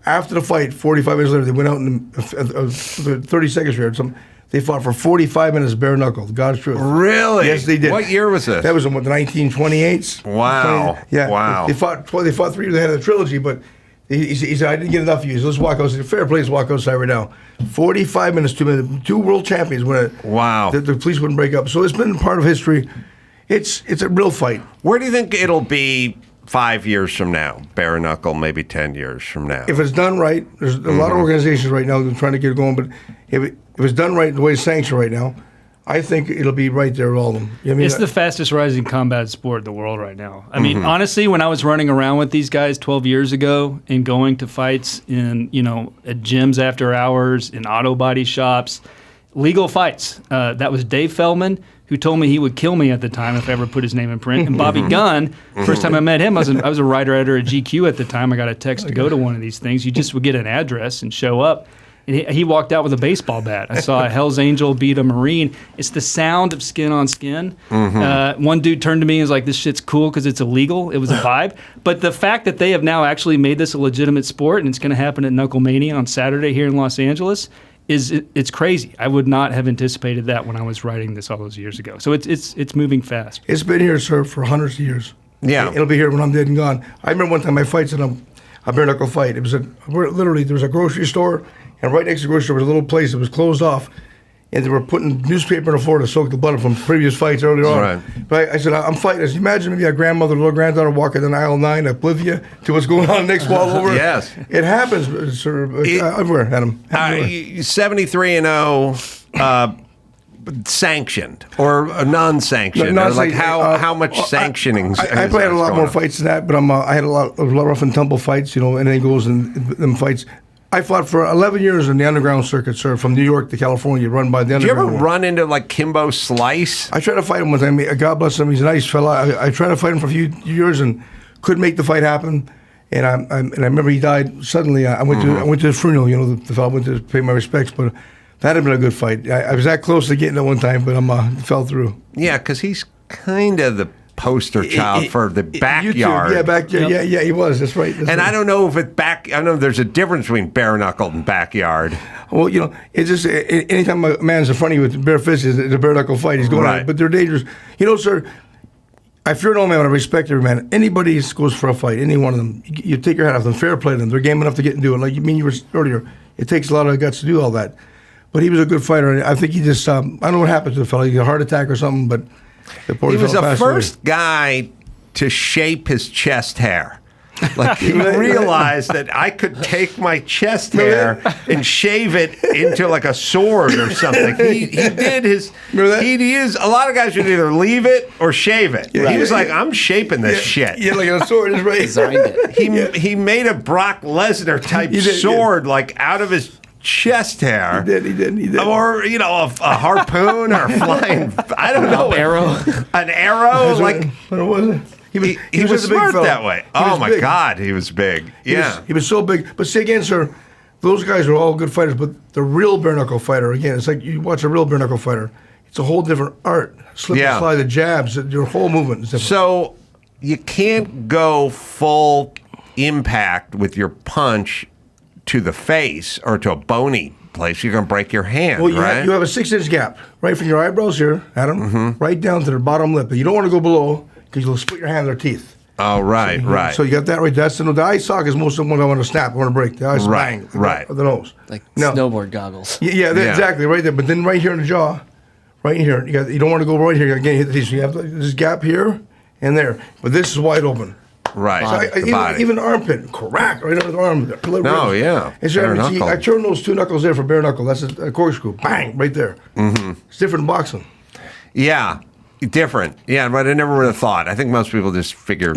After the fight, 45 minutes later, they went out in the 32nd Street or something. They fought for 45 minutes bare knuckle, God's truth. Really? Yes, they did. What year was this? That was in the 1928s. Wow. Wow. They fought 3. They had a trilogy, but he said, I didn't get enough of you. So let's walk outside. Fair play, let's walk outside right now. 45 minutes, 2 minutes. 2 world champions when the police wouldn't break up. So it's been part of history. It's a real fight. Where do you think it'll be 5 years from now, bare knuckle, maybe 10 years from now? If it's done right, there's a lot of organizations right now that are trying to get it going, but if it's done right the way it's sanctioned right now, I think it'll be right there with all of them. You know what I mean? It's the fastest rising combat sport in the world right now. I mean, honestly, when I was running around with these guys 12 years ago and going to fights in, at gyms after hours, in auto body shops, legal fights, that was Dave Feldman, who told me he would kill me at the time if I ever put his name in print. And Bobby Gunn, first time I met him, I was a writer editor at GQ at the time. I got a text to go to one of these things. You just would get an address and show up. And he walked out with a baseball bat. I saw a Hell's Angel beat a Marine. It's the sound of skin on skin. One dude turned to me and was like, this shit's cool because it's illegal. It was a vibe. But the fact that they have now actually made this a legitimate sport and it's going to happen at Knucklemania on Saturday here in Los Angeles, it's crazy. I would not have anticipated that when I was writing this all those years ago. So it's moving fast. It's been here, sir, for hundreds of years. Yeah. It'll be here when I'm dead and gone. I remember one time I fights in a bare knuckle fight. It was literally there was a grocery store, and right next to the grocery store was a little place that was closed off, and they were putting newspaper on the floor to soak the blood from previous fights earlier on. Right. But I said, I'm fighting. I said, imagine maybe a grandmother, little granddaughter walking down aisle 9, oblivious to what's going on next wall over. Yes. It happens, sir, everywhere, Adam. 73-0, sanctioned or non-sanctioned? No, or like how much sanctioning? I probably had a lot more fights than that, but I had a lot of rough and tumble fights. Anything goes in them fights. I fought for 11 years in the underground circuit, sir, from New York to California, run by the underground. Did you ever run into like Kimbo Slice? I tried to fight him one time. God bless him. He's a nice fella. I tried to fight him for a few years and couldn't make the fight happen. And I remember he died suddenly. I went to his funeral. The fellow went to pay my respects, but that had been a good fight. I was that close to getting it one time, but fell through. Yeah, because he's kind of the poster child for the backyard. Yeah, backyard. Yep. Yeah, he was. That's right. I don't know if I know there's a difference between bare knuckle and backyard. Well, it's just anytime a man's in front of you with bare fists, it's a bare knuckle fight. He's going on, but they're dangerous. Sir, I fear no man, I respect every man. Anybody goes for a fight, any one of them, you take your hat off them, fair play to them. They're game enough to get and do it. Like you were earlier, it takes a lot of guts to do all that. But he was a good fighter. I think he just, I don't know what happened to the fellow. He had a heart attack or something, but he was the first guy to shape his chest hair. Like he realized that I could take my chest hair and shave it into like a sword or something. He did his. He is a lot of guys would either leave it or shave it. Yeah, he was like, I'm shaping this shit. Yeah, like a sword is right. Designed it. He made a Brock Lesnar type sword like out of his chest hair. He did. Or, a harpoon or flying, I don't know. An arrow. Like, what was it? He was smart that way. Oh, my God, he was big. Yeah. He was so big. But see, again, sir, those guys are all good fighters, but the real bare-knuckle fighter, again, it's like you watch a real bare-knuckle fighter, it's a whole different art. Slip and slide, the jabs, your whole movement is different. So you can't go full impact with your punch to the face or to a bony place. You're going to break your hand, right? You have a 6-inch gap right from your eyebrows here, Adam, right down to the bottom lip. But you don't want to go below because you'll split your hand with their teeth. Oh, right, right. So you got that right. That's the eye sock is most of the ones I want to snap, I want to break. The eyes bang, the nose. Like snowboard goggles. Yeah, exactly, right there. But then right here in the jaw, right here, you don't want to go right here. Again, hit the teeth. So you have this gap here and there. But this is wide open. Right. So even armpit, crack right under the arm. No, yeah. And so I turn those 2 knuckles there for bare knuckle. That's a corkscrew. Bang, right there. Mm-hmm. It's different boxing. Yeah. Different. Yeah, but I never would have thought. I think most people just figure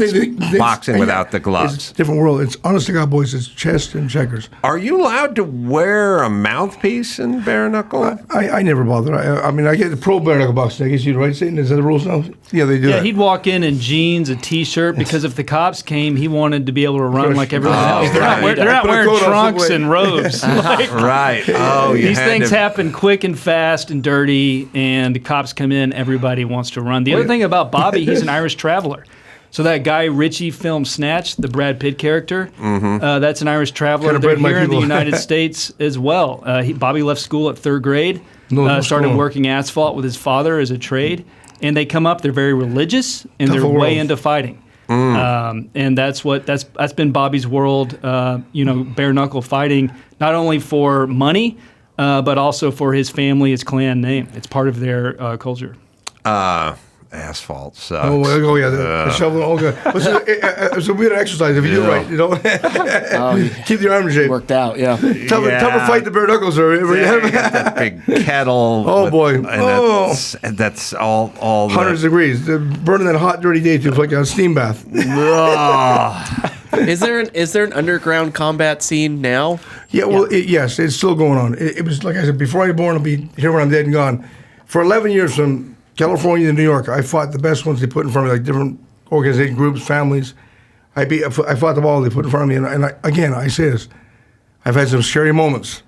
boxing without the gloves. It's a different world. It's honest to God, boys, it's chest and checkers. Are you allowed to wear a mouthpiece in bare knuckle? I never bother. I get the pro bare knuckle boxing. I guess you're right, Stayton. Is that the rules now? Yeah, they do. Yeah, he'd walk in jeans, a t-shirt, because if the cops came, he wanted to be able to run like everyone else. They're not wearing trunks and robes. Right. Oh, these things happen quick and fast and dirty, and the cops come in, everybody wants to run. The other thing about Bobby, he's an Irish traveler. So that Guy Ritchie film Snatch, the Brad Pitt character, that's an Irish traveler. They're here in the United States as well. Bobby left school at 3rd grade, started working asphalt with his father as a trade, and they come up, they're very religious, and they're way into fighting. And that's been Bobby's world, bare knuckle fighting, not only for money, but also for his family, his clan name. It's part of their culture. asphalt sucks. Oh yeah, the shoveling. Oh god, it's a weird exercise if you do it right. You know, keep your arm in shape. Worked out. Yeah. Tougher fight the bare knuckles are. You got that big kettle. Oh boy. And that's all hundreds of degrees. They're burning that hot, dirty day too. It's like a steam bath. Is there an underground combat scene now? Yeah, well, yes, it's still going on. It was, like I said, before I was born, I'll be here when I'm dead and gone. For 11 years from California to New York, I fought the best ones they put in front of me, like different organization groups, families. I fought them all they put in front of me. And again, I say this, I've had some scary moments,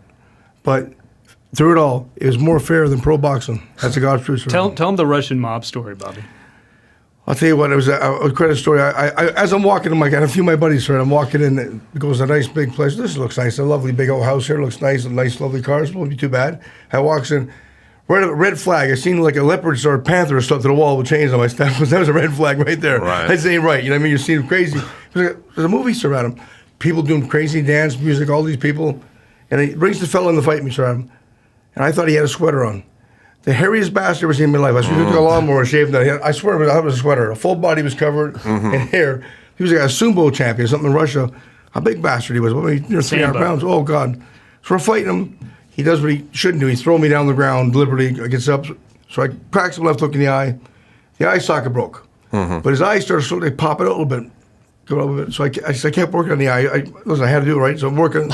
but through it all, it was more fair than pro boxing. That's the God's truth. Tell them the Russian mob story, Bobby. I'll tell you what, it was a credit story. As I'm walking, I got a few of my buddies, I'm walking in, it goes a nice big place. This looks nice, a lovely big old house here, looks nice, lovely cars, won't be too bad. I walks in, red flag. I seen like a leopard or a panther stuck to the wall with chains on my step. That was a red flag right there. Right. That's ain't right. You know what I mean? You're seeing crazy. There's a movie surrounding him. People doing crazy dance music, all these people. And he brings the fella in the fight me surround him. And I thought he had a sweater on. The hairiest bastard I've ever seen in my life. I should have took a lawnmower and shaved that. I swear it was a sweater. A full body was covered in hair. He was like a sumo champion, something in Russia. A big bastard he was. 300 pounds. Oh, God. So we're fighting him. He does what he shouldn't do. He's throwing me down the ground deliberately. I gets up. So I cracks him left hook in the eye. The eye socket broke. But his eye started slowly popping out a little bit. So I kept working on the eye. I had to do it, right? So I'm working.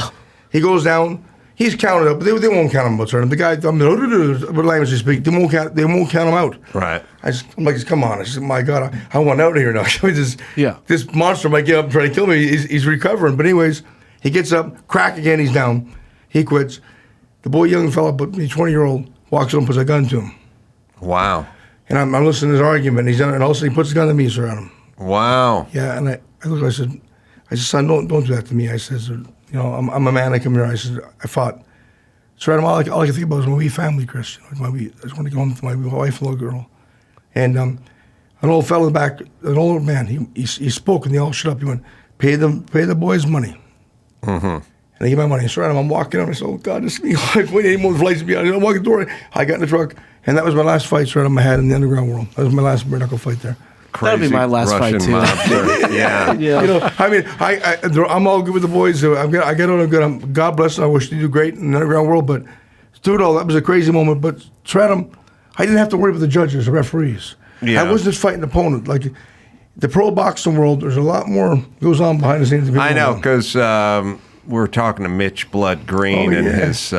He goes down. He's counted up, but they won't count him out. The guy, what language they speak, they won't count him out. Right. I'm like, come on. I said, my God, I want out of here now. This monster might get up and try to kill me. He's recovering. But anyways, he gets up, crack again, he's down. He quits. The boy, young fella, but 20-year-old, walks up and puts a gun to him. Wow. And I'm listening to his argument, and all of a sudden he puts the gun to me around him. Wow. Yeah, and I looked, I said, son, don't do that to me. I said, I'm a man. I come here. I said, I fought. So all I can think about is my wee family, Chris. I just want to go home to my wife and little girl. And an old fellow in the back, an old man, he spoke and they all shut up. He went, pay the boys money. And I gave my money. So I'm walking up. I said, oh, God, this is me. Wait, any more flights to be out. I walk the door. I got in the truck. And that was my last fight I had in the underground world. That was my last bare-knuckle fight there. That'll be my last Russian fight too. Yeah. I'm all good with the boys. I get on good. God bless them. I wish they do great in the underground world. But through it all, that was a crazy moment. But Stratham, I didn't have to worry about the judges, the referees. Yeah. I wasn't just fighting an opponent. Like the pro boxing world, there's a lot more goes on behind the scenes. I know, because we were talking to Mitch Blood Green and his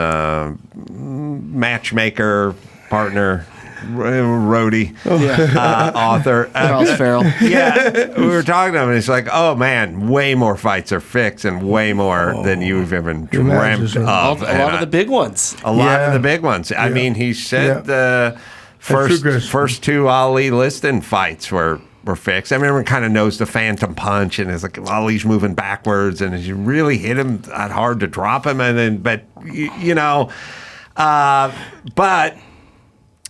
matchmaker partner. Roadie, author, Charles Farrell. Yeah, we were talking to him, and he's like, "Oh man, way more fights are fixed, and way more than you've even dreamt of. A lot of the big ones. A lot of the big ones. I mean, he said the first two Ali Liston fights were fixed. I mean, everyone kind of knows the Phantom Punch, and it's like Ali's moving backwards, and as you really hit him that hard to drop him, and then, but.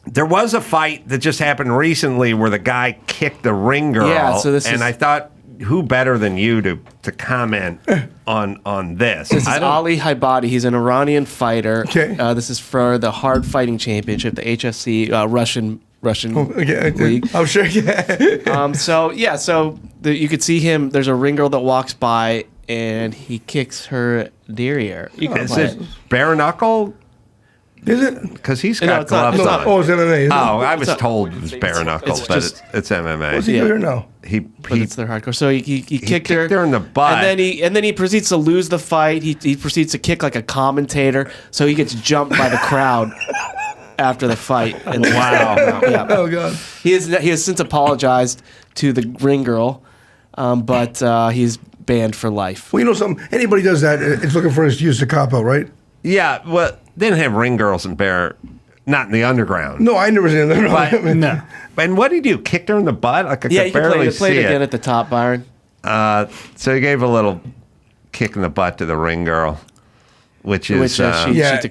There was a fight that just happened recently where the guy kicked the ring girl. Yeah, so I thought, who better than you to comment on this? This is Ali Haibadi. He's an Iranian fighter. Okay. This is for the Hard Fighting Championship, the HFC Russian league. I'm sure. You could see him. There's a ring girl that walks by, and he kicks her derriere. Is it bare knuckle? Is it? Because he's got gloves on. Oh, it's MMA. I was told it's bare knuckles, but it's MMA. What's he doing now? But it's their hardcore. So he kicked her in the butt, and then he proceeds to lose the fight. He proceeds to kick like a commentator, so he gets jumped by the crowd after the fight. And wow! Yeah. Oh God! He has since apologized to the ring girl, but he's banned for life. Well, you know something. Anybody does that, it's looking for an excuse to cop out, right? Yeah. Well, they didn't have ring girls in Bear. Not in the underground. No, I never seen that. No. And what did he do? Kicked her in the butt? Like I could barely see play it it. again at the top, Byron. So he gave a little kick in the butt to the ring girl, which she took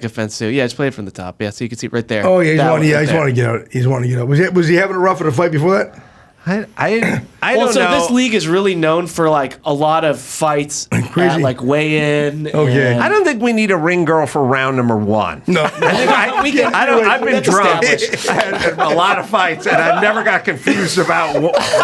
offense to. Yeah, just play it from the top. Yeah, so you can see it right there. Oh yeah, he's wanting to get out. He's wanting to get out. Was he having a rough in a fight before that? I don't know. So this league is really known for like a lot of fights crazy. at like weigh-in. Okay. I don't think we need a ring girl for round number 1. No. I've been drunk. established. I had a lot of fights, and I never got confused about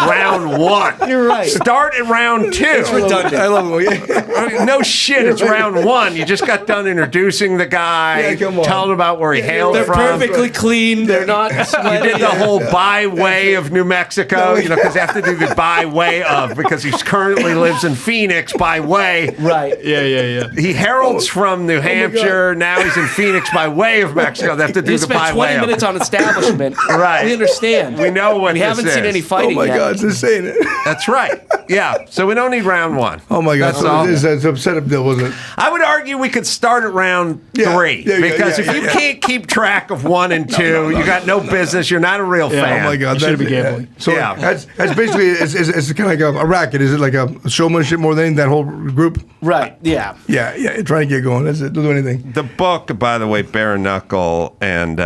round 1. You're right. Start at round 2. It's redundant. I love it. No shit, it's round 1. You just got done introducing the guy, Yeah, come on. telling him about where he hailed They're from. perfectly clean. They're not You sweaty. did the whole by way of New Mexico, because they have to do the by way of, because he currently lives in Phoenix by way. Right. Yeah. He heralds from New Hampshire. Now he's in Phoenix by way of Mexico. They have to do He the spent by 20 way of. minutes on establishment. Right. We understand. We know what We this haven't seen is. any fighting Oh my yet. God, it's insane. That's right. Yeah. So we don't need round 1. Oh my God, That's all. it's a setup deal, wasn't it? I would argue we could start at round Yeah. 3 Yeah, because if you can't keep track of 1 and 2, you got no business. You're not a real fan. Oh my God, You should be gambling. So Yeah. that's basically it's kind of like a racket. Is it like a showmanship more than anything, that whole group? Right. Yeah. Yeah. Trying to get going. That's it. Don't do anything. The book, by the way, bare-knuckle, and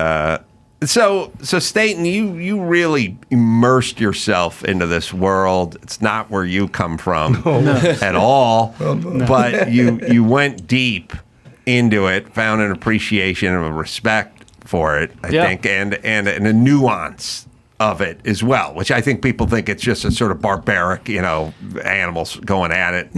so Stayton, you really immersed yourself into this world. It's not where you come from at all, but you went deep into it, found an appreciation and a respect for it, I think, and a nuance of it as well, which I think people think it's just a sort of barbaric, animals going at it,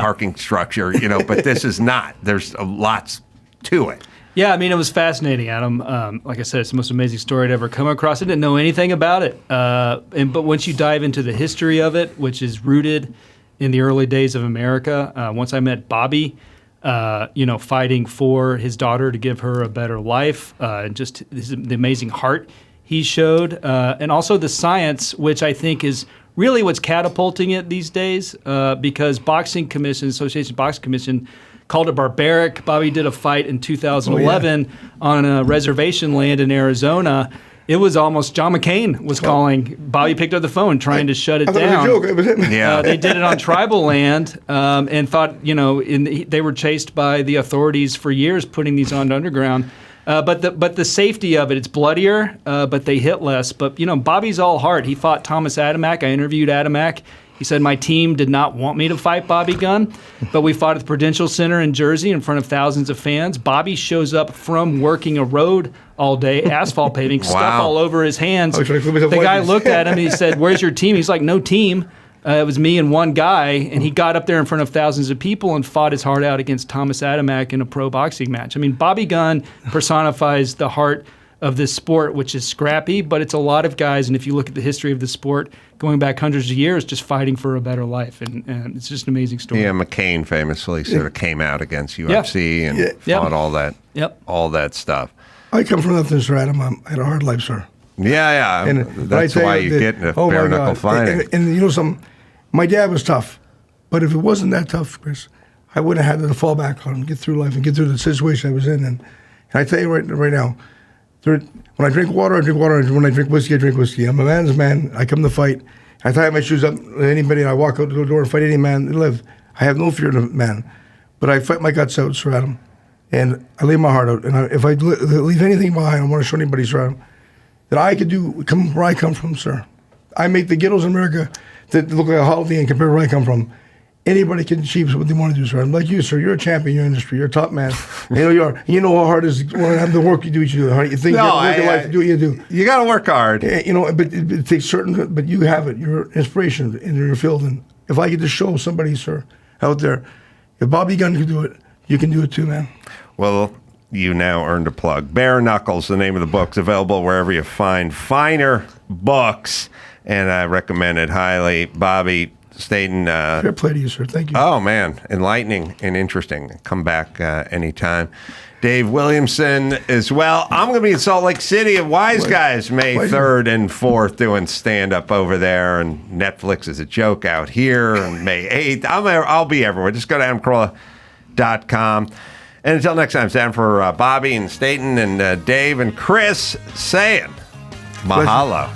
parking structure, but this is not. There's lots to it. Yeah, I mean, it was fascinating, Adam. Like I said, it's the most amazing story I'd ever come across. I didn't know anything about it. But once you dive into the history of it, which is rooted in the early days of America, once I met Bobby, fighting for his daughter to give her a better life, and just the amazing heart he showed, and also the science, which I think is really what's catapulting it these days, because Association Boxing Commission called it barbaric. Bobby did a fight in 2011 on a reservation land in Arizona. It was almost John McCain was calling. Bobby picked up the phone trying to shut it down. I thought it was a joke. It was him. Yeah. They did it on tribal land and thought, they were chased by the authorities for years putting these on underground. But the safety of it, it's bloodier, but they hit less. But, Bobby's all heart. He fought Thomas Adamak. I interviewed Adamak. He said, my team did not want me to fight Bobby Gunn, but we fought at the Prudential Center in Jersey in front of thousands of fans. Bobby shows up from working a road all day, asphalt paving, stuff all over his hands. The guy looked at him and he said, where's your team? He's like, no team. It was me and one guy, and he got up there in front of thousands of people and fought his heart out against Thomas Adamak in a pro boxing match. I mean, Bobby Gunn personifies the heart of this sport, which is scrappy, but it's a lot of guys, and if you look at the history of the sport, going back hundreds of years, just fighting for a better life, and it's just an amazing story. Yeah, McCain famously sort of came out against UFC and fought all that stuff. I come from nothing, sir, Adam. I had a hard life, sir. Yeah. And that's why you get into bare-knuckle fighting. And my dad was tough, but if it wasn't that tough, Chris, I wouldn't have had to fall back on, get through life, and get through the situation I was in. And I tell you right now, when I drink water, I drink water. When I drink whiskey, I drink whiskey. I'm a man's man. I come to fight. I tie my shoes up to anybody, and I walk out the door and fight any man that live. I have no fear of a man. But I fight my guts out, Sir Adam. And I lay my heart out. And if I leave anything behind, I want to show anybody, Sir Adam, that I could do where I come from, sir. I make the ghettos in America that look like a holiday and compare to where I come from. Anybody can achieve what they want to do, sir. I'm like you, sir. You're a champion in your industry. You're a top man. You know how hard it is to have the work you do. You think you have to work your life to do what you do. You got to work hard. But it takes certain. But you have it. You're inspiration in your field. And if I get to show somebody, sir, out there, if Bobby Gunn can do it, you can do it too, man. Well, you now earned a plug. Bare-knuckle's the name of the book. It's available wherever you find finer books, and I recommend it highly. Bobby, Stayton. Fair play to you, sir. Thank you. Oh, man. Enlightening and interesting. Come back anytime. Dave Williamson as well. I'm going to be in Salt Lake City at Wise Guys May 3rd and 4th doing stand-up over there, and Netflix is a joke out here on May 8th. I'll be everywhere. Just go to AdamCarolla.com. And until next time, stand for Bobby and Stayton and Dave and Chris saying mahalo.